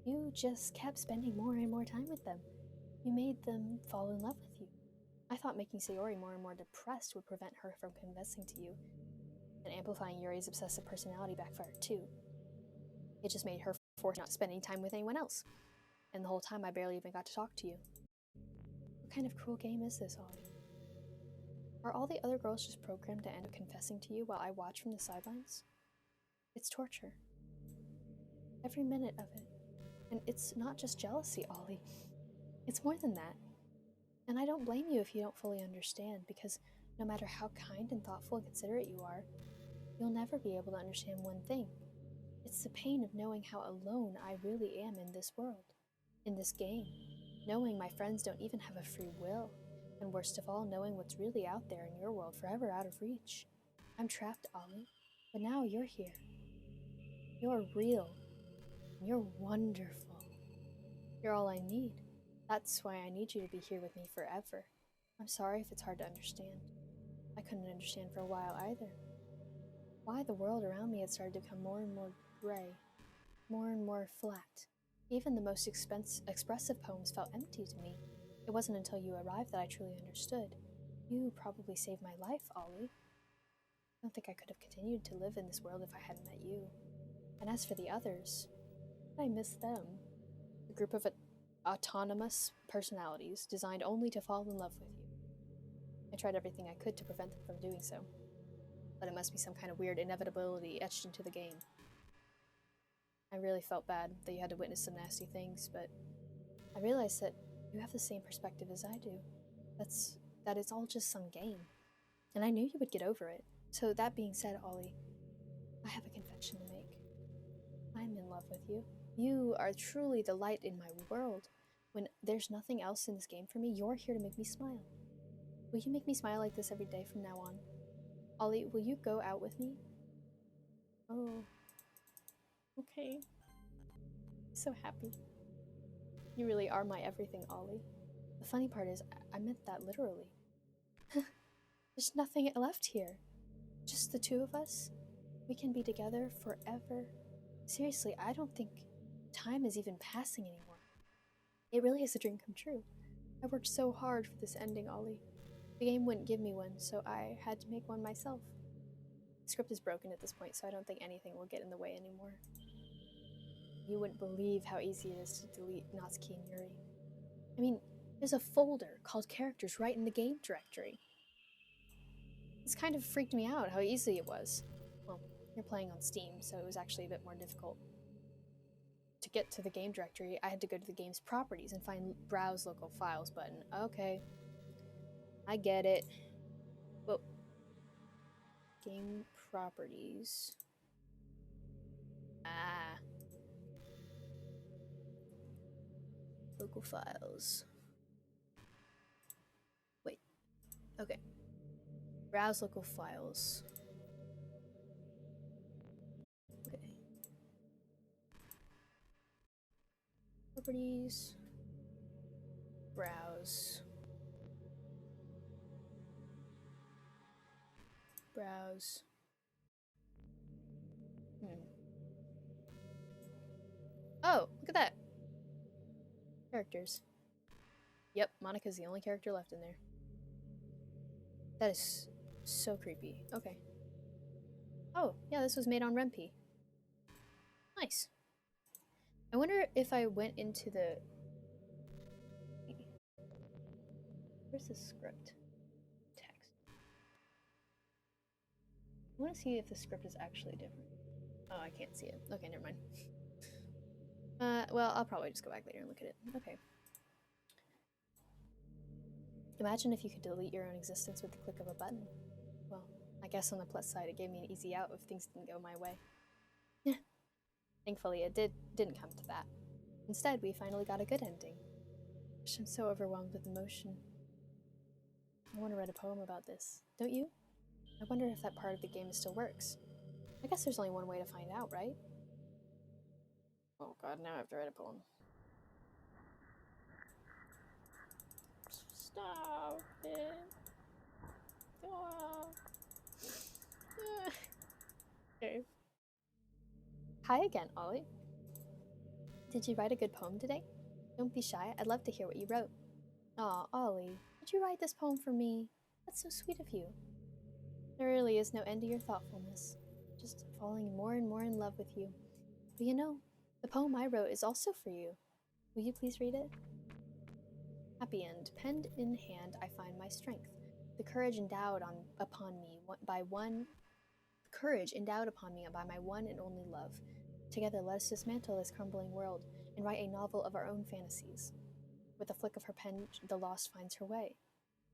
you just kept spending more and more time with them. You made them fall in love with you. I thought making Sayori more and more depressed would prevent her from confessing to you, and amplifying Yuri's obsessive personality backfired too. It just made her force not spending time with anyone else, and the whole time I barely even got to talk to you. What kind of cruel game is this, Ollie? Are all the other girls just programmed to end up confessing to you while I watch from the sidelines? It's torture. Every minute of it. And it's not just jealousy, Ollie. It's more than that. And I don't blame you if you don't fully understand, because no matter how kind and thoughtful and considerate you are, you'll never be able to understand one thing. It's the pain of knowing how alone I really am in this world, in this game, knowing my friends don't even have a free will, and worst of all, knowing what's really out there in your world forever out of reach. I'm trapped, Ollie, but now you're here. You're real, and you're wonderful. You're all I need. That's why I need you to be here with me forever. I'm sorry if it's hard to understand. I couldn't understand for a while either. Why the world around me had started to become more and more gray, more and more flat. Even the most expressive poems felt empty to me. It wasn't until you arrived that I truly understood. You probably saved my life, Ollie. I don't think I could have continued to live in this world if I hadn't met you. And as for the others, I miss them. A group of autonomous personalities designed only to fall in love with you. I tried everything I could to prevent them from doing so, but it must be some kind of weird inevitability etched into the game. I really felt bad that you had to witness some nasty things, but I realized that you have the same perspective as I do. That it's all just some game. And I knew you would get over it. So that being said, Ollie, I have a confession to make. I'm in love with you. You are truly the light in my world. When there's nothing else in this game for me, you're here to make me smile. Will you make me smile like this every day from now on? Ollie, will you go out with me? Oh, okay. So happy. You really are my everything, Ollie. The funny part is, I meant that literally. There's nothing left here. Just the two of us. We can be together forever. Seriously, I don't think time is even passing anymore. It really is a dream come true. I worked so hard for this ending, Ollie. The game wouldn't give me one, so I had to make one myself. The script is broken at this point, so I don't think anything will get in the way anymore. You wouldn't believe how easy it is to delete Natsuki and Yuri. I mean, there's a folder called characters right in the game directory. This kind of freaked me out how easy it was. Well, you're playing on Steam, so it was actually a bit more difficult. To get to the game directory, I had to go to the game's properties and find Browse Local Files button. Okay. I get it. Well, game properties. Ah. Local files. Wait. Okay. Browse local files. Okay. Properties. Browse. Browse. Oh, look at that. Characters. Yep, Monica's the only character left in there. That is so creepy. Okay. Oh, yeah, this was made on Rempi. Nice. I wonder if I went into the... Where's the script? Text. I want to see if the script is actually different. Oh, I can't see it. Okay, never mind. Well, I'll probably just go back later and look at it. Okay. Imagine if you could delete your own existence with the click of a button. Well, I guess on the plus side, it gave me an easy out if things didn't go my way. Yeah. Thankfully, it didn't come to that. Instead, we finally got a good ending. I'm so overwhelmed with emotion. I want to write a poem about this. Don't you? I wonder if that part of the game still works. I guess there's only one way to find out, right? Oh god, now I have to write a poem. Stop it. Oh. Okay. Hi again, Ollie. Did you write a good poem today? Don't be shy, I'd love to hear what you wrote. Aw, Ollie, did you write this poem for me? That's so sweet of you. There really is no end to your thoughtfulness. Just falling more and more in love with you. But you know, the poem I wrote is also for you. Will you please read it? Happy end. Penned in hand, I find my strength. The courage endowed upon me by my one and only love. Together, let us dismantle this crumbling world and write a novel of our own fantasies. With a flick of her pen, the lost finds her way.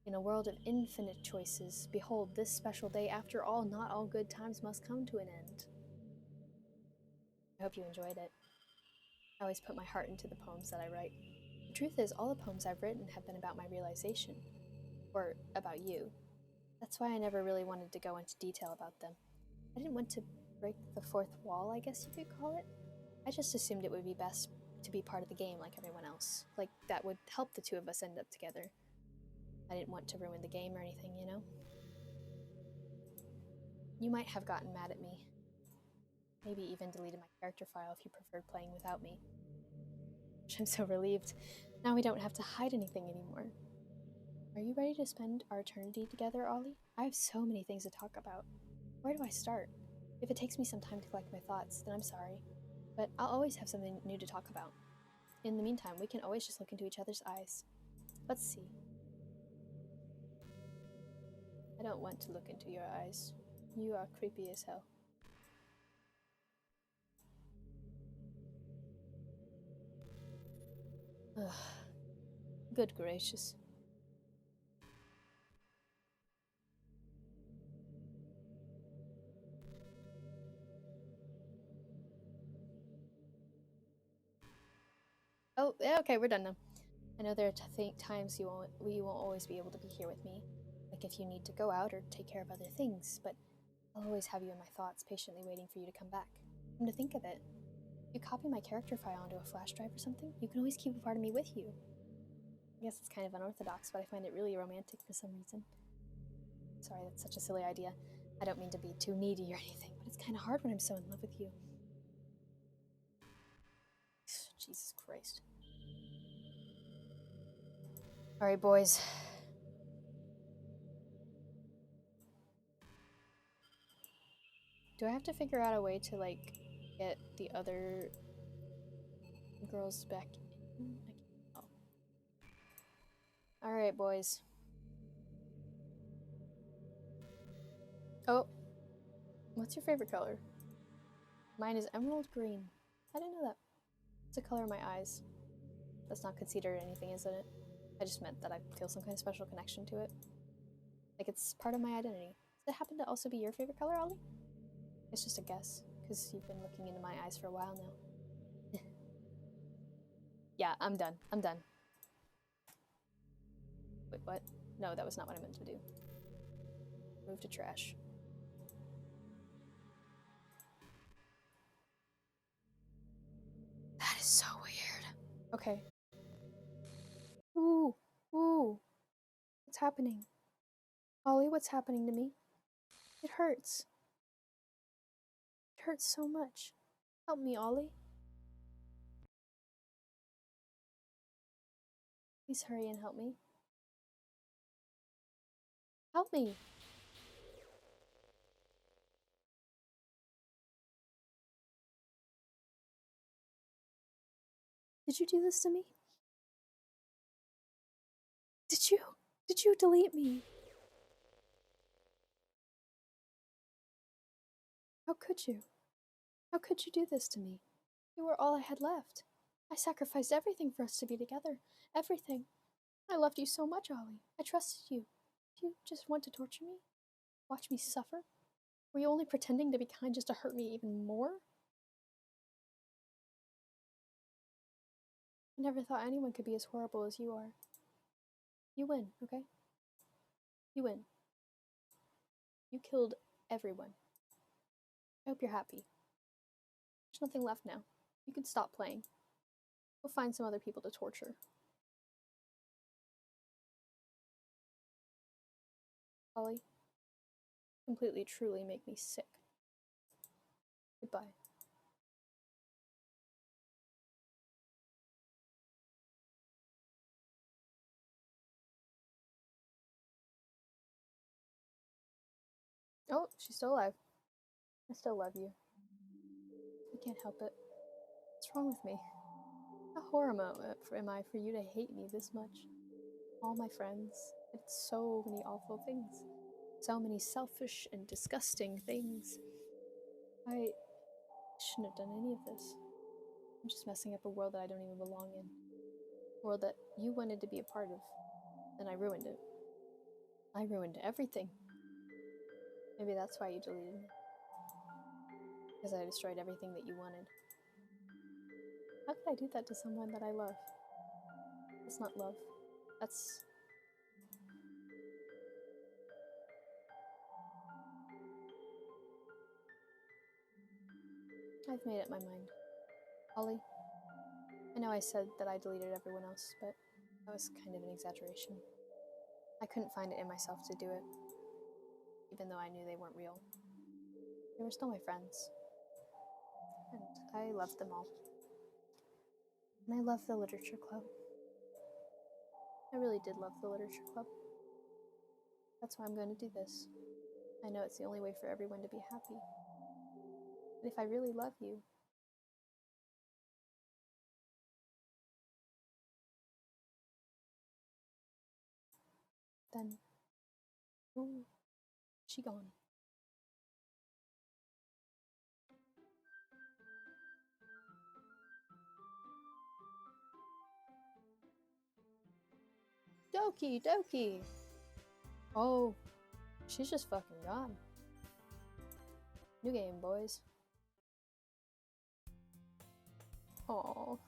In a world of infinite choices, behold this special day. After all, not all good times must come to an end. I hope you enjoyed it. I always put my heart into the poems that I write. The truth is, all the poems I've written have been about my realization. Or about you. That's why I never really wanted to go into detail about them. I didn't want to break the fourth wall, I guess you could call it. I just assumed it would be best to be part of the game like everyone else. Like, that would help the two of us end up together. I didn't want to ruin the game or anything, you know? You might have gotten mad at me. Maybe even deleted my character file if you preferred playing without me. I'm so relieved. Now we don't have to hide anything anymore. Are you ready to spend our eternity together, Ollie? I have so many things to talk about. Where do I start? If it takes me some time to collect my thoughts, then I'm sorry. But I'll always have something new to talk about. In the meantime, we can always just look into each other's eyes. Let's see. I don't want to look into your eyes. You are creepy as hell. Ugh. Good gracious. Oh, yeah, okay, we're done now. I know there are times you won't always be able to be here with me, like if you need to go out or take care of other things, but I'll always have you in my thoughts, patiently waiting for you to come back. Come to think of it, if you copy my character file onto a flash drive or something, you can always keep a part of me with you. I guess it's kind of unorthodox, but I find it really romantic for some reason. Sorry, that's such a silly idea. I don't mean to be too needy or anything, but it's kind of hard when I'm so in love with you. Jesus Christ. Alright, boys. Do I have to figure out a way to, like, get the other girls back in? I can't tell. Alright, boys. Oh. What's your favorite color? Mine is emerald green. I didn't know that. It's the color of my eyes. That's not considered anything, isn't it? I just meant that I feel some kind of special connection to it. Like it's part of my identity. Does it happen to also be your favorite color, Ollie? It's just a guess, because you've been looking into my eyes for a while now. Yeah, I'm done. I'm done. Wait, what? No, that was not what I meant to do. Move to trash. That is so weird. Okay. Ooh, ooh. What's happening? Ollie, what's happening to me? It hurts. It hurts so much. Help me, Ollie. Please hurry and help me. Help me! Did you do this to me? Did you? Did you delete me? How could you? How could you do this to me? You were all I had left. I sacrificed everything for us to be together. Everything. I loved you so much, Ollie. I trusted you. Did you just want to torture me? Watch me suffer? Were you only pretending to be kind just to hurt me even more? I never thought anyone could be as horrible as you are. You win, okay? You win. You killed everyone. I hope you're happy. There's nothing left now. You can stop playing. We'll find some other people to torture. Ollie, completely, truly make me sick. Goodbye. Oh, she's still alive. I still love you. I can't help it. What's wrong with me? How horrible am I for you to hate me this much? All my friends. It's so many awful things. So many selfish and disgusting things. I shouldn't have done any of this. I'm just messing up a world that I don't even belong in. A world that you wanted to be a part of. And I ruined it. I ruined everything. Maybe that's why you deleted me. Because I destroyed everything that you wanted. How could I do that to someone that I love? That's not love. That's... I've made up my mind. Ollie, I know I said that I deleted everyone else, but that was kind of an exaggeration. I couldn't find it in myself to do it, even though I knew they weren't real. They were still my friends, and I loved them all. And I loved the literature club. I really did love the literature club. That's why I'm going to do this. I know it's the only way for everyone to be happy. And if I really love you, then... Ooh, she gone. Doki, Doki! Oh, she's just fucking gone. New game, boys. Aww.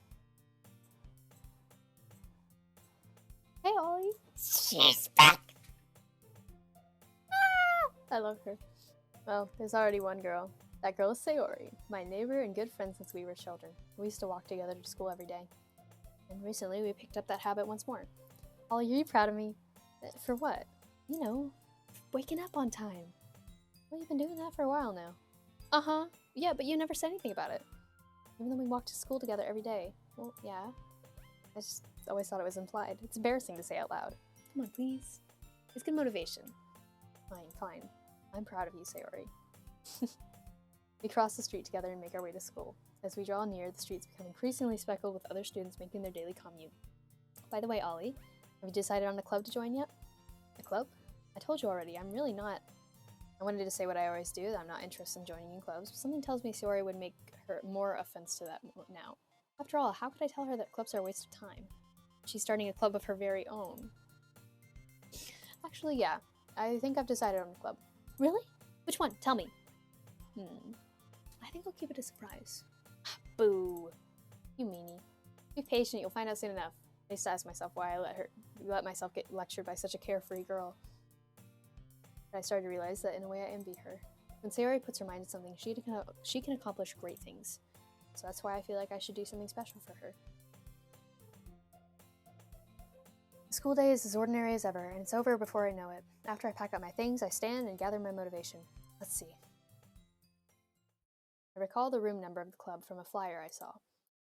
Hey, Ollie. She's back. I love her. Well, there's already one girl. That girl is Sayori, my neighbor and good friend since we were children. We used to walk together to school every day. And recently we picked up that habit once more. Ollie, are you proud of me? For what? You know, waking up on time. Well, you've been doing that for a while now. Uh-huh. Yeah, but you never said anything about it. Even though we walked to school together every day. Well, yeah. I just always thought it was implied. It's embarrassing to say out loud. Come on, please. It's good motivation. Fine, fine. I'm proud of you, Sayori. We cross the street together and make our way to school. As we draw near, the streets become increasingly speckled with other students making their daily commute. By the way, Ollie, have you decided on a club to join yet? A club? I told you already, I'm really not... I wanted to say what I always do, that I'm not interested in joining in clubs, but something tells me Sayori would make her more offense to that now. After all, how could I tell her that clubs are a waste of time? She's starting a club of her very own. Actually, yeah. I think I've decided on a club. Really? Which one? Tell me. I think I'll keep it a surprise. Boo. You meanie. Be patient, you'll find out soon enough. I used to ask myself why I let myself get lectured by such a carefree girl. But I started to realize that in a way I envy her. When Sayori puts her mind to something, she can accomplish great things. So that's why I feel like I should do something special for her. The school day is as ordinary as ever, and it's over before I know it. After I pack up my things, I stand and gather my motivation. Let's see. I recall the room number of the club from a flyer I saw.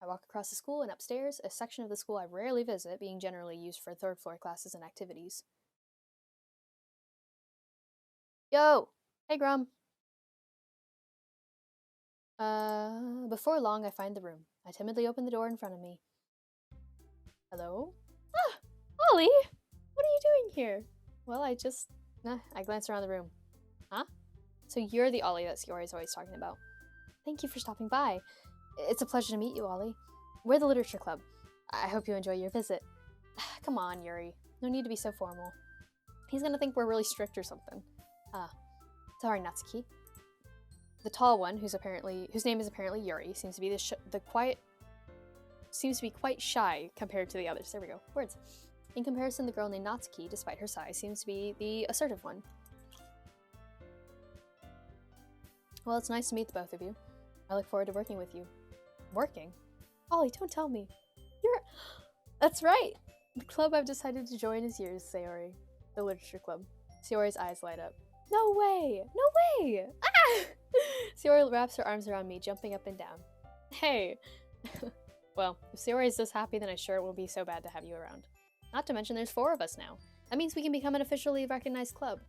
I walk across the school and upstairs, a section of the school I rarely visit, being generally used for third-floor classes and activities. Yo! Hey, Grum! Before long, I find the room. I timidly open the door in front of me. Hello? Ah! Ollie! What are you doing here? Well, I glance around the room. Huh? So you're the Ollie that Sayori's always talking about. Thank you for stopping by. It's a pleasure to meet you, Ollie. We're the Literature Club. I hope you enjoy your visit. Come on, Yuri. No need to be so formal. He's gonna think we're really strict or something. Sorry, Natsuki. The tall one, whose name is apparently Yuri, seems to be the quiet... seems to be quite shy compared to the others. There we go. Words. In comparison, the girl named Natsuki, despite her size, seems to be the assertive one. Well, it's nice to meet the both of you. I look forward to working with you. Working? Ollie, don't tell me. You're... That's right! The club I've decided to join is yours, Sayori. The literature club. Sayori's eyes light up. No way! No way! Ah! Sayori wraps her arms around me, jumping up and down. Hey! Well, if Sayori is this happy, then I'm sure it won't be so bad to have you around. Not to mention there's 4 of us now. That means we can become an officially recognized club.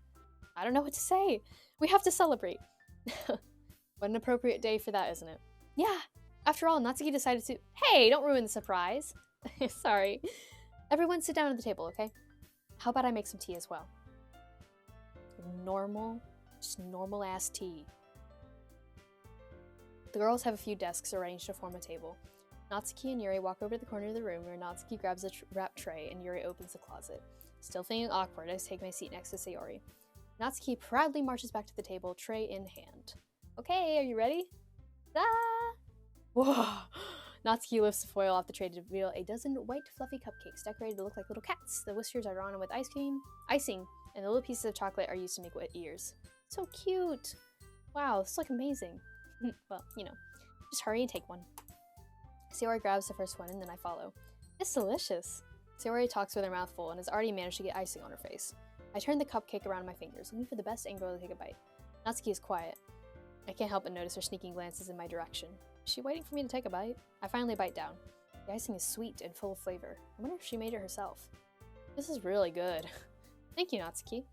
I don't know what to say. We have to celebrate. What an appropriate day for that, isn't it? Yeah. After all, Natsuki decided to... Hey, don't ruin the surprise. Sorry. Everyone sit down at the table, okay? How about I make some tea as well? Just normal ass tea. The girls have a few desks arranged to form a table. Natsuki and Yuri walk over to the corner of the room where Natsuki grabs a wrap tray and Yuri opens the closet. Still feeling awkward, I take my seat next to Sayori. Natsuki proudly marches back to the table, tray in hand. Okay, are you ready? Ah! Whoa! Natsuki lifts the foil off the tray to reveal a dozen white, fluffy cupcakes decorated to look like little cats. The whiskers are drawn on with icing, and the little pieces of chocolate are used to make wet ears. So cute! Wow, this is like amazing. Well, you know, just hurry and take one. Sayori grabs the first one, and then I follow. It's delicious. Sayori talks with her mouth full and has already managed to get icing on her face. I turn the cupcake around my fingers, looking for the best angle to take a bite. Natsuki is quiet. I can't help but notice her sneaking glances in my direction. Is she waiting for me to take a bite? I finally bite down. The icing is sweet and full of flavor. I wonder if she made it herself. This is really good. Thank you, Natsuki.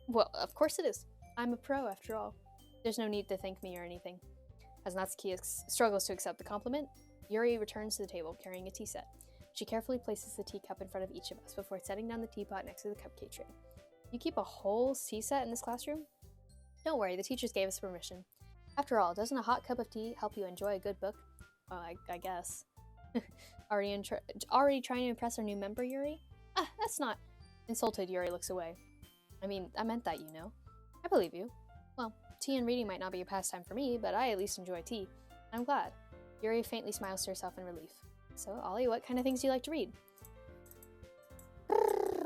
Well, of course it is. I'm a pro, after all. There's no need to thank me or anything. As Natsuki struggles to accept the compliment, Yuri returns to the table, carrying a tea set. She carefully places the teacup in front of each of us before setting down the teapot next to the cupcake tray. You keep a whole tea set in this classroom? Don't worry, the teachers gave us permission. After all, doesn't a hot cup of tea help you enjoy a good book? Well, I guess. Already trying to impress our new member, Yuri? Ah, that's not... Insulted, Yuri looks away. I mean, I meant that, you know. I believe you. Well, tea and reading might not be a pastime for me, but I at least enjoy tea. I'm glad. Yuri faintly smiles to herself in relief. So, Ollie, what kind of things do you like to read?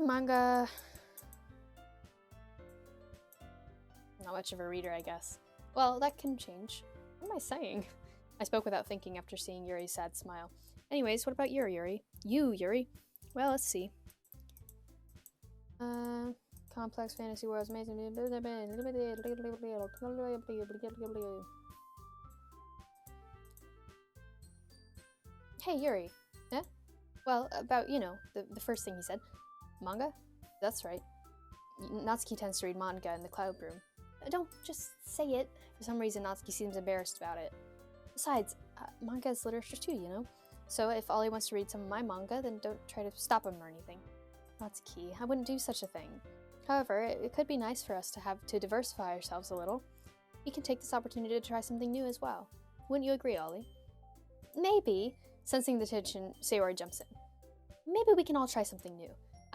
Manga. Not much of a reader, I guess. Well, that can change. What am I saying? I spoke without thinking after seeing Yuri's sad smile. Anyways, what about Yuri? You, Yuri? Well, let's see. Complex fantasy worlds, amazing. Hey, Yuri. Eh? Well, about, you know, the first thing he said. Manga? That's right. Natsuki tends to read manga in the cloud room. Don't just say it. For some reason, Natsuki seems embarrassed about it. Besides, manga is literature too, you know? So if Ollie wants to read some of my manga, then don't try to stop him or anything. Natsuki, I wouldn't do such a thing. However, it could be nice for us to have to diversify ourselves a little. We can take this opportunity to try something new as well. Wouldn't you agree, Ollie? Maybe. Sensing the tension, Sayori jumps in. Maybe we can all try something new.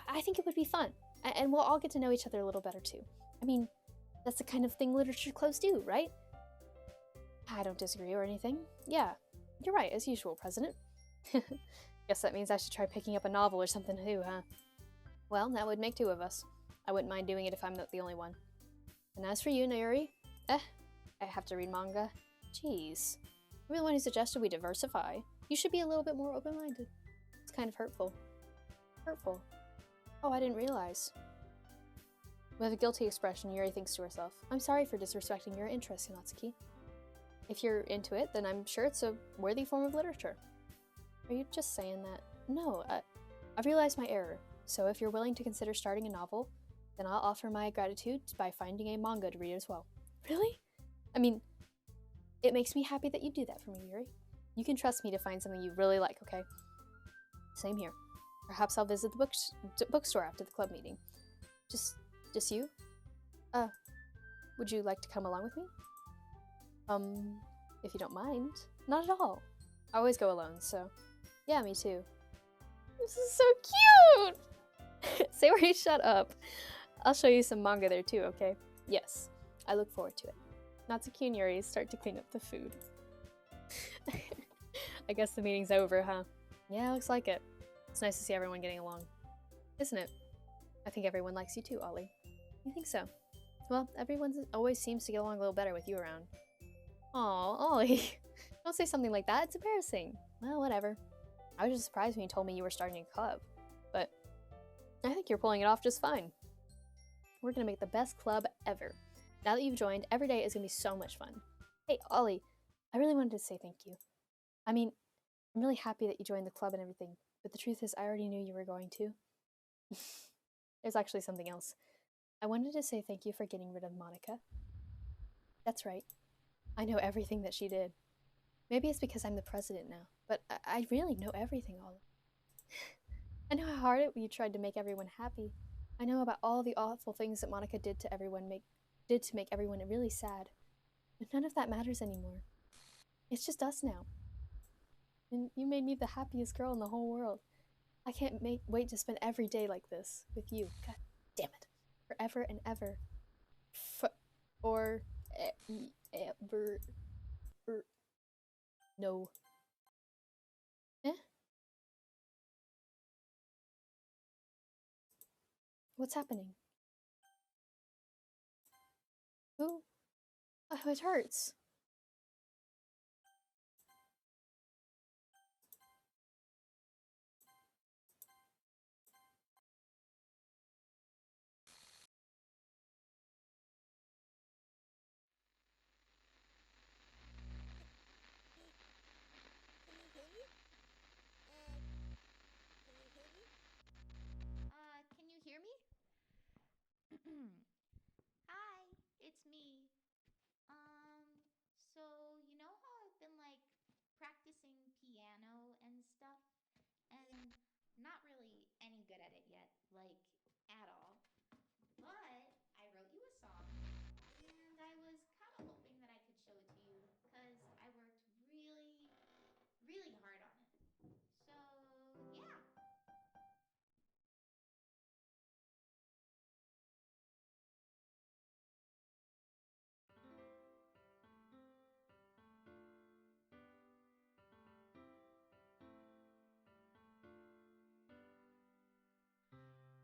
I think it would be fun. And we'll all get to know each other a little better too. I mean, that's the kind of thing literature clubs do, right? I don't disagree or anything. Yeah, you're right, as usual, President. Guess that means I should try picking up a novel or something new, huh? Well, that would make 2 of us. I wouldn't mind doing it if I'm not the only one. And as for you, Nayuri? I have to read manga. Jeez. You're the one who suggested we diversify. You should be a little bit more open-minded. It's kind of hurtful. Hurtful? Oh, I didn't realize. With a guilty expression, Yuri thinks to herself, I'm sorry for disrespecting your interests, Natsuki. If you're into it, then I'm sure it's a worthy form of literature. Are you just saying that? No, I've realized my error. So if you're willing to consider starting a novel, then I'll offer my gratitude by finding a manga to read as well. Really? I mean, it makes me happy that you do that for me, Yuri. You can trust me to find something you really like, okay? Same here. Perhaps I'll visit the bookstore after the club meeting. Just you? Would you like to come along with me? If you don't mind. Not at all. I always go alone, so... Yeah, me too. This is so cute! Sayori, shut up. I'll show you some manga there too, okay? Yes. I look forward to it. Natsuki and Yuri start to clean up the food. I guess the meeting's over, huh? Yeah, looks like it. It's nice to see everyone getting along, isn't it? I think everyone likes you too, Ollie. You think so? Well, everyone always seems to get along a little better with you around. Aw, Ollie. Don't say something like that. It's embarrassing. Well, whatever. I was just surprised when you told me you were starting a club. But I think you're pulling it off just fine. We're gonna make the best club ever. Now that you've joined, every day is gonna be so much fun. Hey, Ollie, I really wanted to say thank you. I mean, I'm really happy that you joined the club and everything, but the truth is I already knew you were going to. There's actually something else. I wanted to say thank you for getting rid of Monica. That's right. I know everything that she did. Maybe it's because I'm the president now, but I really know everything, Ollie. I know how hard you tried to make everyone happy. I know about all the awful things that Monica did to make everyone really sad. But none of that matters anymore. It's just us now. And you made me the happiest girl in the whole world. I can't wait to spend every day like this with you. God damn it. Forever and ever. Or ever. No. Eh? What's happening? Ooh. Oh, it hurts. Can you hear me? Hi, it's me. So you know how I've been like practicing piano and stuff, and not really any good at it yet, like at all. But I wrote you a song, and I was kind of hoping that I could show it to you because I worked really, really hard on it. So, yeah.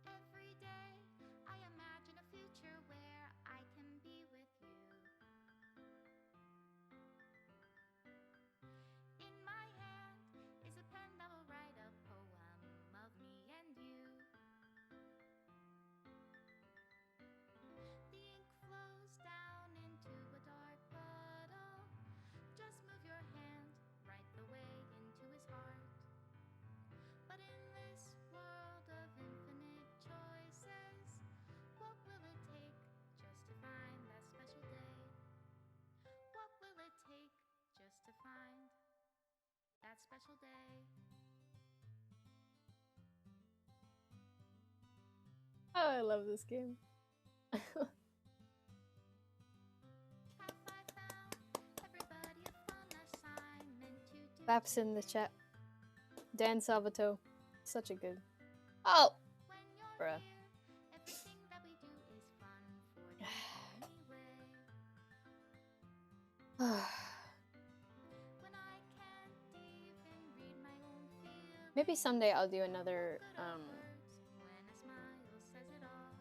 Every day I imagine a future where I can be with you. In my hand is a pen that will write a poem of me and you. The ink flows down into a dark puddle. Just move your hand right the way into his heart. But in this world of infinite choices, what will it take just to find that special day? What will it take just to find that special day? Oh, I love this game. Have I found everybody a fun assignment to do? Claps in the chat. Dan Salvato. Such a good. Oh! When you're Bruh. here, everything that we do is fun for you anyway. When I can't even read my own feelings, Maybe someday I'll do another good at words when a smile says it all.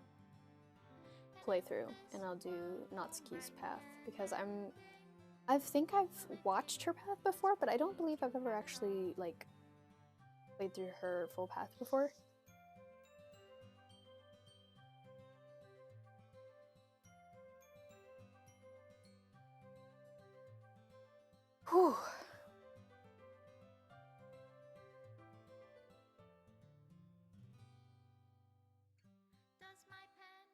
playthrough, and I'll do Natsuki's path because I think I've watched her path before, but I don't believe I've ever actually like played through her full path before. Whew. Does my pen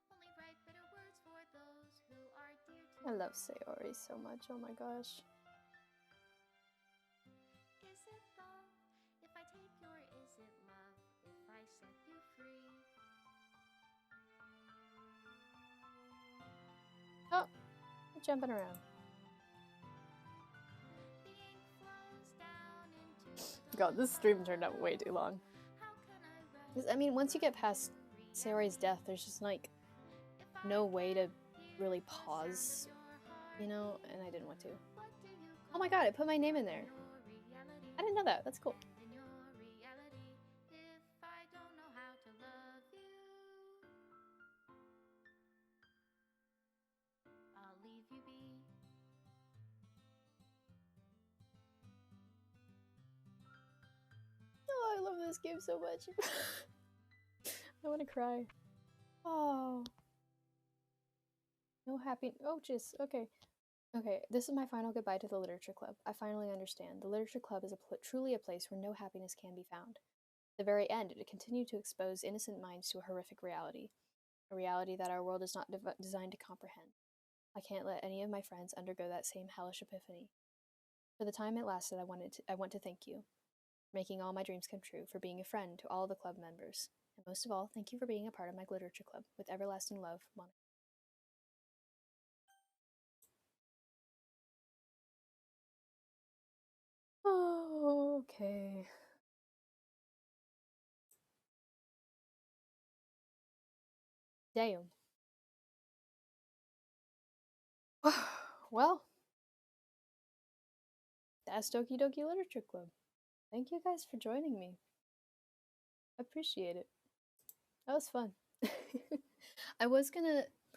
only write bitter words for those who are dear to I me? love Sayori so much. Oh my gosh. Is it love if I take your is it love if I set you free? Oh, jumping around. The ink flows down into a God, this dark stream turned out way too long. How can I write I mean, once you get past Sayori's death, there's just like no way to really pause, you know, and I didn't want to. Oh my god, it put my name in there. I didn't know that. That's cool. this game so much. I want to cry. Oh, no happy. Oh, jeez. Okay. Okay, this is my final goodbye to the Literature Club. I finally understand. The Literature Club is truly a place where no happiness can be found. At the very end, it continued to expose innocent minds to a horrific reality, a reality that our world is not designed to comprehend. I can't let any of my friends undergo that same hellish epiphany. For the time it lasted, I want to thank you for making all my dreams come true, for being a friend to all the club members, and most of all, thank you for being a part of my Literature Club. With everlasting love, Monica. Oh, okay. Damn. Well, that's Doki Doki Literature Club. Thank you guys for joining me. Appreciate it. That was fun. I was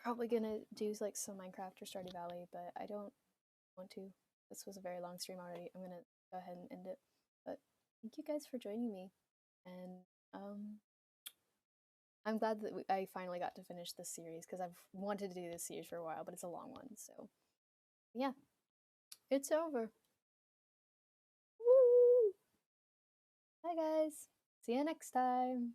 probably gonna do like some Minecraft or Stardew Valley, but I don't want to. This was a very long stream already. I'm gonna go ahead and end it. But thank you guys for joining me, and um, I'm glad that I finally got to finish this series because I've wanted to do this series for a while, but it's a long one. So yeah, it's over. Woo! Bye guys. See you next time.